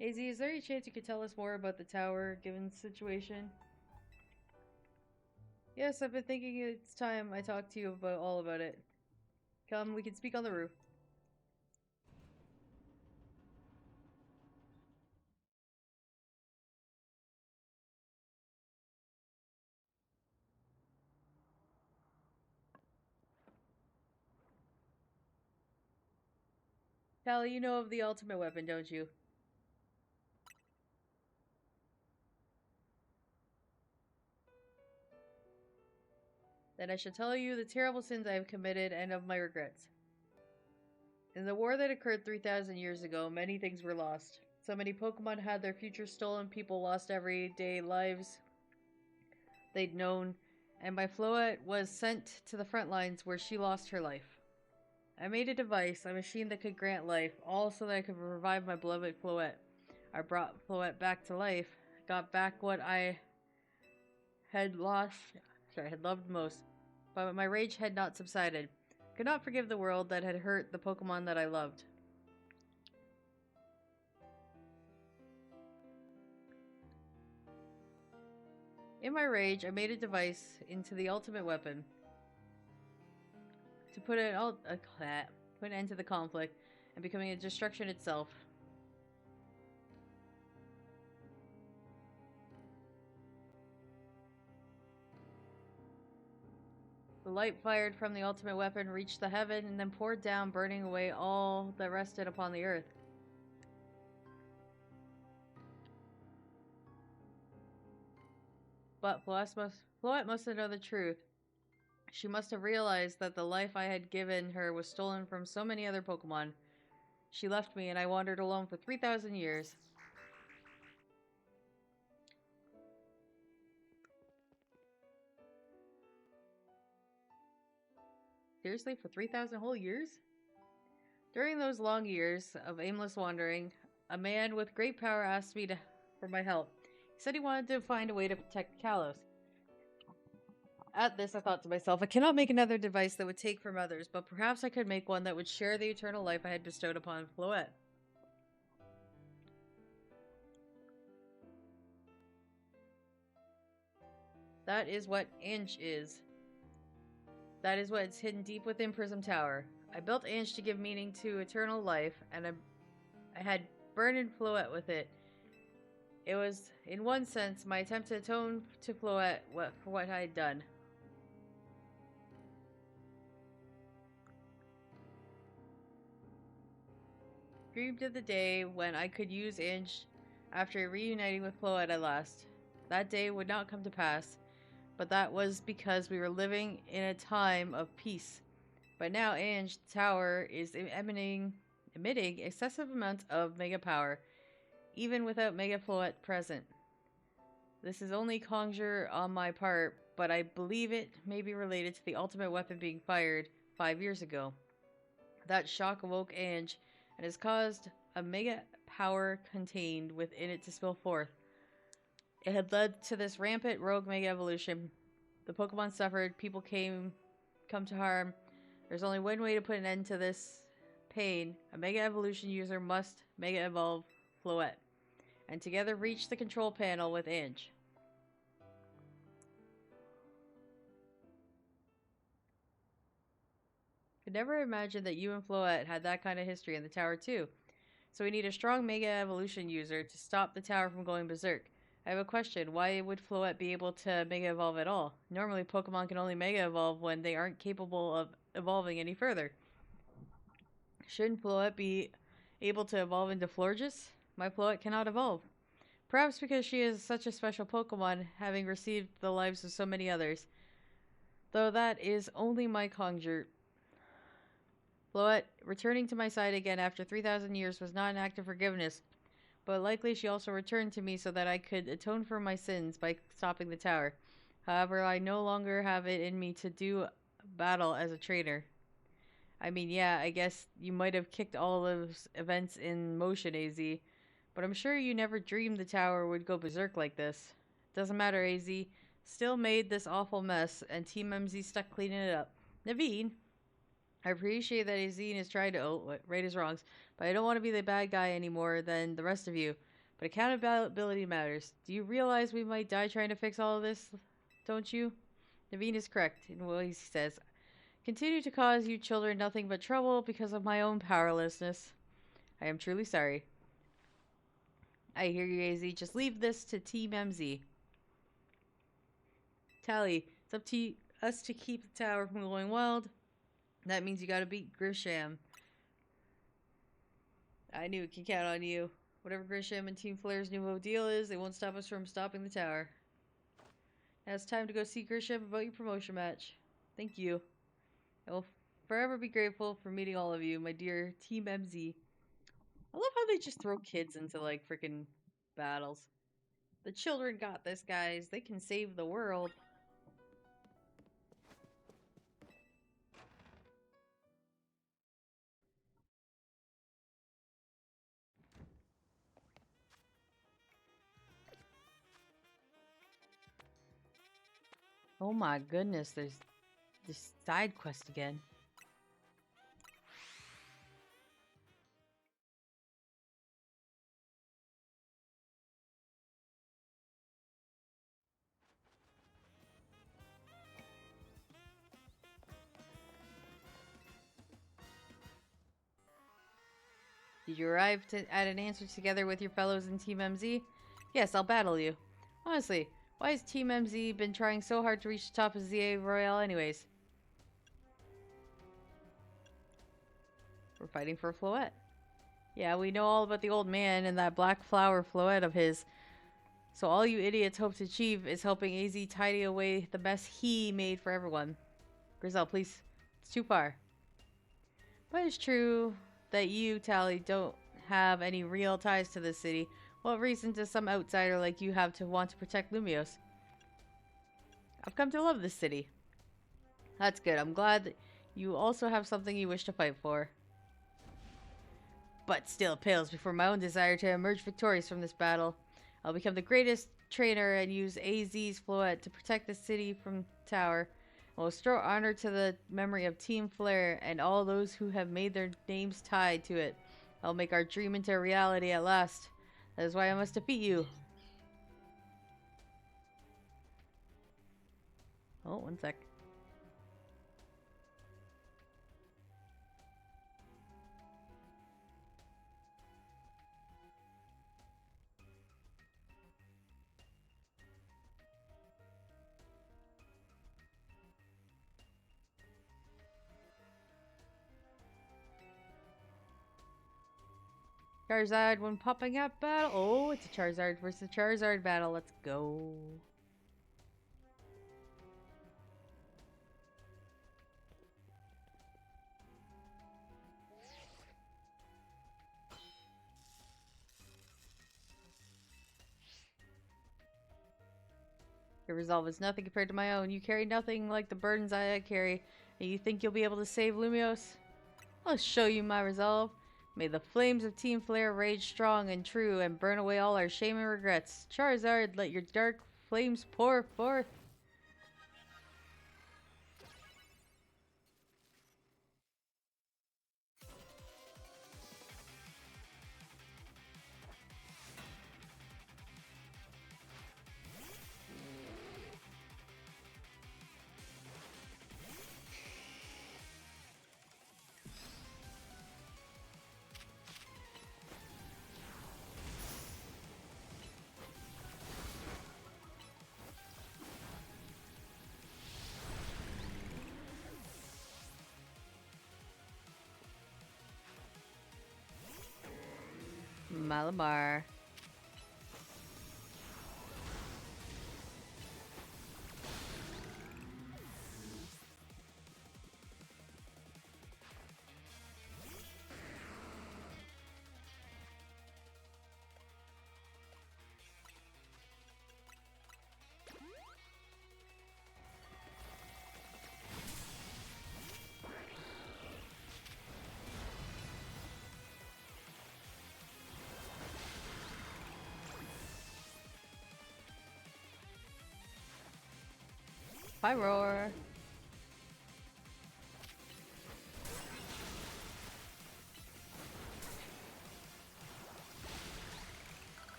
AZ, is there any chance you could tell us more about the tower, given the situation? Yes, I've been thinking it's time I talked to you about all about it. Come, we can speak on the roof. Tally, you know of the ultimate weapon, don't you? Then I shall tell you the terrible sins I have committed and of my regrets. In the war that occurred 3,000 years ago, many things were lost. So many Pokemon had their future stolen, people lost everyday lives they'd known, and my Floette was sent to the front lines where she lost her life. I made a device, a machine that could grant life, all so that I could revive my beloved Floette. I brought Floette back to life, got back what I had loved most, but my rage had not subsided. Could not forgive the world that had hurt the Pokemon that I loved. In my rage, I made a device into the ultimate weapon to put an end to the conflict and becoming a destruction itself. The light fired from the ultimate weapon reached the heaven and then poured down, burning away all that rested upon the earth. But Floette must have known the truth. She must have realized that the life I had given her was stolen from so many other Pokemon. She left me and I wandered alone for 3,000 years. Seriously, for 3,000 whole years? During those long years of aimless wandering, a man with great power asked me for my help. He said he wanted to find a way to protect Kalos. At this, I thought to myself, I cannot make another device that would take from others, but perhaps I could make one that would share the eternal life I had bestowed upon Floette. That is what Ange is. That is what is hidden deep within Prism Tower. I built Ange to give meaning to eternal life, and I had burdened Floette with it. It was, in one sense, my attempt to atone to Floette for what I had done. Dreamed of the day when I could use Ange after reuniting with Floette at last. That day would not come to pass, but that was because we were living in a time of peace. But now Ange Tower is emitting excessive amounts of mega power, even without Mega Floette present. This is only conjure on my part, but I believe it may be related to the ultimate weapon being fired 5 years ago. That shock awoke Ange and has caused a mega power contained within it to spill forth. It had led to this rampant rogue mega evolution. The Pokemon suffered, people come to harm. There's only one way to put an end to this pain. A mega evolution user must mega evolve Floette, and together reach the control panel with Ange. Could never imagine that you and Floette had that kind of history in the tower too. So we need a strong Mega Evolution user to stop the tower from going berserk. I have a question. Why would Floette be able to Mega Evolve at all? Normally Pokemon can only Mega Evolve when they aren't capable of evolving any further. Shouldn't Floette be able to evolve into Florges? My Floette cannot evolve. Perhaps because she is such a special Pokemon, having received the lives of so many others. Though that is only my conjure. Floette returning to my side again after 3,000 years was not an act of forgiveness, but likely she also returned to me so that I could atone for my sins by stopping the tower. However, I no longer have it in me to do battle as a traitor. I mean, yeah, I guess you might have kicked all those events in motion, AZ, but I'm sure you never dreamed the tower would go berserk like this. Doesn't matter, AZ. Still made this awful mess, and Team MZ stuck cleaning it up. Naveen, I appreciate that Azine is trying to right his wrongs, but I don't want to be the bad guy any more than the rest of you. But accountability matters. Do you realize we might die trying to fix all of this? Don't you? Naveen is correct in what he says. Continue to cause you children nothing but trouble because of my own powerlessness. I am truly sorry. I hear you, AZ. Just leave this to Team MZ. Tally, it's up to us to keep the tower from going wild. That means you gotta beat Grisham. I knew it can count on you. Whatever Grisham and Team Flare's new deal is, they won't stop us from stopping the tower. Now it's time to go see Grisham about your promotion match. Thank you. I will forever be grateful for meeting all of you, my dear Team MZ. I love how they just throw kids into, like, freaking battles. The children got this, guys. They can save the world. Oh my goodness, there's this side quest again. Did you arrive at an answer together with your fellows in Team MZ? Yes, I'll battle you. Honestly, why has Team MZ been trying so hard to reach the top of ZA Royale anyways? We're fighting for Floette. Yeah, we know all about the old man and that black flower Floette of his. So all you idiots hope to achieve is helping AZ tidy away the mess he made for everyone. Grizel, please. It's too far. But it's true that you, Tally, don't have any real ties to this city. What reason does some outsider like you have to want to protect Lumios? I've come to love this city. That's good. I'm glad that you also have something you wish to fight for. But still pales before my own desire to emerge victorious from this battle. I'll become the greatest trainer and use AZ's Floette to protect the city from Tower. I will restore honor to the memory of Team Flare and all those who have made their names tied to it. I'll make our dream into reality at last. That is why I must defeat you. Oh, one sec. Charizard when popping up battle. Oh, it's a Charizard versus Charizard battle. Let's go. Your resolve is nothing compared to my own. You carry nothing like the burdens I carry, and you think you'll be able to save Lumios? I'll show you my resolve. May the flames of Team Flare rage strong and true and burn away all our shame and regrets. Charizard, let your dark flames pour forth. Malamar. Bye, Roar.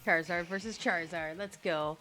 Charizard versus Charizard. Let's go.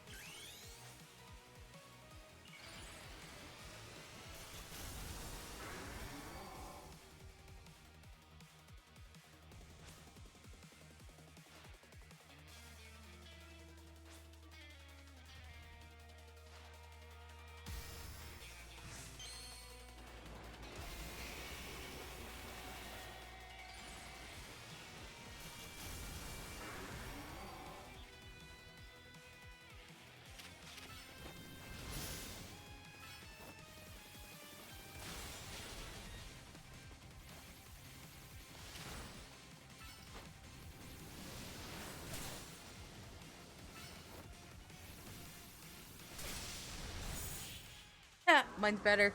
Yeah, mine's better.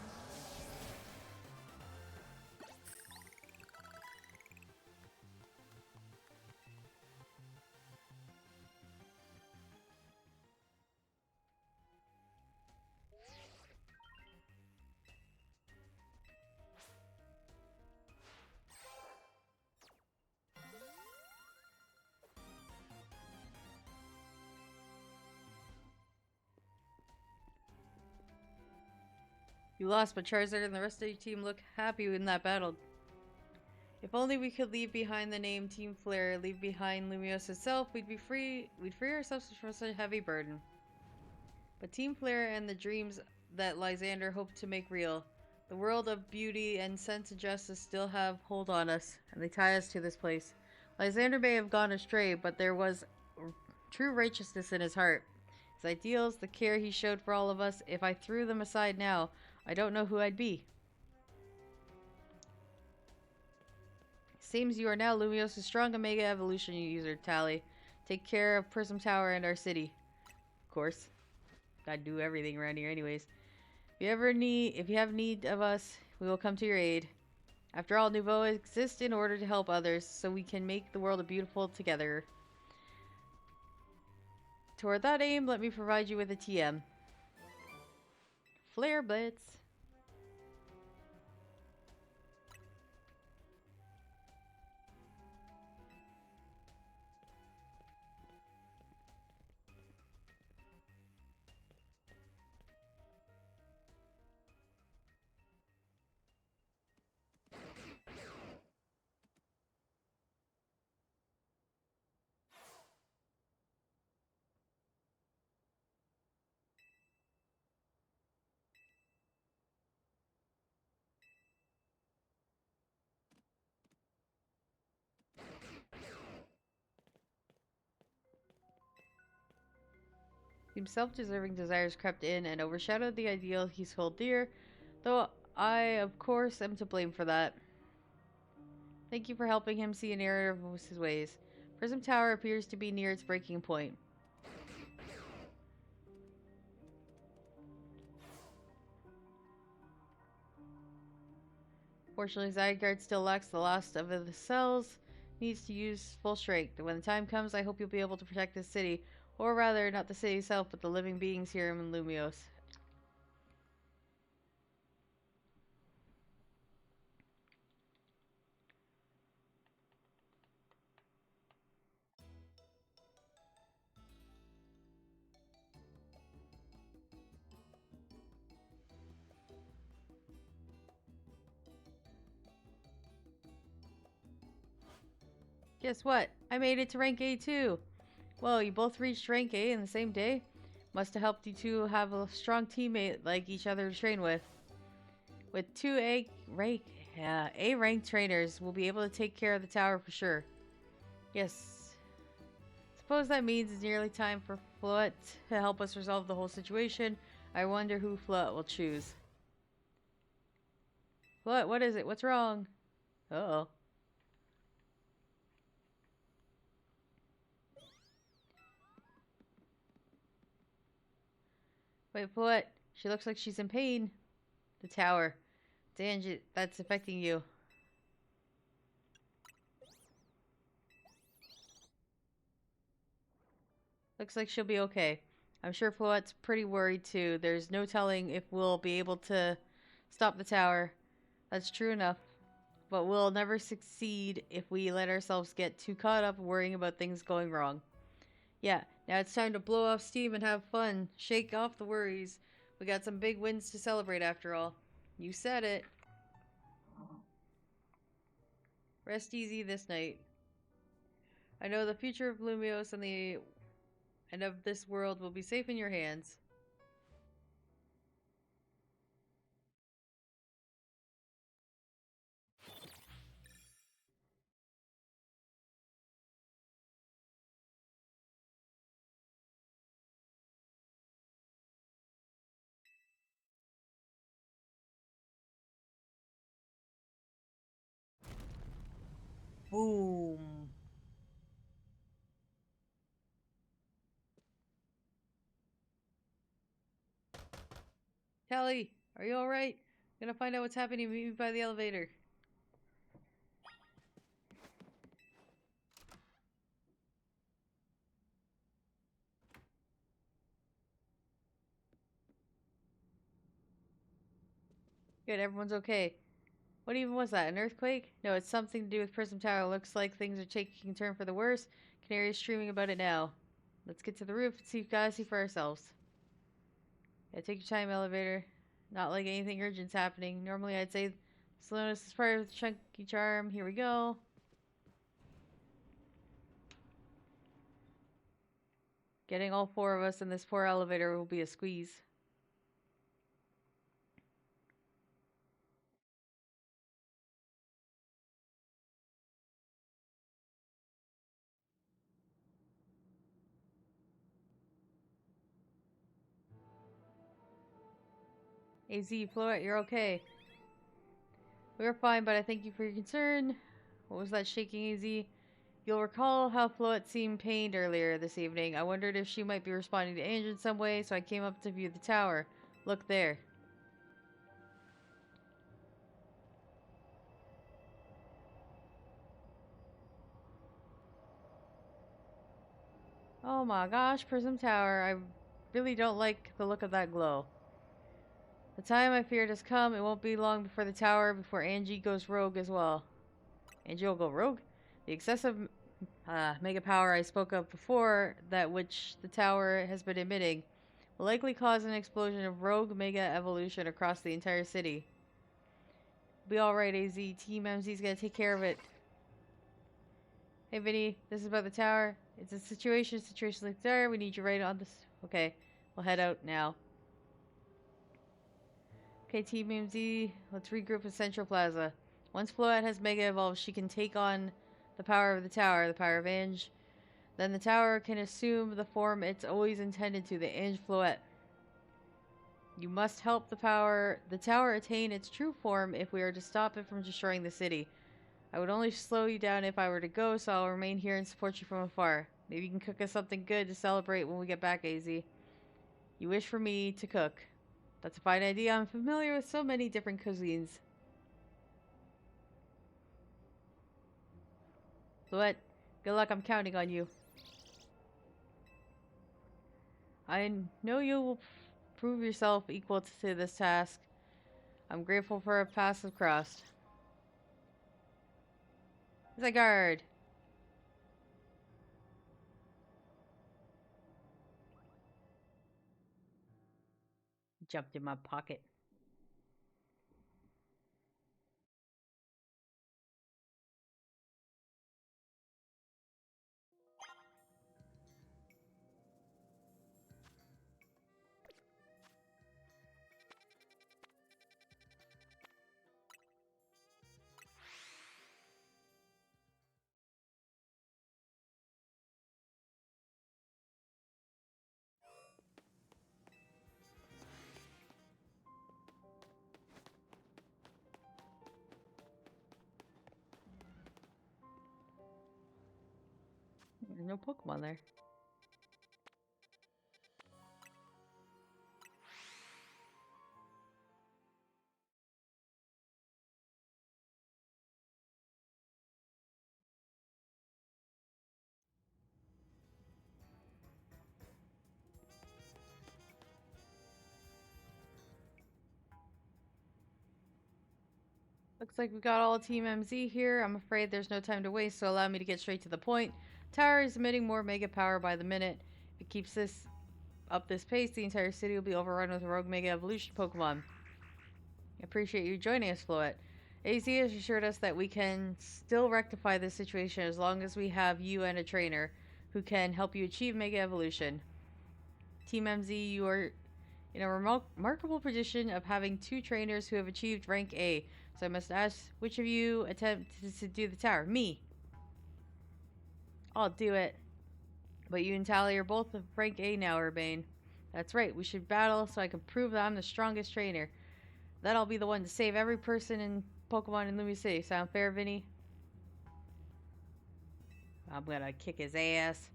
You lost, but Charizard and the rest of your team look happy in that battle. If only we could leave behind the name Team Flare, leave behind Lumiose itself, we'd free ourselves from such a heavy burden. But Team Flare and the dreams that Lysander hoped to make real, the world of beauty and sense of justice still have hold on us, and they tie us to this place. Lysander may have gone astray, but there was true righteousness in his heart. His ideals, the care he showed for all of us, if I threw them aside now, I don't know who I'd be. Seems you are now Lumiose's strong Omega Evolution user, Tally. Take care of Prism Tower and our city. Of course. Gotta do everything around here anyways. If you have need of us, we will come to your aid. After all, Nouveau exists in order to help others, so we can make the world a beautiful together. Toward that aim, let me provide you with a TM. Flare Blitz. Self-deserving desires crept in and overshadowed the ideal he's held dear, though I, of course, am to blame for that. Thank you for helping him see an error of his ways. Prism Tower appears to be near its breaking point. Fortunately, Zygarde still lacks the last of the cells, needs to use full strength. When the time comes, I hope you'll be able to protect this city. Or rather, not the city itself, but the living beings here in Lumiose. Guess what? I made it to rank A too. Well, you both reached rank A in the same day? Must have helped you two have a strong teammate like each other to train with. With two A ranked trainers, we'll be able to take care of the tower for sure. Yes. Suppose that means it's nearly time for Floette to help us resolve the whole situation. I wonder who Floette will choose. Floette, what is it? What's wrong? Uh-oh. Wait, Floette. She looks like she's in pain. The tower. Dange, that's affecting you. Looks like she'll be okay. I'm sure Floette's pretty worried too. There's no telling if we'll be able to stop the tower. That's true enough. But we'll never succeed if we let ourselves get too caught up worrying about things going wrong. Yeah, now it's time to blow off steam and have fun. Shake off the worries. We got some big wins to celebrate after all. You said it. Rest easy this night. I know the future of Lumiose and of this world will be safe in your hands. Boom. Tally, are you alright? I'm gonna find out what's happening. Meet me by the elevator. Good, everyone's okay. What even was that? An earthquake? No, it's something to do with Prism Tower. Looks like things are taking a turn for the worse. Canary's streaming about it now. Let's get to the roof and see for ourselves. Yeah, take your time, elevator. Not like anything urgent's happening. Normally I'd say slowness is part of the chunky charm. Here we go. Getting all four of us in this poor elevator will be a squeeze. AZ, Floette, you're okay. We're fine, but I thank you for your concern. What was that shaking, AZ? You'll recall how Floette seemed pained earlier this evening. I wondered if she might be responding to Andrew in some way, so I came up to view the tower. Look there. Oh my gosh, Prism Tower. I really don't like the look of that glow. The time I feared has come. It won't be long before the tower, before Angie goes rogue as well. Angie will go rogue? The excessive mega power I spoke of before, that which the tower has been emitting, will likely cause an explosion of rogue mega evolution across the entire city. Be alright, AZ. Team MZ's gonna take care of it. Hey, Vinny, this is about the tower. It's a situation like there. We need you right on this. Okay, we'll head out now. Okay, Team MZ, let's regroup in Central Plaza. Once Floette has Mega Evolved, she can take on the power of the tower, the power of Ange. Then the tower can assume the form it's always intended to, the Ange Floette. You must help the tower attain its true form if we are to stop it from destroying the city. I would only slow you down if I were to go, so I'll remain here and support you from afar. Maybe you can cook us something good to celebrate when we get back, AZ. You wish for me to cook. That's a fine idea. I'm familiar with so many different cuisines. Floette, good luck. I'm counting on you. I know you will prove yourself equal to this task. I'm grateful for a passive crossed. Zygarde. Jumped in my pocket. There's no Pokemon there. Looks like we got all Team MZ here. I'm afraid there's no time to waste, so allow me to get straight to the point. Tower is emitting more mega power by the minute. If it keeps this pace, the entire city will be overrun with rogue mega evolution Pokemon. I appreciate you joining us, Floette. AZ has assured us that we can still rectify this situation as long as we have you and a trainer who can help you achieve mega evolution. Team MZ, you are in a remarkable position of having two trainers who have achieved rank A. So I must ask, which of you attempted to do the tower? Me. I'll do it. But you and Tally are both of rank A now, Urbane. That's right, we should battle so I can prove that I'm the strongest trainer. Then I'll be the one to save every person in Pokemon in Lumi City. Sound fair, Vinny? I'm gonna kick his ass.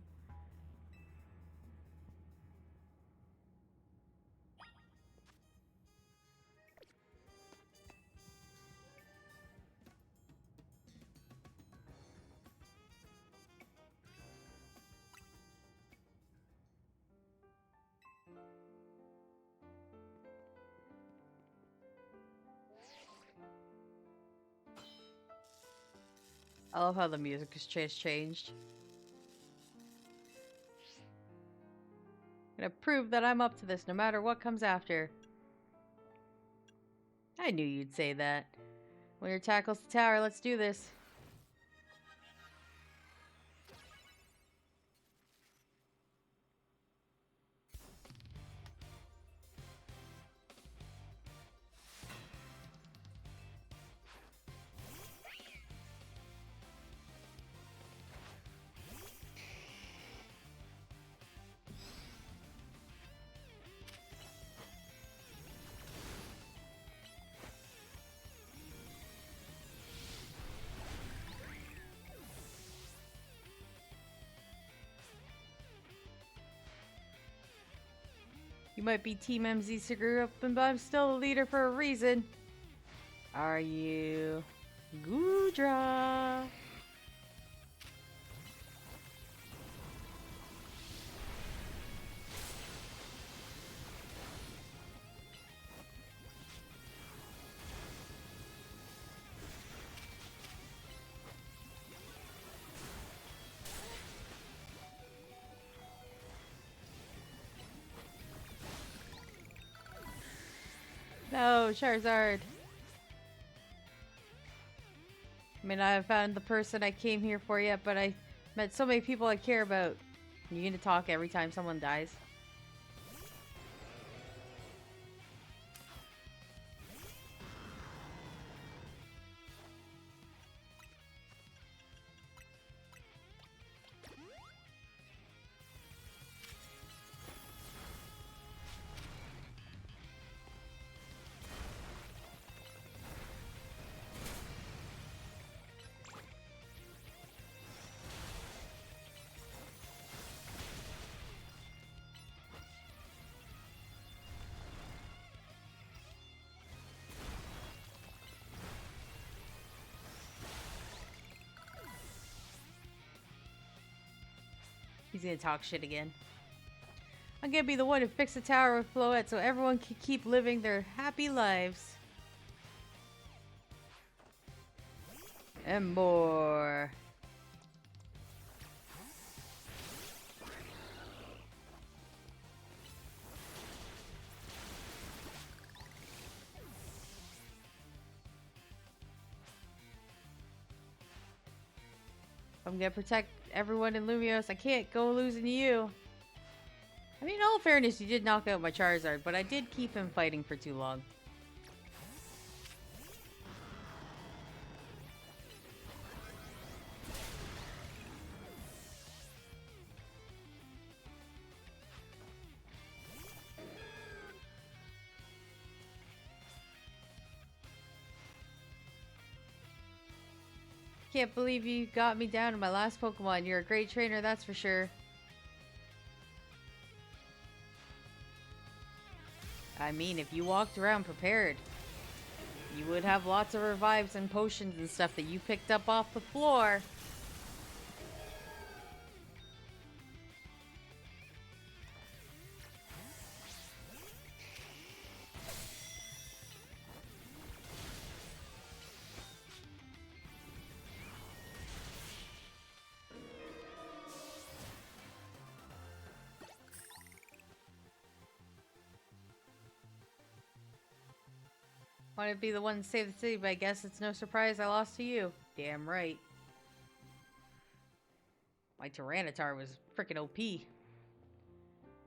I love how the music has changed. I'm gonna prove that I'm up to this no matter what comes after. I knew you'd say that. Winner tackles the tower. Let's do this. You might be Team MZ Segura, but I'm still the leader for a reason. Are you Gudra? No, Charizard. I mean, I haven't found the person I came here for yet, but I met so many people I care about. You gonna talk every time someone dies? He's gonna talk shit again. I'm gonna be the one who fixed the tower with Floette so everyone can keep living their happy lives. And more. I'm gonna protect everyone in Lumios. I can't go losing to you. I mean, in all fairness, you did knock out my Charizard, but I did keep him fighting for too long. Can't believe you got me down to my last Pokemon. You're a great trainer, that's for sure. I mean, if you walked around prepared, you would have lots of revives and potions and stuff that you picked up off the floor. Wanted to be the one to save the city, but I guess it's no surprise I lost to you. Damn right. My Tyranitar was freaking OP.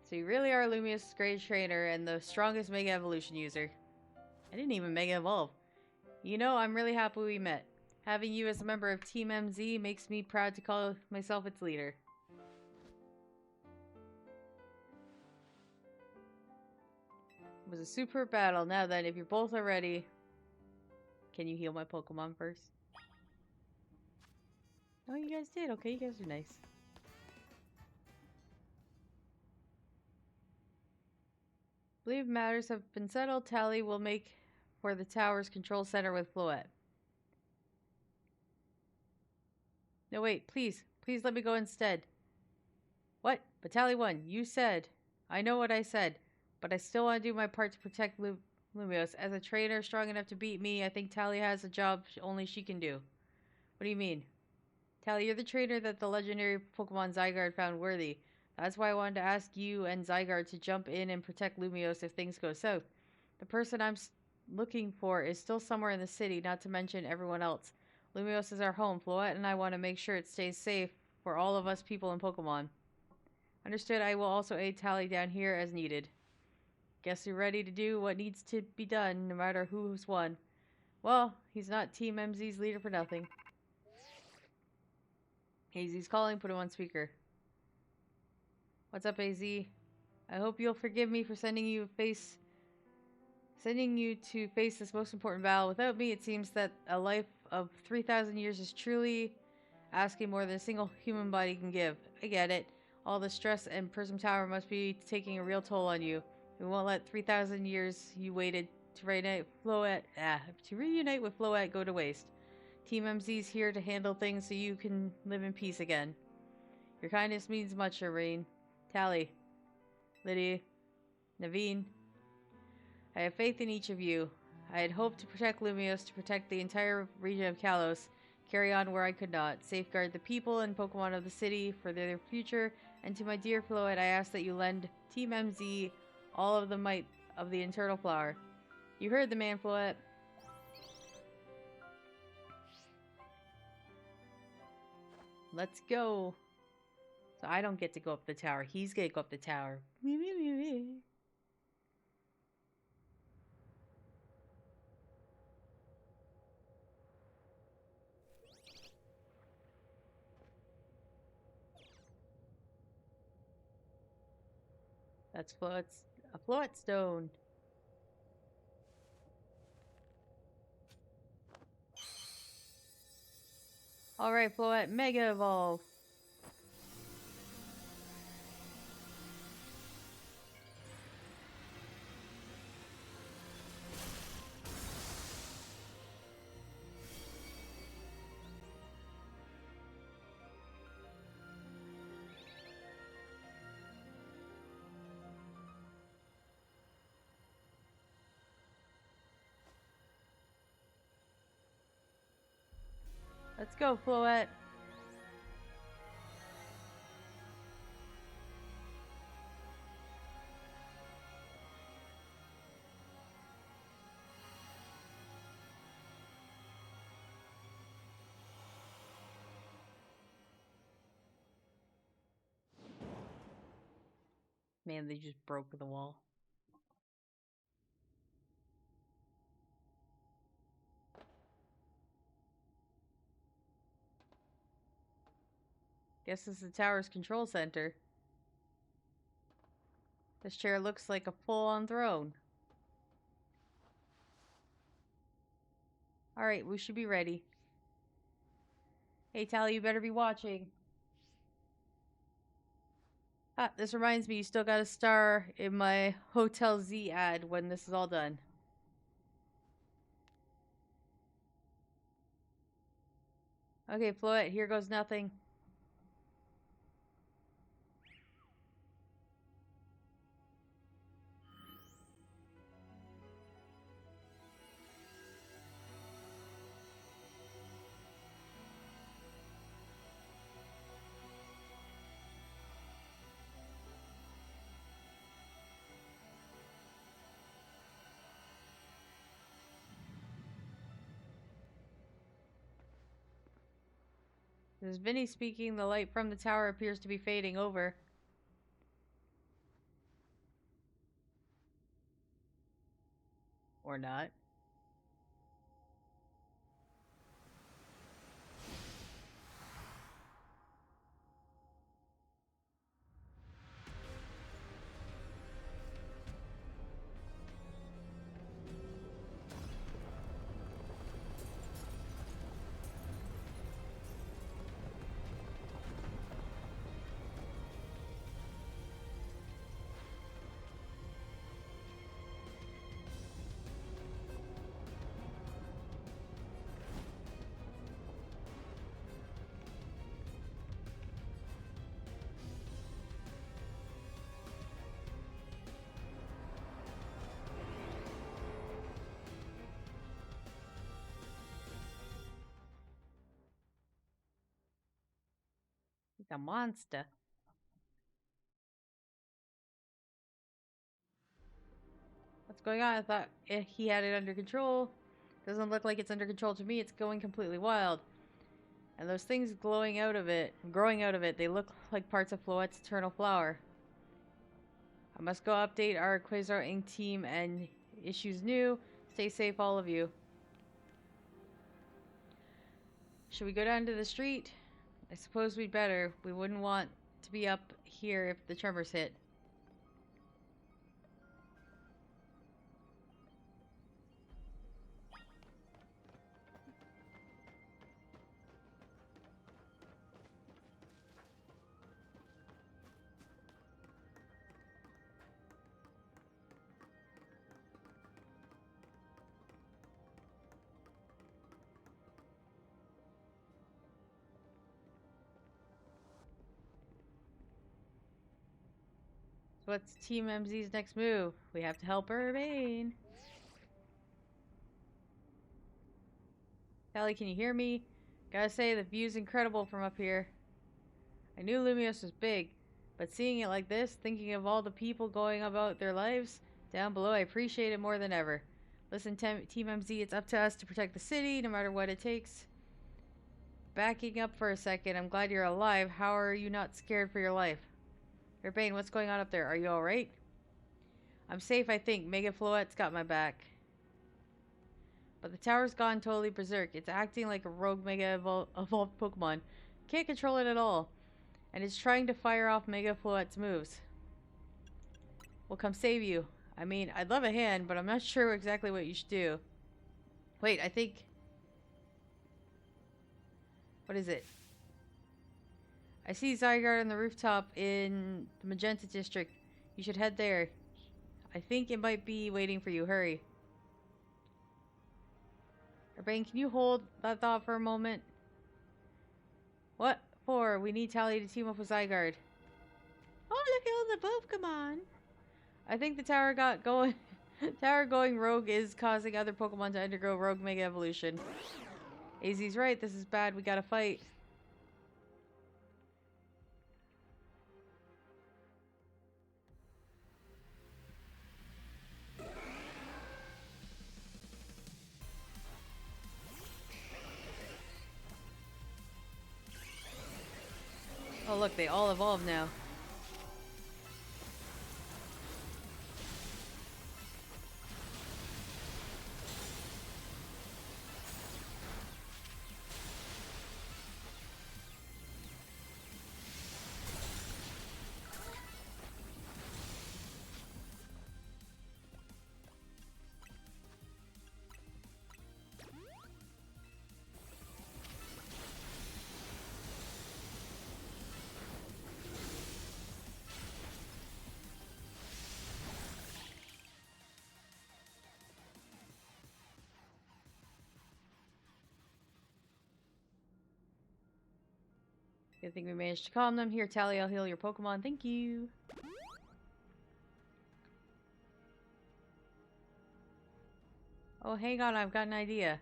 So you really are Lumious' greatest trainer and the strongest Mega Evolution user. I didn't even Mega Evolve. You know, I'm really happy we met. Having you as a member of Team MZ makes me proud to call myself its leader. It was a super battle. Now then, if you're both are ready, can you heal my Pokemon first? Oh, you guys did. Okay, you guys are nice. Believe matters have been settled. Tally will make for the tower's control center with Floette. No, wait, please. Please let me go instead. What? But Tally won. You said. I know what I said. But I still want to do my part to protect Lumios. As a trainer strong enough to beat me, I think Tally has a job only she can do. What do you mean? Tally, you're the trainer that the legendary Pokemon Zygarde found worthy. That's why I wanted to ask you and Zygarde to jump in and protect Lumios if things go south. The person I'm looking for is still somewhere in the city, not to mention everyone else. Lumios is our home. Floette and I want to make sure it stays safe for all of us people in Pokemon. Understood. I will also aid Tally down here as needed. Guess you're ready to do what needs to be done, no matter who's won. Well, he's not Team MZ's leader for nothing. AZ's calling. Put him on speaker. What's up, AZ? I hope you'll forgive me for sending you to face this most important battle. Without me, it seems that a life of 3,000 years is truly asking more than a single human body can give. I get it. All the stress and Prism Tower must be taking a real toll on you. We won't let 3,000 years you waited to reunite with Floette go to waste. Team MZ's here to handle things so you can live in peace again. Your kindness means much, Irene. Tally. Lydia. Naveen. I have faith in each of you. I had hoped to protect Lumios, to protect the entire region of Kalos, carry on where I could not, safeguard the people and Pokemon of the city for their future, and to my dear Floette, I ask that you lend Team MZ all of the might of the Eternal Flower. You heard the man, Floette. Let's go. So I don't get to go up the tower. He's gonna go up the tower. That's a Floette stone. Alright, Floette, Mega Evolve. Let's go, Floette. Man, they just broke the wall. Guess this is the tower's control center. This chair looks like a full-on throne. Alright, we should be ready. Hey, Tally, you better be watching. Ah, this reminds me, you still got a star in my Hotel Z ad when this is all done. Okay, Floette, here goes nothing. This is Vinny speaking. The light from the tower appears to be fading over. Or not. He's a monster. What's going on? I thought he had it under control. Doesn't look like it's under control to me. It's going completely wild. And those things growing out of it, they look like parts of Floette's eternal flower. I must go update our Quasar Inc. team and issues new. Stay safe, all of you. Should we go down to the street? I suppose we'd better. We wouldn't want to be up here if the tremors hit. What's Team MZ's next move? We have to help Urbane. Tally, can you hear me? Gotta say, the view's incredible from up here. I knew Lumios was big, but seeing it like this, thinking of all the people going about their lives down below, I appreciate it more than ever. Listen, Team MZ, it's up to us to protect the city, no matter what it takes. Backing up for a second, I'm glad you're alive. How are you not scared for your life? Urbane, what's going on up there? Are you alright? I'm safe, I think. Mega Floette's got my back. But the tower's gone totally berserk. It's acting like a rogue Mega evolved Pokemon. Can't control it at all. And it's trying to fire off Mega Floette's moves. We'll come save you. I mean, I'd love a hand, but I'm not sure exactly what you should do. Wait, I think... What is it? I see Zygarde on the rooftop in the Magenta District. You should head there. I think it might be waiting for you. Hurry. Urbane, can you hold that thought for a moment? What for? We need Tally to team up with Zygarde. Oh, look at all the Pokemon. I think the tower got going. Tower going rogue is causing other Pokemon to undergo rogue Mega Evolution. AZ's right. This is bad. We gotta fight. Oh look, they all evolved now. Good thing we managed to calm them. Here, Tally, I'll heal your Pokemon. Thank you. Oh, hang on. I've got an idea.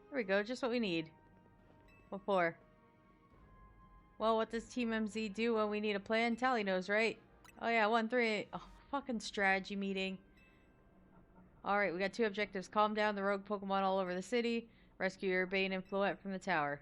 There we go. Just what we need. What for? Well, what does Team MZ do when we need a plan? Tally knows, right? Oh, yeah. 1-3. Oh, fucking strategy meeting. Alright, we got 2 objectives. Calm down the rogue Pokemon all over the city. Rescue Urbane and Floette from the tower.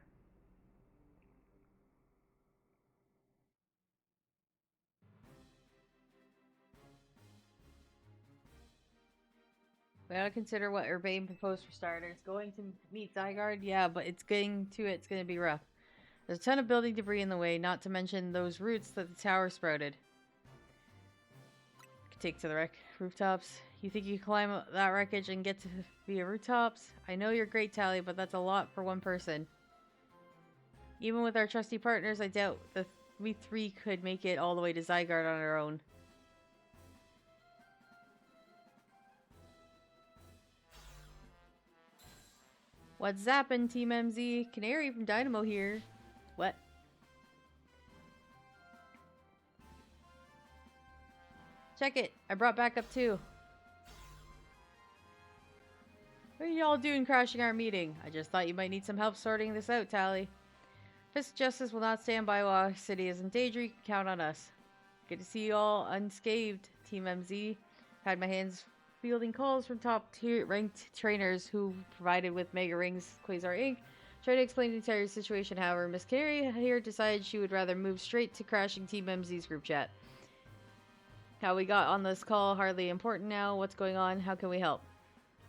We gotta consider what Urbane proposed for starters. Going to meet Zygarde? Yeah, but it's gonna be rough. There's a ton of building debris in the way, not to mention those roots that the tower sprouted. Could take to the rooftops. You think you can climb that wreckage and get to the rooftops? I know you're great, Tally, but that's a lot for one person. Even with our trusty partners, I doubt that we 3 could make it all the way to Zygarde on our own. What's zappin', Team MZ? Canary from Dynamo here. What? Check it. I brought backup too. What are y'all doing crashing our meeting? I just thought you might need some help sorting this out, Tally. Fist of Justice will not stand by while our city is in danger. You can count on us. Good to see you all unscathed, Team MZ. Had my hands fielding calls from top tier ranked trainers who provided with Mega Rings, Quasar Inc. Tried to explain the entire situation, however, Miss Carey here decided she would rather move straight to crashing Team MZ's group chat. How we got on this call, hardly important now. What's going on? How can we help?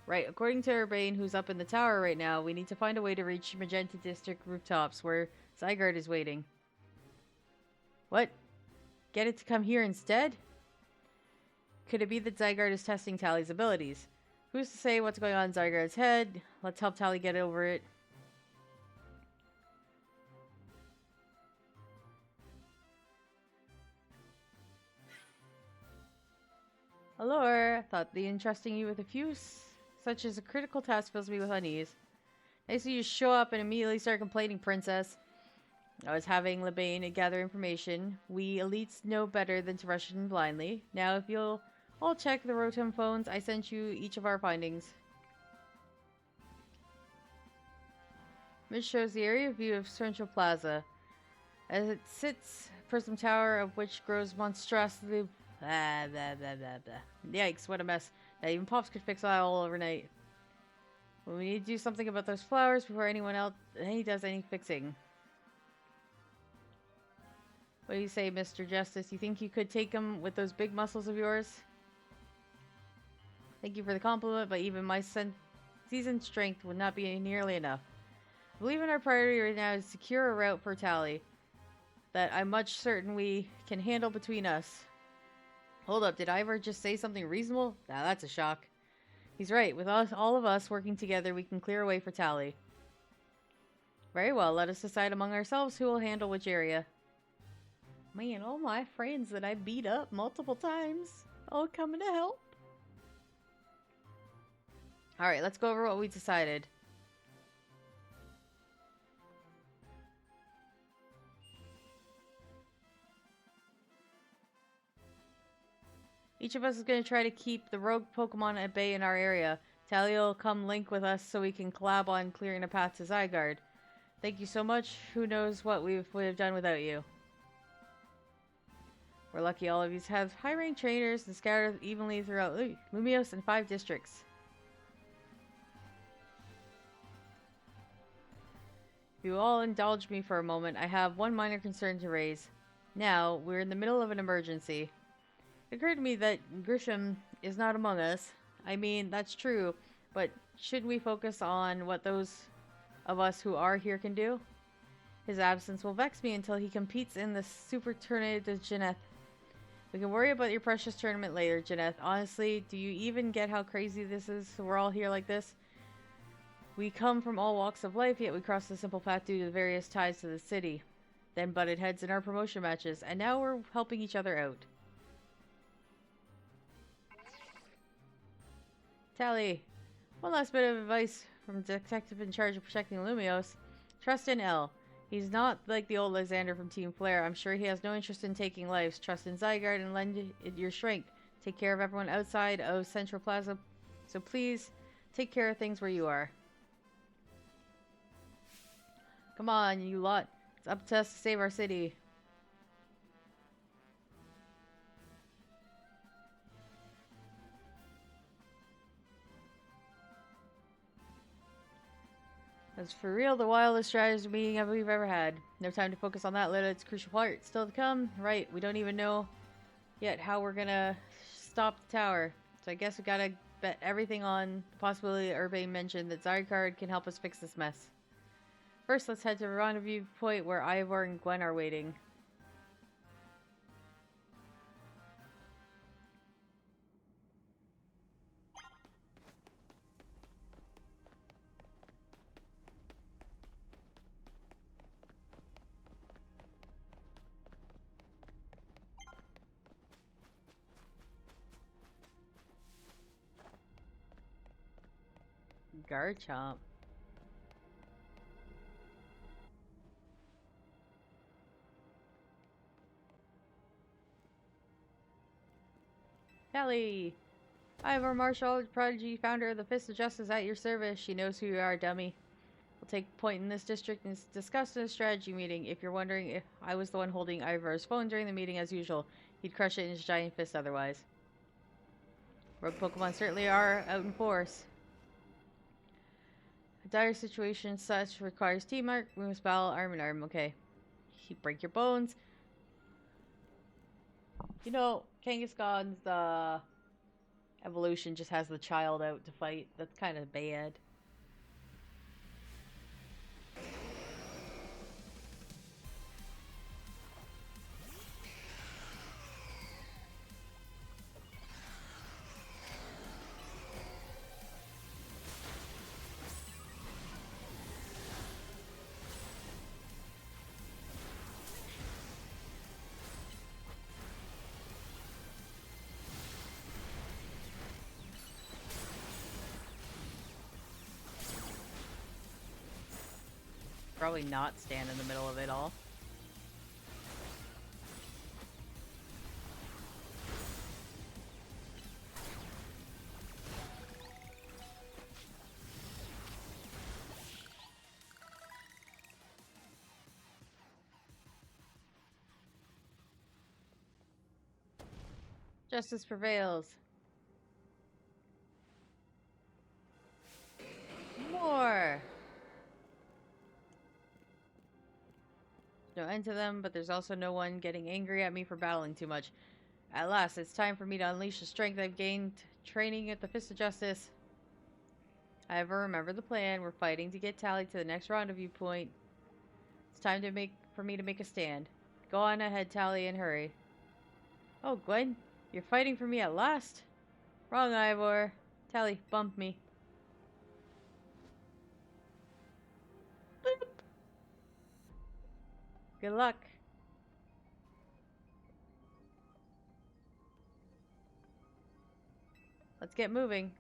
Right, according to Urbane, who's up in the tower right now, we need to find a way to reach Magenta District rooftops, where Zygarde is waiting. What? Get it to come here instead? Could it be that Zygarde is testing Tally's abilities? Who's to say what's going on in Zygarde's head? Let's help Tally get over it. Hello, thought the entrusting you with a few such as a critical task fills me with unease. Nice of you to show up and immediately start complaining, princess. I was having Lebane gather information. We elites know better than to rush in blindly. Now, if you'll all check the Rotom phones, I sent you each of our findings. This shows the area view of Central Plaza. As it sits, Prism Tower, of which grows monstrosity. Blah, blah, blah, blah, blah. Yikes, what a mess. Now, even Pops could fix that all overnight. Well, we need to do something about those flowers before anyone else does any fixing. What do you say, Mr. Justice? You think you could take him with those big muscles of yours? Thank you for the compliment, but even my seasoned strength would not be nearly enough. I believe in our priority right now is to secure a route for Tally that I'm much certain we can handle between us. Hold up, did Ivor just say something reasonable? Now that's a shock. He's right. With all of us working together, we can clear a way for Tally. Very well, let us decide among ourselves who will handle which area. Man, all my friends that I beat up multiple times, all coming to help. Alright, let's go over what we decided. Each of us is going to try to keep the rogue Pokemon at bay in our area. Tally will come link with us so we can collab on clearing a path to Zygarde. Thank you so much. Who knows what we would have done without you. We're lucky all of you have high-ranked trainers and scattered evenly throughout Lumiose and 5 districts. If you all indulge me for a moment, I have one minor concern to raise. Now, we're in the middle of an emergency. It occurred to me that Grisham is not among us. I mean, that's true, but shouldn't we focus on what those of us who are here can do? His absence will vex me until he competes in the Super Tournament to Janeth. We can worry about your precious tournament later, Janeth. Honestly, do you even get how crazy this is? We're all here like this. We come from all walks of life, yet we cross the simple path due to the various ties to the city. Then butted heads in our promotion matches, and now we're helping each other out. Tally, one last bit of advice from the detective in charge of protecting Lumiose. Trust in L. He's not like the old Lysander from Team Flare. I'm sure he has no interest in taking lives. Trust in Zygarde and lend it your strength. Take care of everyone outside of Central Plaza. So please, take care of things where you are. Come on, you lot. It's up to us to save our city. That's for real the wildest strategy meeting we've ever had. No time to focus on that, Lita. It's a crucial part. Still to come. Right, we don't even know yet how we're gonna stop the tower. So I guess we gotta bet everything on the possibility that Urbane mentioned that Zygarde can help us fix this mess. First, let's head to a rendezvous point where Ivor and Gwen are waiting. Garchomp. Tally! Ivor Marshall, Prodigy, founder of the Fist of Justice, at your service. She knows who you are, dummy. will take point in this district and is discussed in a strategy meeting. If you're wondering if I was the one holding Ivar's phone during the meeting as usual, he'd crush it in his giant fist otherwise. Rogue Pokemon certainly are out in force. A dire situation such requires teamwork. We must battle arm in arm. Okay. He'd break your bones. You know, Kangaskhan's evolution just has the child out to fight. That's kind of bad. Probably not stand in the middle of it all. Justice prevails. More! No end to them, but there's also no one getting angry at me for battling too much. At last, it's time for me to unleash the strength I've gained training at the Fist of Justice. However, remember the plan. We're fighting to get Tally to the next rendezvous point. It's time for me to make a stand. Go on ahead, Tally, and hurry. Oh, Gwen, you're fighting for me at last? Wrong, Ivor. Tally, bump me. Boop. Good luck. Let's get moving.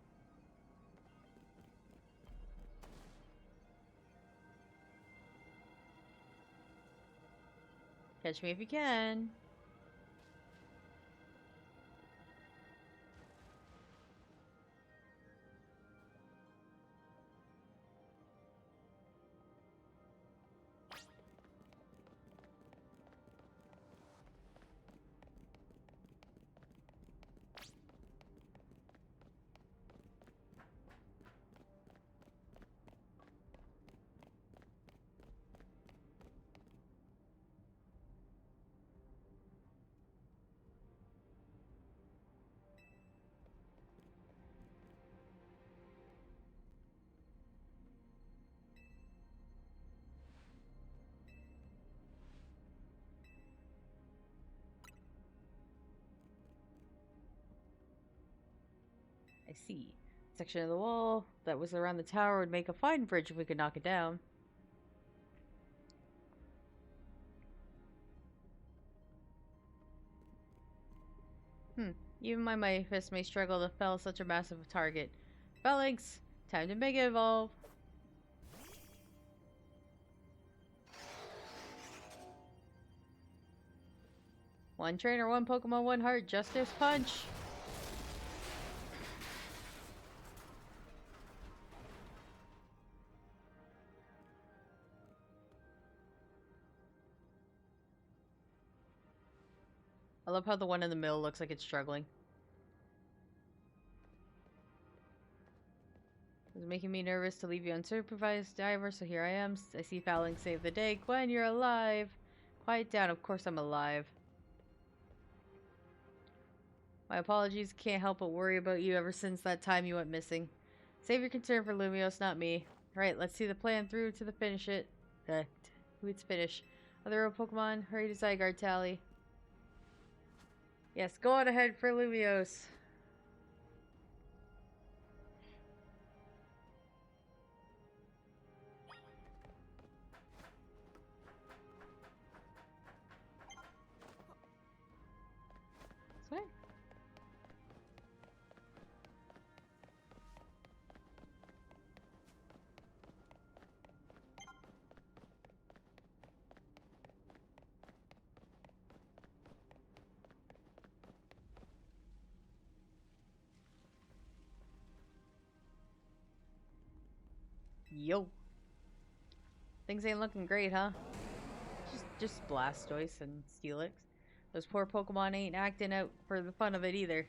Catch me if you can. I see. Section of the wall that was around the tower would make a fine bridge if we could knock it down. Even my fist may struggle to fell such a massive target. Phalanx, time to Mega Evolve. One trainer, one Pokemon, one heart. Justice Punch. I love how the one in the middle looks like it's struggling. It was making me nervous to leave you unsupervised, Ivor, so here I am. I see Phalanx save the day. Gwen, you're alive. Quiet down. Of course I'm alive. My apologies. Can't help but worry about you ever since that time you went missing. Save your concern for Lumios, not me. Alright, let's see the plan through to the finish it. Who it's finish. Other road Pokemon, hurry to Zygarde, Tally. Yes, go on ahead for Lumios. This way? Yo. Things ain't looking great, huh? Just Blastoise and Steelix. Those poor Pokemon ain't acting out for the fun of it either.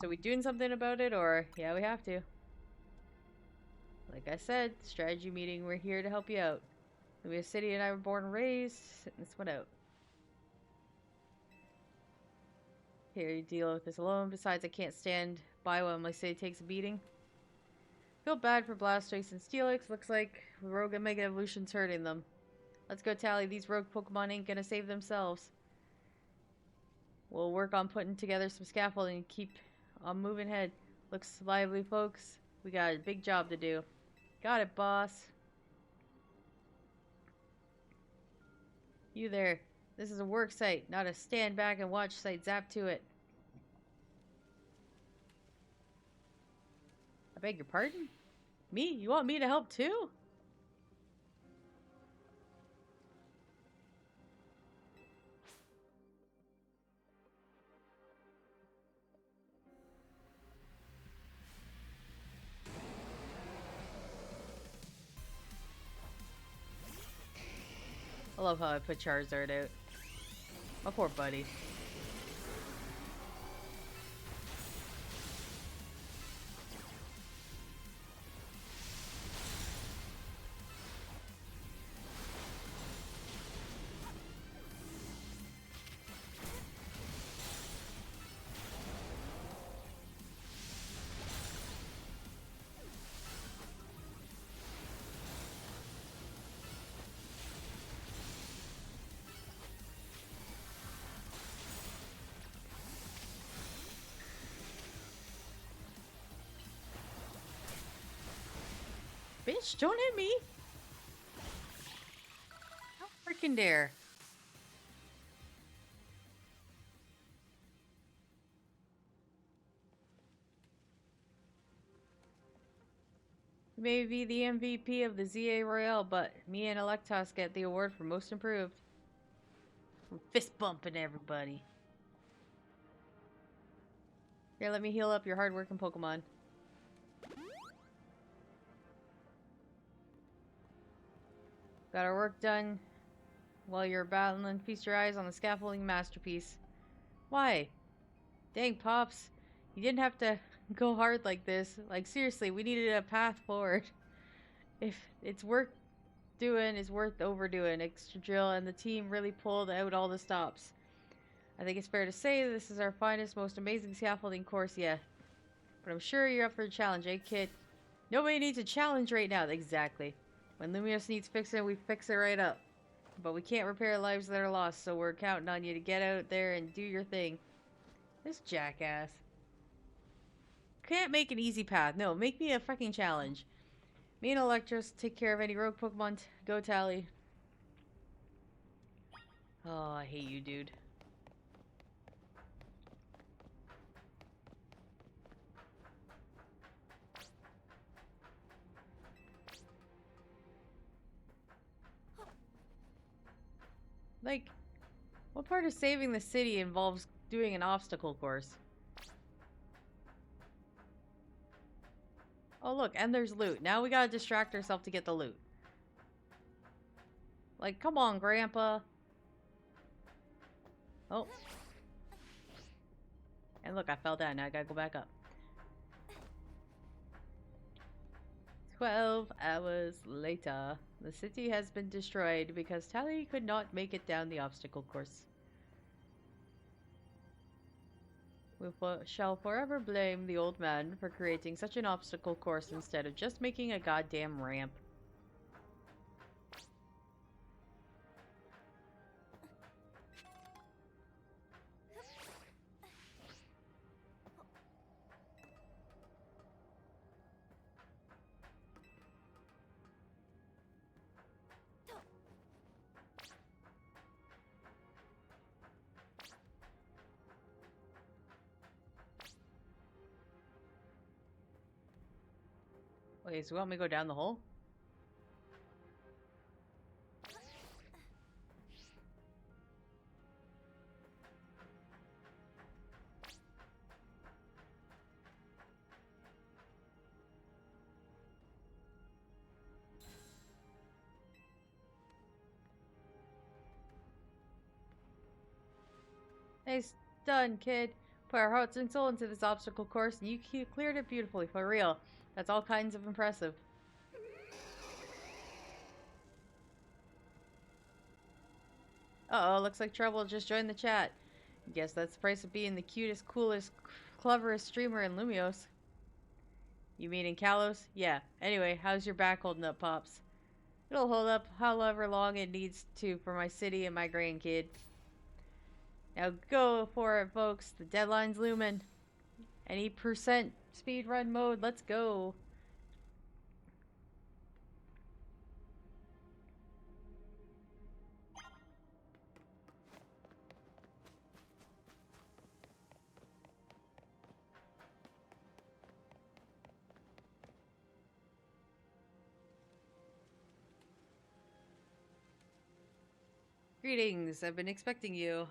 So we doing something about it, or yeah, we have to. Like I said, strategy meeting, we're here to help you out. Lumia City and I were born and raised. Sitting this one out. Here, you deal with this alone. Besides, I can't stand by while my city takes a beating. Feel bad for Blastoise and Steelix. Looks like Rogue and Mega Evolution's hurting them. Let's go, Tally. These rogue Pokemon ain't gonna save themselves. We'll work on putting together some scaffolding and keep on moving ahead. Looks lively, folks. We got a big job to do. Got it, boss. You there. This is a work site, not a stand back and watch site. Zap to it. I beg your pardon? Me? You want me to help too? I love how I put Charizard out. My poor buddy. Bitch, don't hit me! How freaking dare. You may be the MVP of the ZA Royale, but me and Electos get the award for most improved. I'm fist bumping everybody. Here, let me heal up your hard-working Pokemon. Got our work done while you're battling. Feast your eyes on the scaffolding masterpiece. Why? Dang, Pops. You didn't have to go hard like this. Like, seriously, we needed a path forward. If it's worth doing, it's worth overdoing. Excadrill and the team really pulled out all the stops. I think it's fair to say this is our finest, most amazing scaffolding course yet. But I'm sure you're up for a challenge, eh, kid? Nobody needs a challenge right now. Exactly. When Lumios needs fixing, we fix it right up. But we can't repair lives that are lost, so we're counting on you to get out there and do your thing. This jackass. Can't make an easy path. No, make me a fucking challenge. Me and Electros take care of any rogue Pokemon. Go, Tally. Oh, I hate you, dude. Like, what part of saving the city involves doing an obstacle course? Oh, look, and there's loot. Now we gotta distract ourselves to get the loot. Like, come on, Grandpa. Oh. And look, I fell down. Now I gotta go back up. 12 hours later. The city has been destroyed because Tally could not make it down the obstacle course. We shall forever blame the old man for creating such an obstacle course instead of just making a goddamn ramp. Okay, so you want me to go down the hole? Nice done, kid. Put our hearts and soul into this obstacle course, and you cleared it beautifully, for real. That's all kinds of impressive. Uh-oh, looks like Trouble just joined the chat. Guess that's the price of being the cutest, coolest, cleverest streamer in Lumios. You mean in Kalos? Yeah. Anyway, how's your back holding up, Pops? It'll hold up however long it needs to for my city and my grandkid. Now go for it, folks. The deadline's looming. Any percent speedrun mode, let's go. Greetings, I've been expecting you.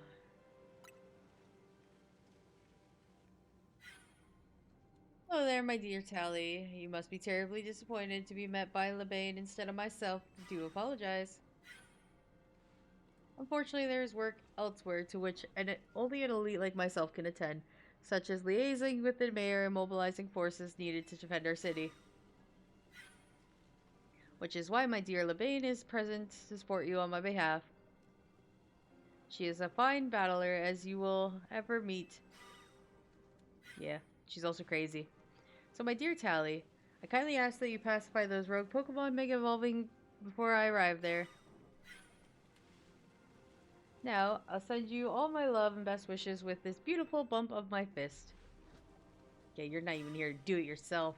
Oh there, my dear Tally. You must be terribly disappointed to be met by Lebane instead of myself. Do apologize. Unfortunately, there is work elsewhere to which only an elite like myself can attend, such as liaising with the mayor and mobilizing forces needed to defend our city. Which is why my dear Lebane is present to support you on my behalf. She is a fine battler as you will ever meet. Yeah, she's also crazy. So my dear Tally, I kindly ask that you pacify those rogue Pokemon Mega Evolving before I arrive there. Now, I'll send you all my love and best wishes with this beautiful bump of my fist. Yeah, you're not even here to do it yourself.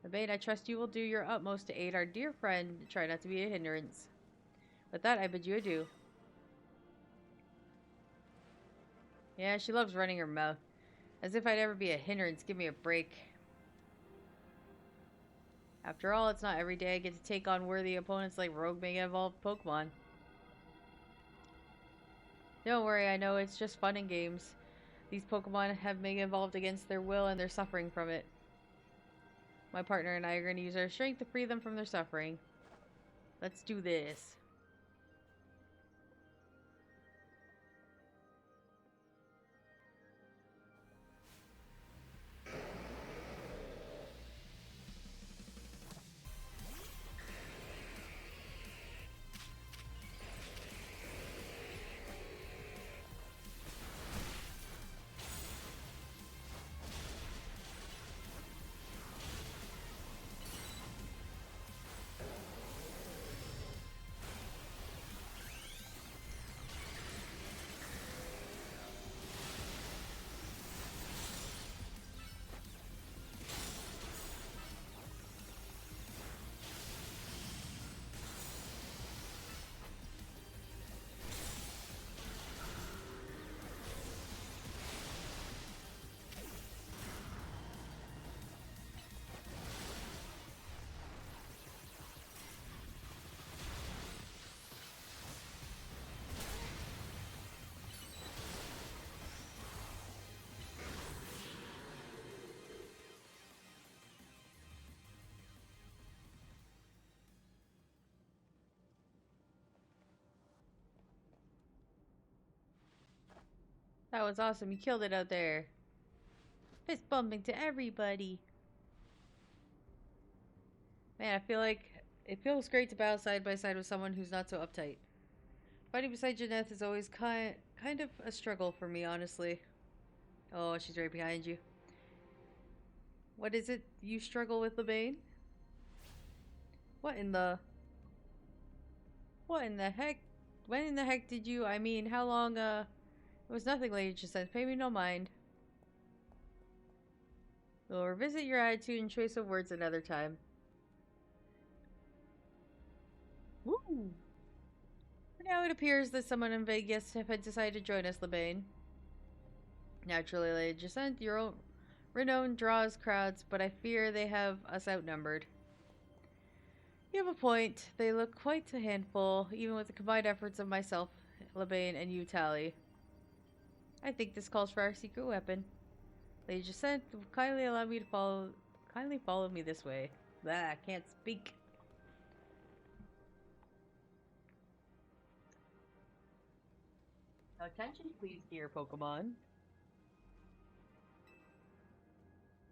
Lebane, I trust you will do your utmost to aid our dear friend and try not to be a hindrance. With that, I bid you adieu. Yeah, she loves running her mouth. As if I'd ever be a hindrance. Give me a break. After all, it's not every day I get to take on worthy opponents like rogue Mega Evolved Pokemon. Don't worry, I know it's just fun and games. These Pokemon have Mega Evolved against their will and they're suffering from it. My partner and I are going to use our strength to free them from their suffering. Let's do this. That was awesome. You killed it out there. Fist bumping to everybody. Man, I feel like it feels great to battle side by side with someone who's not so uptight. Fighting beside Janeth is always kind of a struggle for me, honestly. Oh, she's right behind you. What is it you struggle with, Lebane? What in the... What in the heck? When in the heck did you... I mean, how long, It was nothing, Lady Jacinth. Pay me no mind. We'll revisit your attitude and choice of words another time. Woo! For now, it appears that someone in Vegas had decided to join us, Lebane. Naturally, Lady Jacinth, your own renown draws crowds, but I fear they have us outnumbered. You have a point. They look quite a handful, even with the combined efforts of myself, Lebane, and you, Tally. I think this calls for our secret weapon. Lady Jacinth, kindly allow me to follow. Kindly follow me this way. Blah, I can't speak. Attention, please, dear Pokemon.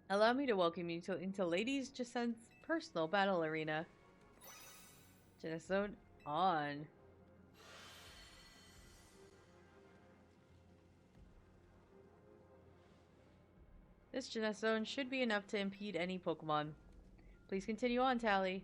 Allow me to welcome you into Ladies Jason's personal battle arena. Genesone on. This Genesone should be enough to impede any Pokemon. Please continue on, Tally.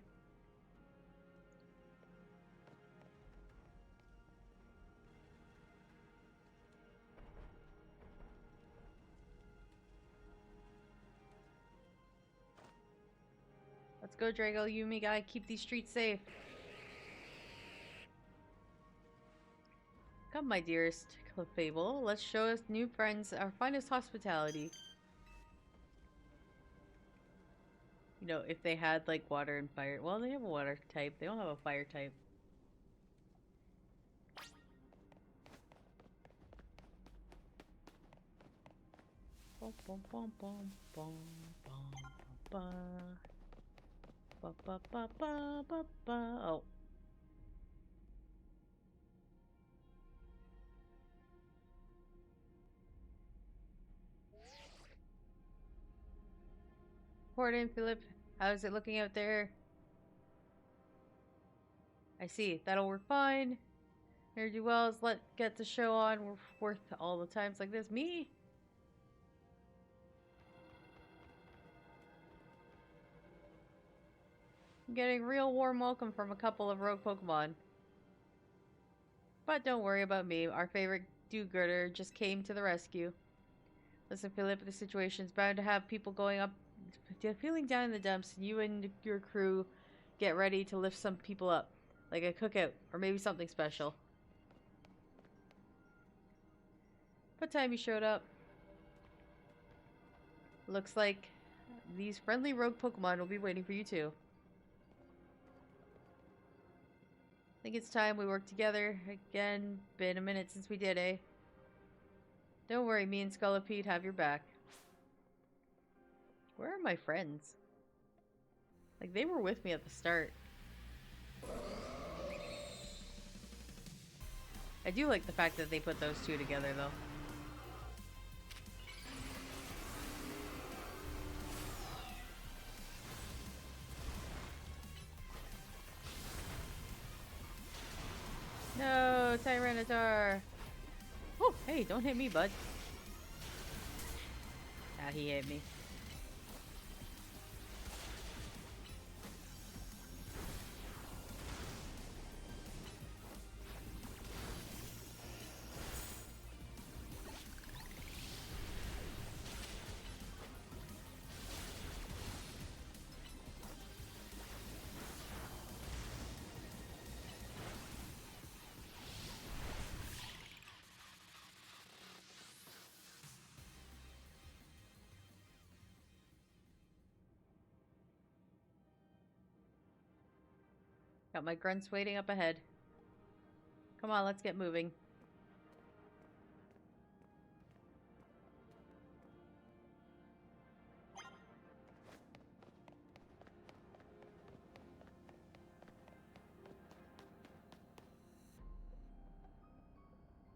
Let's go, Drago. You and me gotta keep these streets safe. Come, my dearest Clefable. Let's show us new friends our finest hospitality. You know, if they had, like, water and fire. Well, they have a water type. They don't have a fire type. Bum, bum, bum, bum, bum, bum, ba. Ba, ba, ba, ba, ba, ba. Oh. Gordon, Philip, how's it looking out there? I see. That'll work fine. Ne'er do wells, let's get the show on. We're worth all the times like this. Me? I'm getting real warm welcome from a couple of rogue Pokemon. But don't worry about me. Our favorite do-gooder just came to the rescue. Listen, Philip, the situation's bound to have people going up, feeling down in the dumps, and you and your crew get ready to lift some people up. Like a cookout, or maybe something special. What time you showed up? Looks like these friendly rogue Pokemon will be waiting for you too. I think it's time we work together again. Been a minute since we did, eh? Don't worry, me and Scolipede have your back. Where are my friends? Like, they were with me at the start. I do like the fact that they put those two together, though. No, Tyranitar! Oh, hey, don't hit me, bud. Ah, he hit me. Got my grunts waiting up ahead. Come on, let's get moving.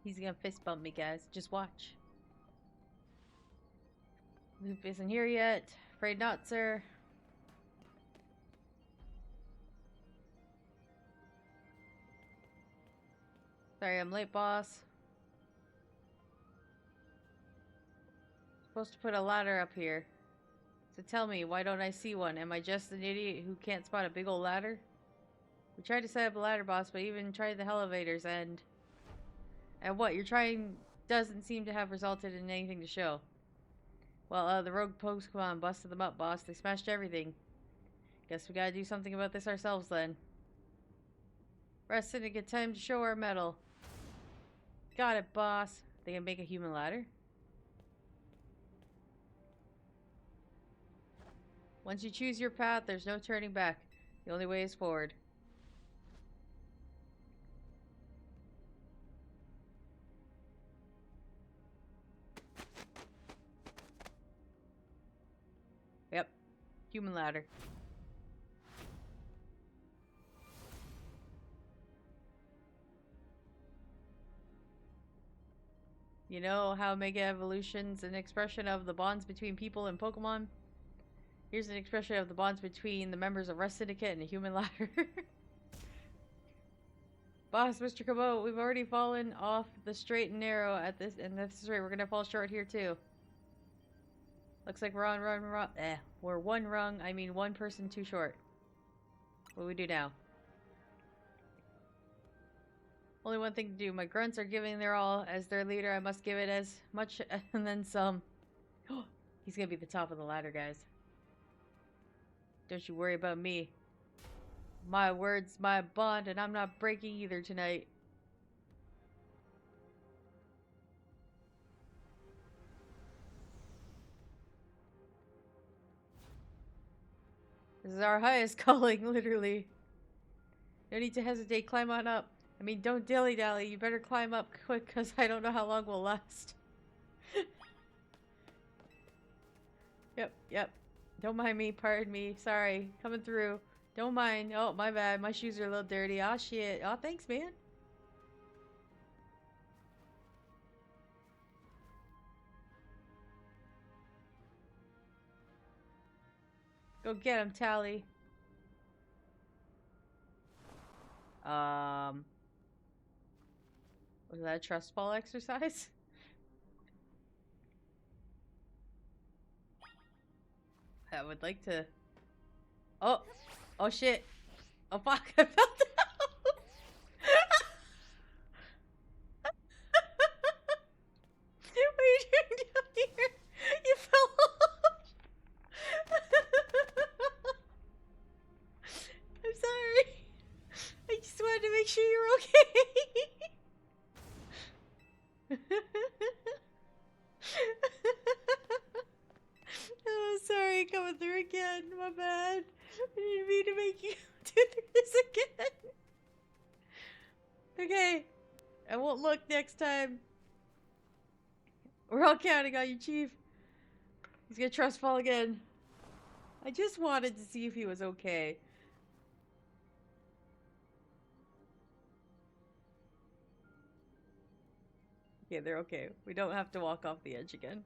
He's gonna fist bump me, guys. Just watch. Loop isn't here yet. Afraid not, sir. Sorry, I'm late, boss. Supposed to put a ladder up here. So tell me, why don't I see one? Am I just an idiot who can't spot a big old ladder? We tried to set up a ladder, boss, but even tried the elevators and what you're trying doesn't seem to have resulted in anything to show. Well, the rogue Pokemon busted them up, boss. They smashed everything. Guess we gotta do something about this ourselves then. Rest in a good time to show our mettle. Got it, boss. They can make a human ladder? Once you choose your path, there's no turning back. The only way is forward. Yep. Human ladder. You know how Mega Evolution's an expression of the bonds between people and Pokemon? Here's an expression of the bonds between the members of Rust Syndicate and the Human Ladder. Boss, Mr. Kamo, we've already fallen off the straight and narrow at this, and this is right. We're gonna fall short here too. Looks like we're we're one person too short. What do we do now? Only one thing to do. My grunts are giving their all. As their leader, I must give it as much and then some. He's gonna be the top of the ladder, guys. Don't you worry about me. My word's my bond, and I'm not breaking either tonight. This is our highest calling, literally. No need to hesitate. Climb on up. I mean, don't dilly-dally. You better climb up quick, because I don't know how long we'll last. Yep. Don't mind me. Pardon me. Sorry. Coming through. Don't mind. Oh, my bad. My shoes are a little dirty. Aw, shit. Aw, thanks, man. Go get him, Tally. Was that a trust fall exercise? I would like to... Oh! Oh shit! Oh fuck! I fell down! What are you doing down here? You fell off! I'm sorry. I just wanted to make sure you're okay. Oh, sorry, coming through again. My bad. I didn't mean to make you do this again. Okay. I won't look next time. We're all counting on you, Chief. He's gonna trust fall again. I just wanted to see if he was okay. Okay, they're okay. We don't have to walk off the edge again.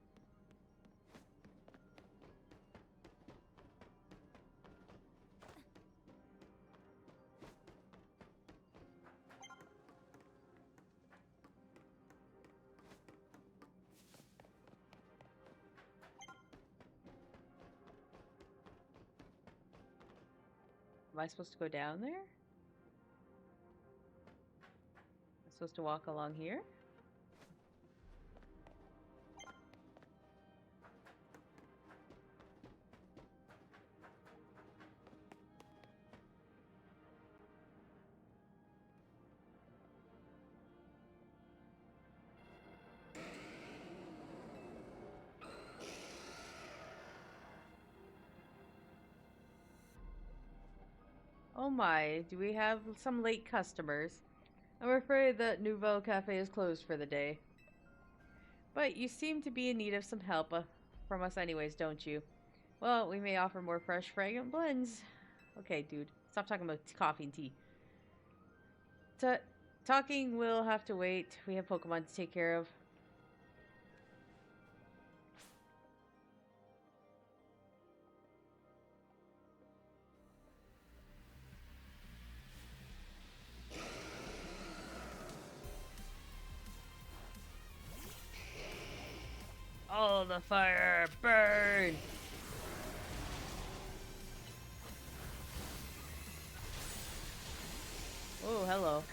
Am I supposed to go down there? Am I supposed to walk along here? Oh my, do we have some late customers? I'm afraid that Nouveau Cafe is closed for the day. But you seem to be in need of some help from us anyways, don't you? Well, we may offer more fresh, fragrant blends. Okay, dude. Stop talking about coffee and tea. Talking will have to wait. We have Pokemon to take care of. All the fire, burn! Oh, hello.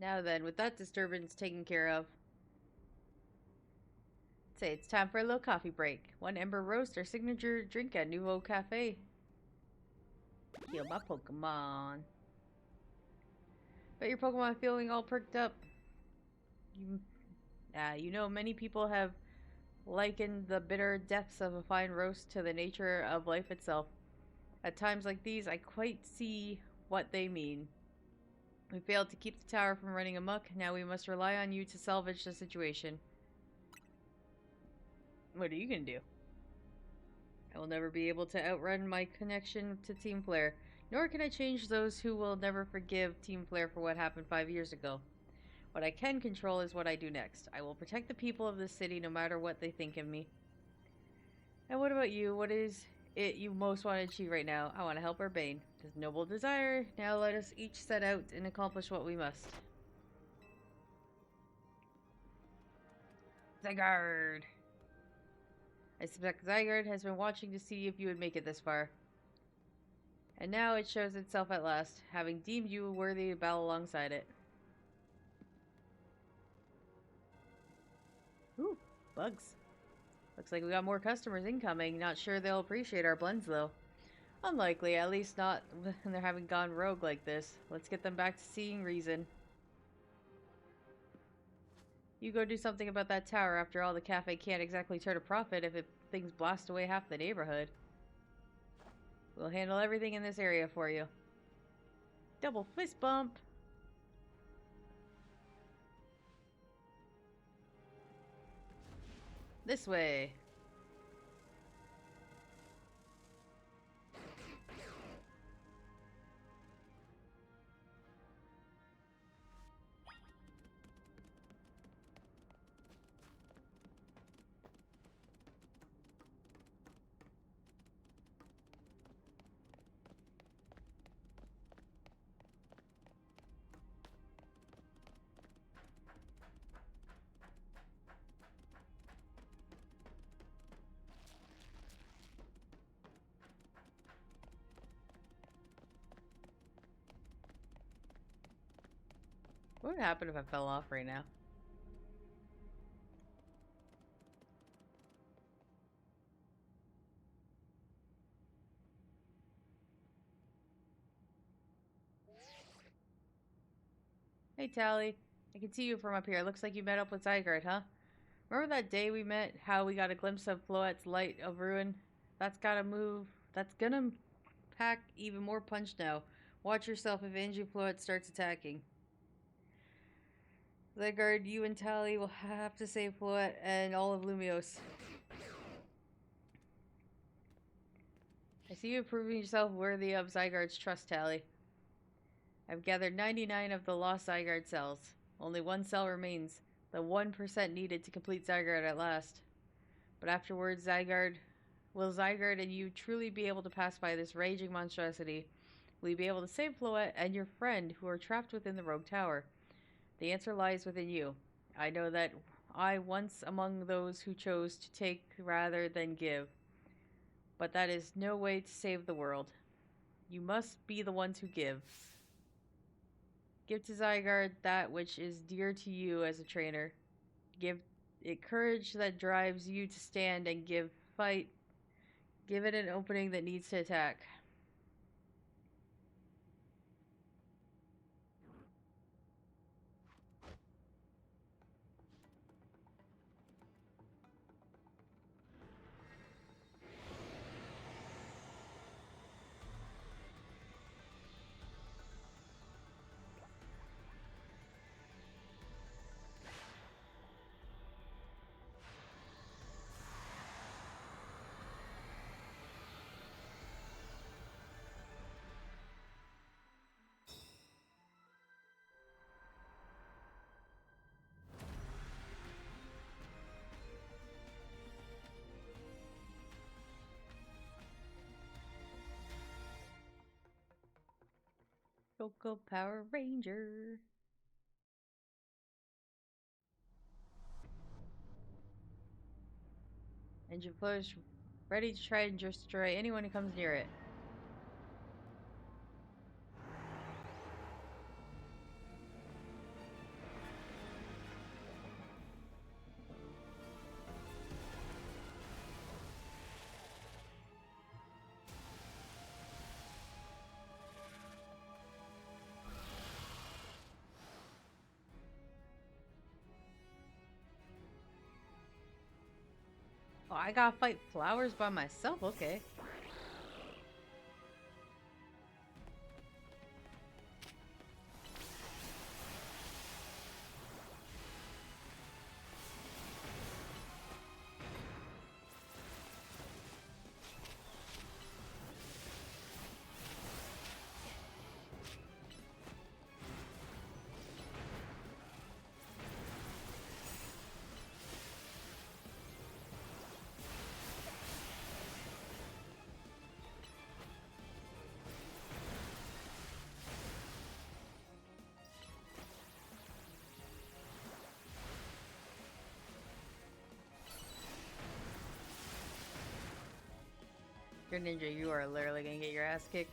Now then, with that disturbance taken care of, say it's time for a little coffee break. One Ember Roast, our signature drink at Nouveau Cafe. Heal my Pokemon. Bet your Pokemon feeling all perked up. You know, many people have likened the bitter depths of a fine roast to the nature of life itself. At times like these, I quite see what they mean. We failed to keep the tower from running amok. Now we must rely on you to salvage the situation. What are you gonna do? I will never be able to outrun my connection to Team Flare, nor can I change those who will never forgive Team Flare for what happened 5 years ago. What I can control is what I do next. I will protect the people of this city no matter what they think of me. And what about you? What is it you most want to achieve right now? I want to help Urbane. It is noble desire. Now let us each set out and accomplish what we must. Zygarde! I suspect Zygarde has been watching to see if you would make it this far. And now it shows itself at last, having deemed you worthy to battle alongside it. Ooh, bugs. Looks like we got more customers incoming. Not sure they'll appreciate our blends, though. Unlikely, at least not when they're having gone rogue like this. Let's get them back to seeing reason. You go do something about that tower. After all, the cafe can't exactly turn a profit if things blast away half the neighborhood. We'll handle everything in this area for you. Double fist bump! This way. What would happen if I fell off right now? Hey, Tally. I can see you from up here. Looks like you met up with Zygarde, huh? Remember that day we met? How we got a glimpse of Floette's light of ruin? That's gotta move. That's gonna pack even more punch now. Watch yourself if Angie Floette starts attacking. Zygarde, you and Tally will have to save Floette and all of Lumiose. I see you proving yourself worthy of Zygarde's trust, Tally. I've gathered 99 of the lost Zygarde cells. Only one cell remains, the 1% needed to complete Zygarde at last. But afterwards, will Zygarde and you truly be able to pass by this raging monstrosity? Will you be able to save Floette and your friend who are trapped within the rogue tower? The answer lies within you. I know that I once among those who chose to take rather than give. But that is no way to save the world. You must be the ones who give. Give to Zygarde that which is dear to you as a trainer. Give it courage that drives you to stand and give fight. Give it an opening that needs to attack. Go Power Ranger. Engine push, ready to try and destroy anyone who comes near it. Oh, I gotta fight flowers by myself? Okay. You're ninja, you are literally gonna get your ass kicked.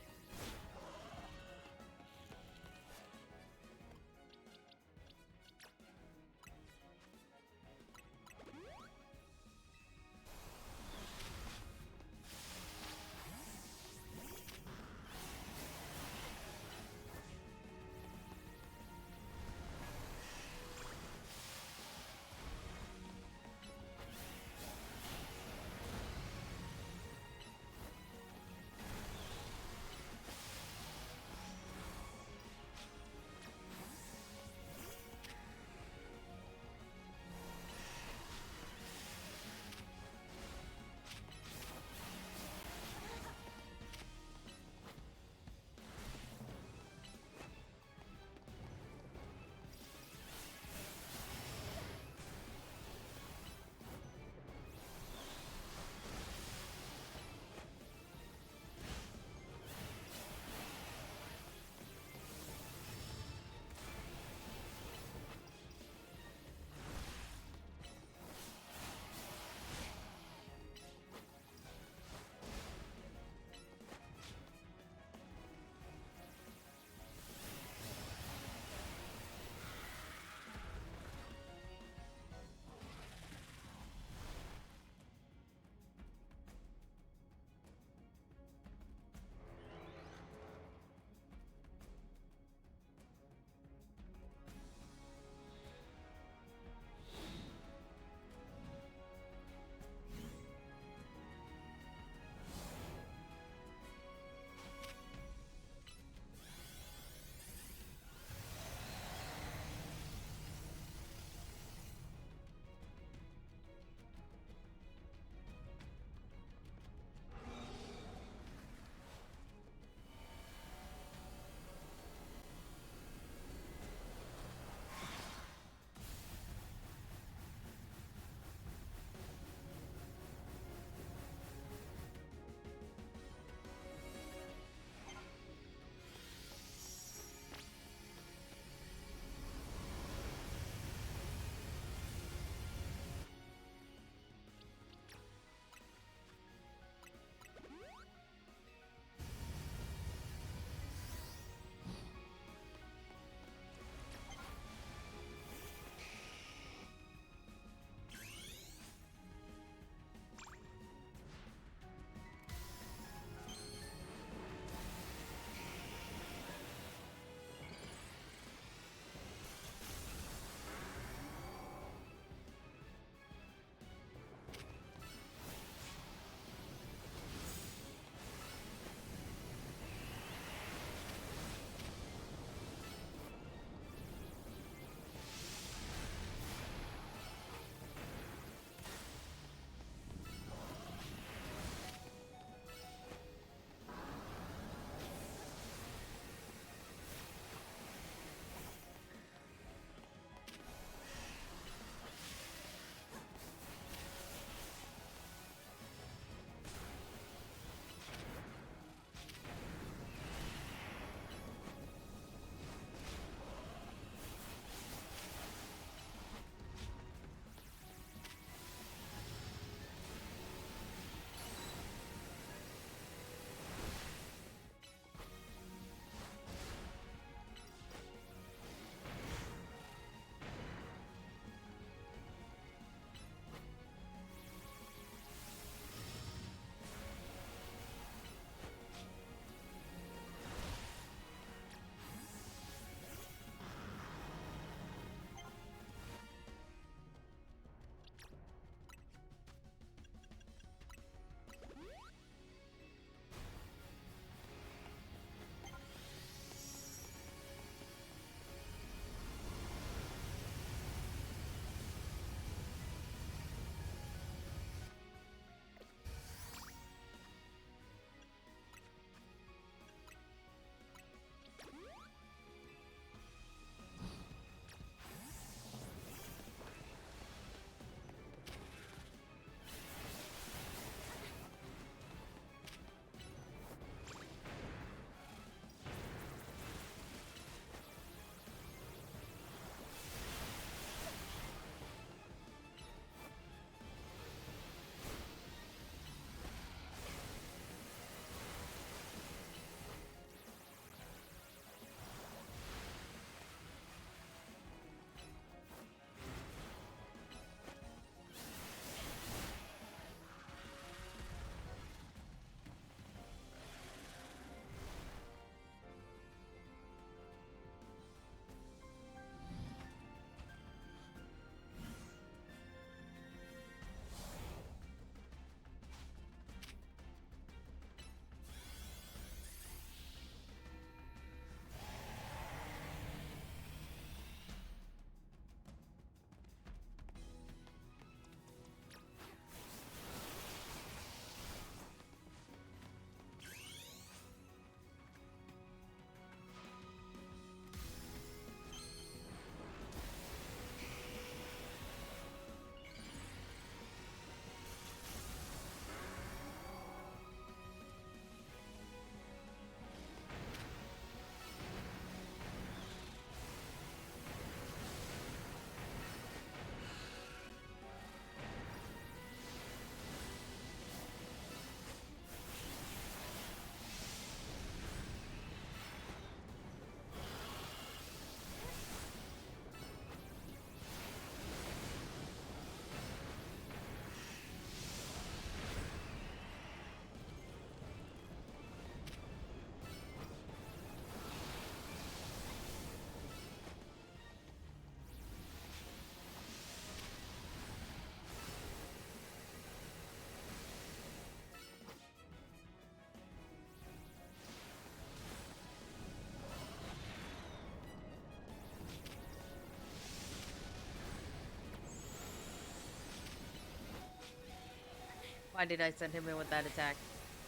Why did I send him in with that attack?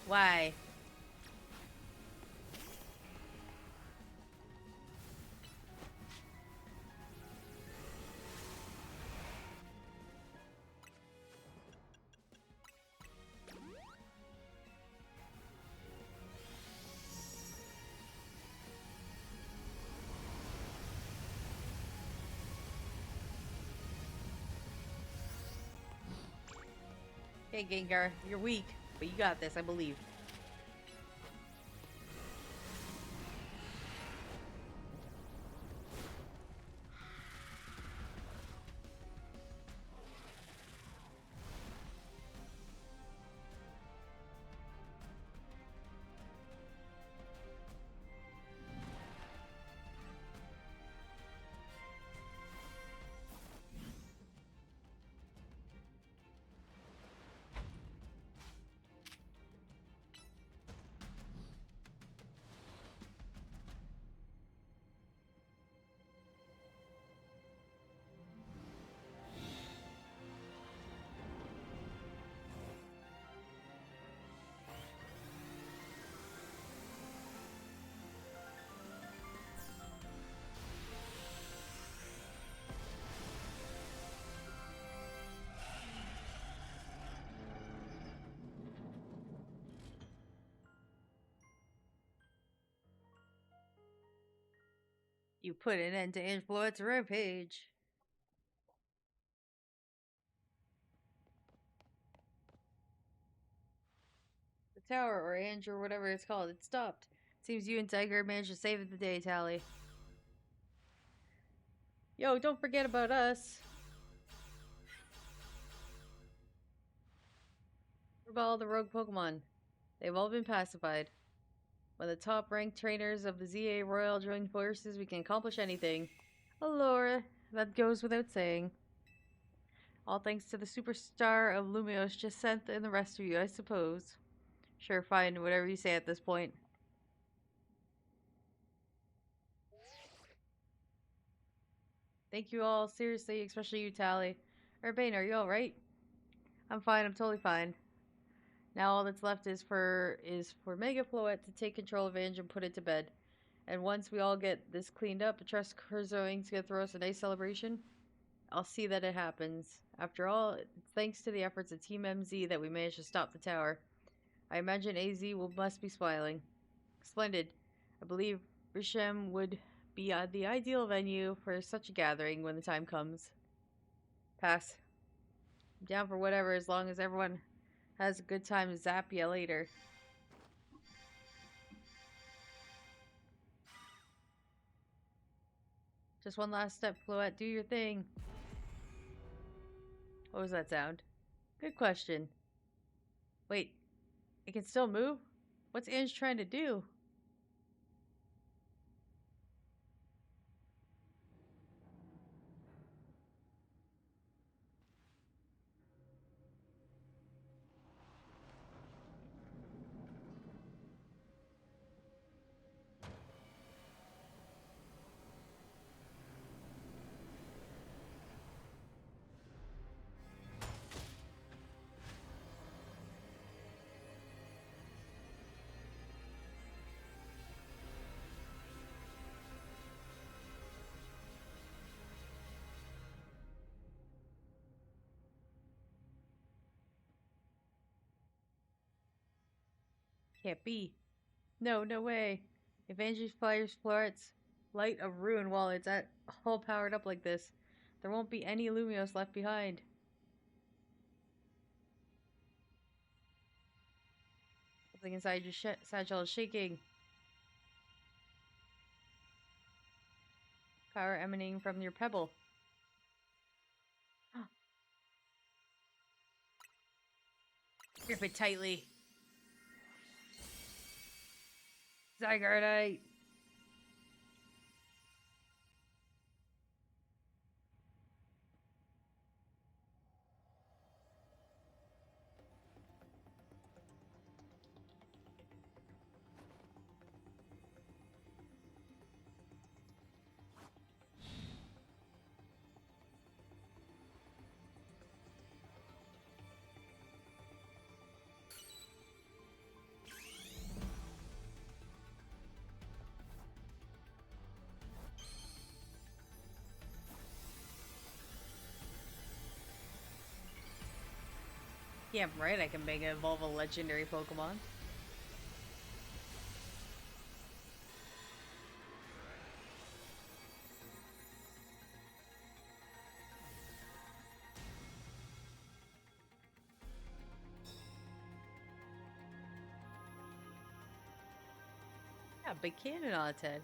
Why? Hey, Gengar, you're weak, but you got this, I believe. You put an end to Influence Rampage. The tower, or Ange, or whatever it's called, it stopped. Seems you and Tiger managed to save the day, Tally. Yo, don't forget about us. What about all the rogue Pokemon? They've all been pacified. When the top-ranked trainers of the ZA Royal join forces, we can accomplish anything. Allura, that goes without saying. All thanks to the superstar of Lumiose just sent and the rest of you, I suppose. Sure, fine, whatever you say at this point. Thank you all, seriously, especially you, Tally. Urbane, are you alright? I'm fine, I'm totally fine. Now all that's left is for Mega Floette to take control of Ange and put it to bed. And once we all get this cleaned up, I trust Kurzoing's gonna throw us a nice celebration. I'll see that it happens. After all, it's thanks to the efforts of Team MZ that we managed to stop the tower. I imagine AZ must be smiling. Splendid. I believe Rishem would be the ideal venue for such a gathering when the time comes. Pass. I'm down for whatever as long as everyone has a good time to zap ya later. Just one last step, Floette. Do your thing. What was that sound? Good question. Wait, it can still move? What's Ange trying to do? Can't be. No, no way. If Angie fires Florette's light of ruin while it's all powered up like this, there won't be any Lumiose left behind. Something inside your satchel is shaking. Power emanating from your pebble. Grip it tightly. Zygarde. Yeah, right. I can make it evolve a legendary Pokemon. Yeah, big cannon on its head.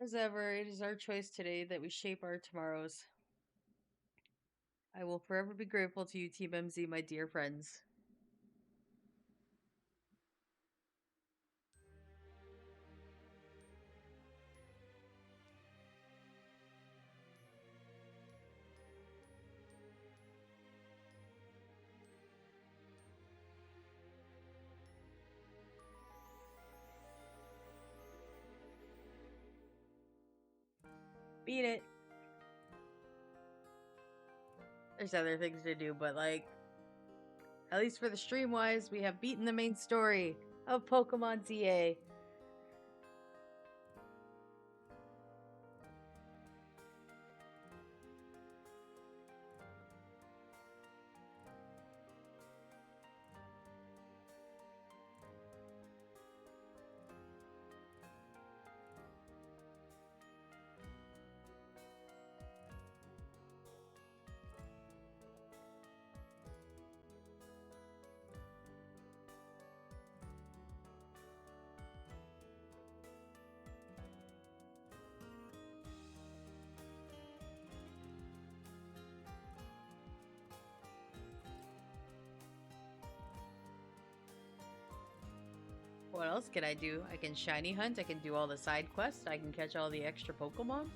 As ever, it is our choice today that we shape our tomorrows. I will forever be grateful to you, Team MZ, my dear friends. Beat it. There's other things to do, but like, at least for the stream wise, we have beaten the main story of Pokemon ZA. What else can I do? I can shiny hunt, I can do all the side quests, I can catch all the extra Pokemon.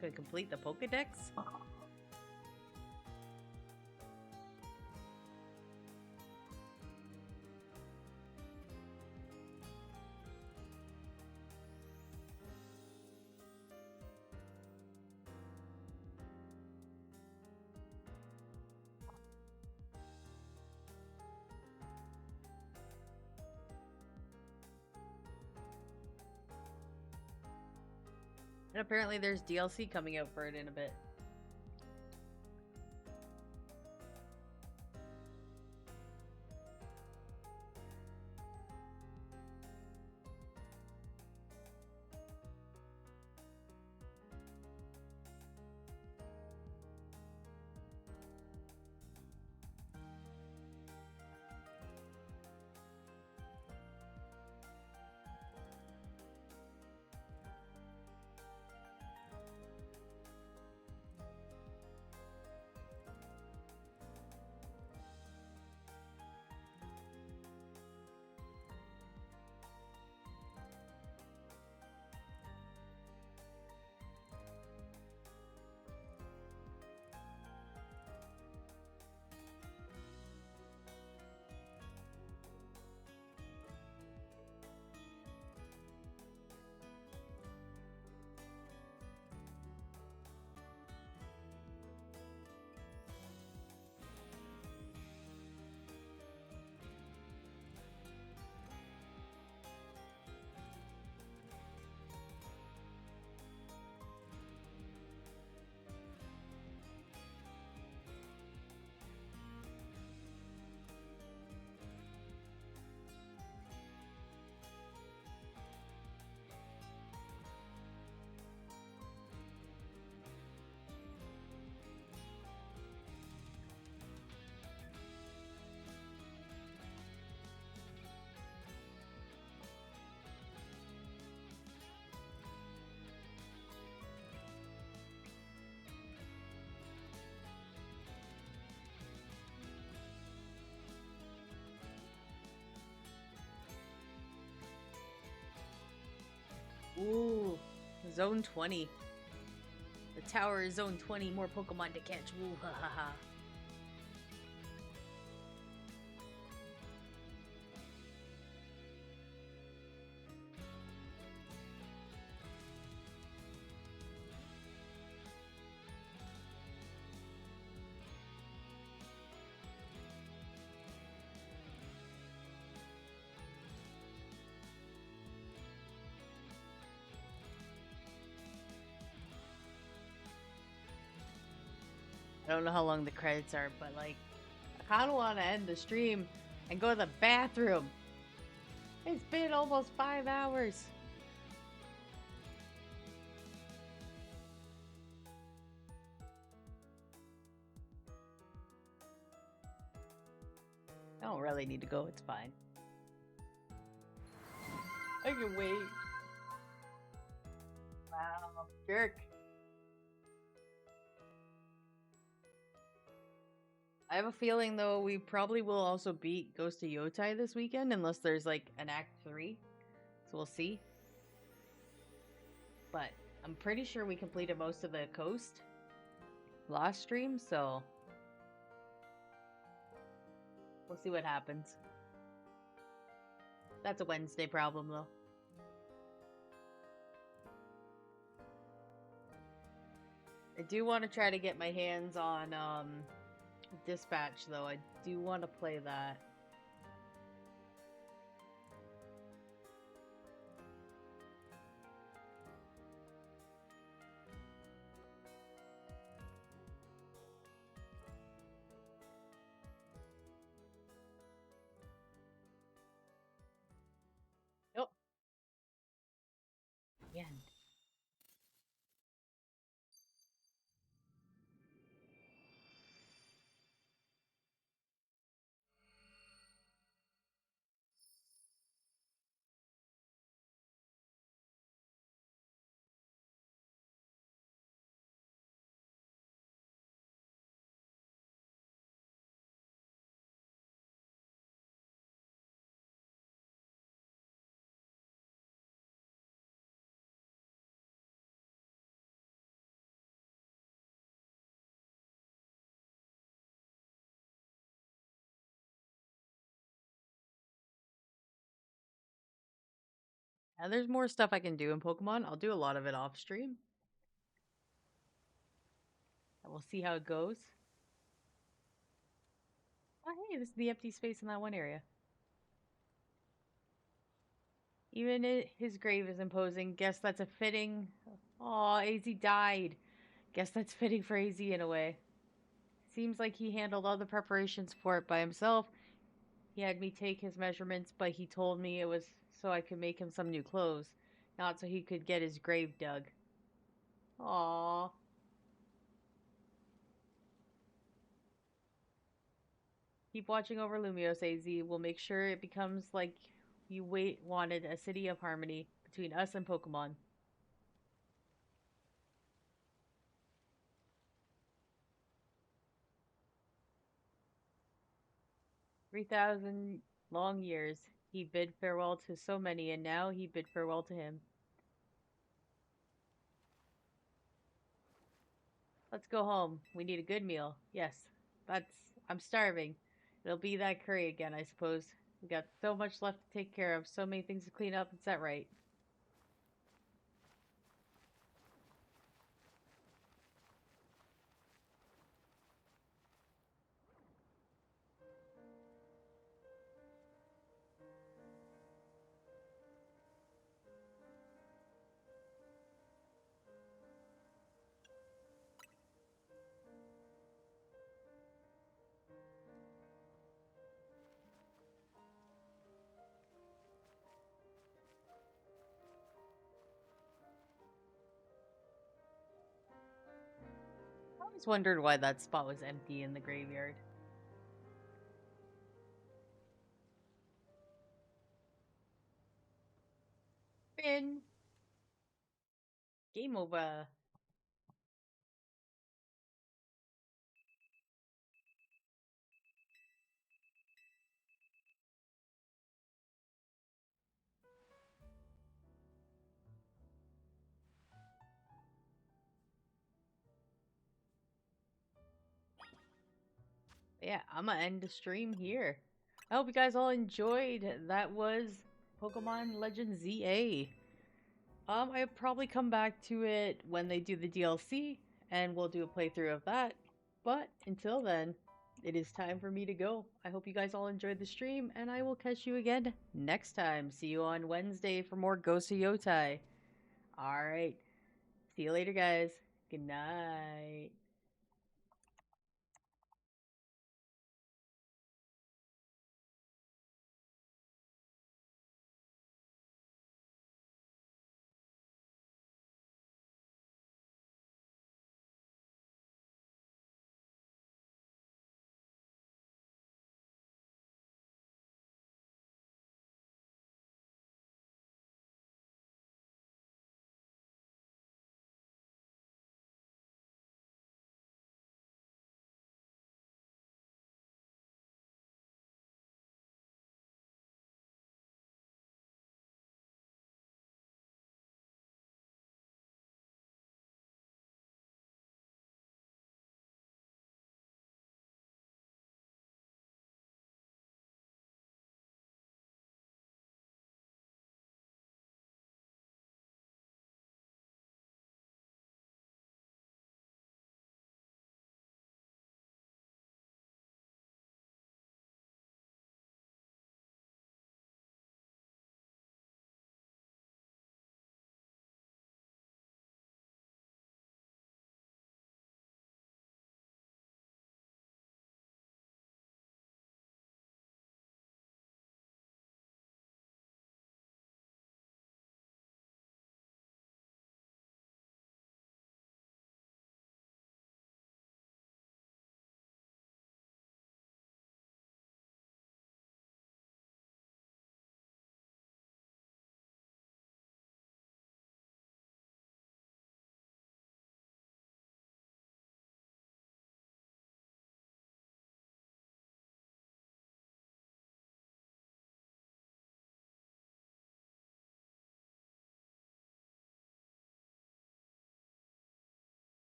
Could complete the Pokedex. And apparently there's DLC coming out for it in a bit. Ooh, Zone 20. The tower is Zone 20. More Pokemon to catch. Woo ha ha ha. I don't know how long the credits are, but like, I kind of want to end the stream and go to the bathroom. It's been almost 5 hours. I don't really need to go, it's fine. I can wait. Wow, jerk. I have a feeling though we probably will also beat Ghost of Yotai this weekend unless there's like an Act 3. So we'll see. But I'm pretty sure we completed most of the coast last stream, so we'll see what happens. That's a Wednesday problem though. I do want to try to get my hands on Dispatch though. I do want to play that. Nope. The end. And there's more stuff I can do in Pokemon. I'll do a lot of it off stream. And we'll see how it goes. Oh, hey, this is the empty space in that one area. Even his grave is imposing. Guess that's a fitting. Aw, AZ died. Guess that's fitting for AZ in a way. Seems like he handled all the preparations for it by himself. He had me take his measurements, but he told me it was so I could make him some new clothes, not so he could get his grave dug. Aww. Keep watching over Lumios, AZ. We'll make sure it becomes like you wanted, a city of harmony between us and Pokemon. "3,000 long years. He bid farewell to so many, and now he bid farewell to him. Let's go home. We need a good meal. Yes, I'm starving. It'll be that curry again, I suppose. We got so much left to take care of, so many things to clean up and set right." I always wondered why that spot was empty in the graveyard. Finn! Game over. Yeah, I'm gonna end the stream here. I hope you guys all enjoyed. That was Pokemon Legends ZA. I'll probably come back to it when they do the DLC, and we'll do a playthrough of that. But until then, it is time for me to go. I hope you guys all enjoyed the stream, and I will catch you again next time. See you on Wednesday for more Ghost of Yotai. Alright. See you later, guys. Good night.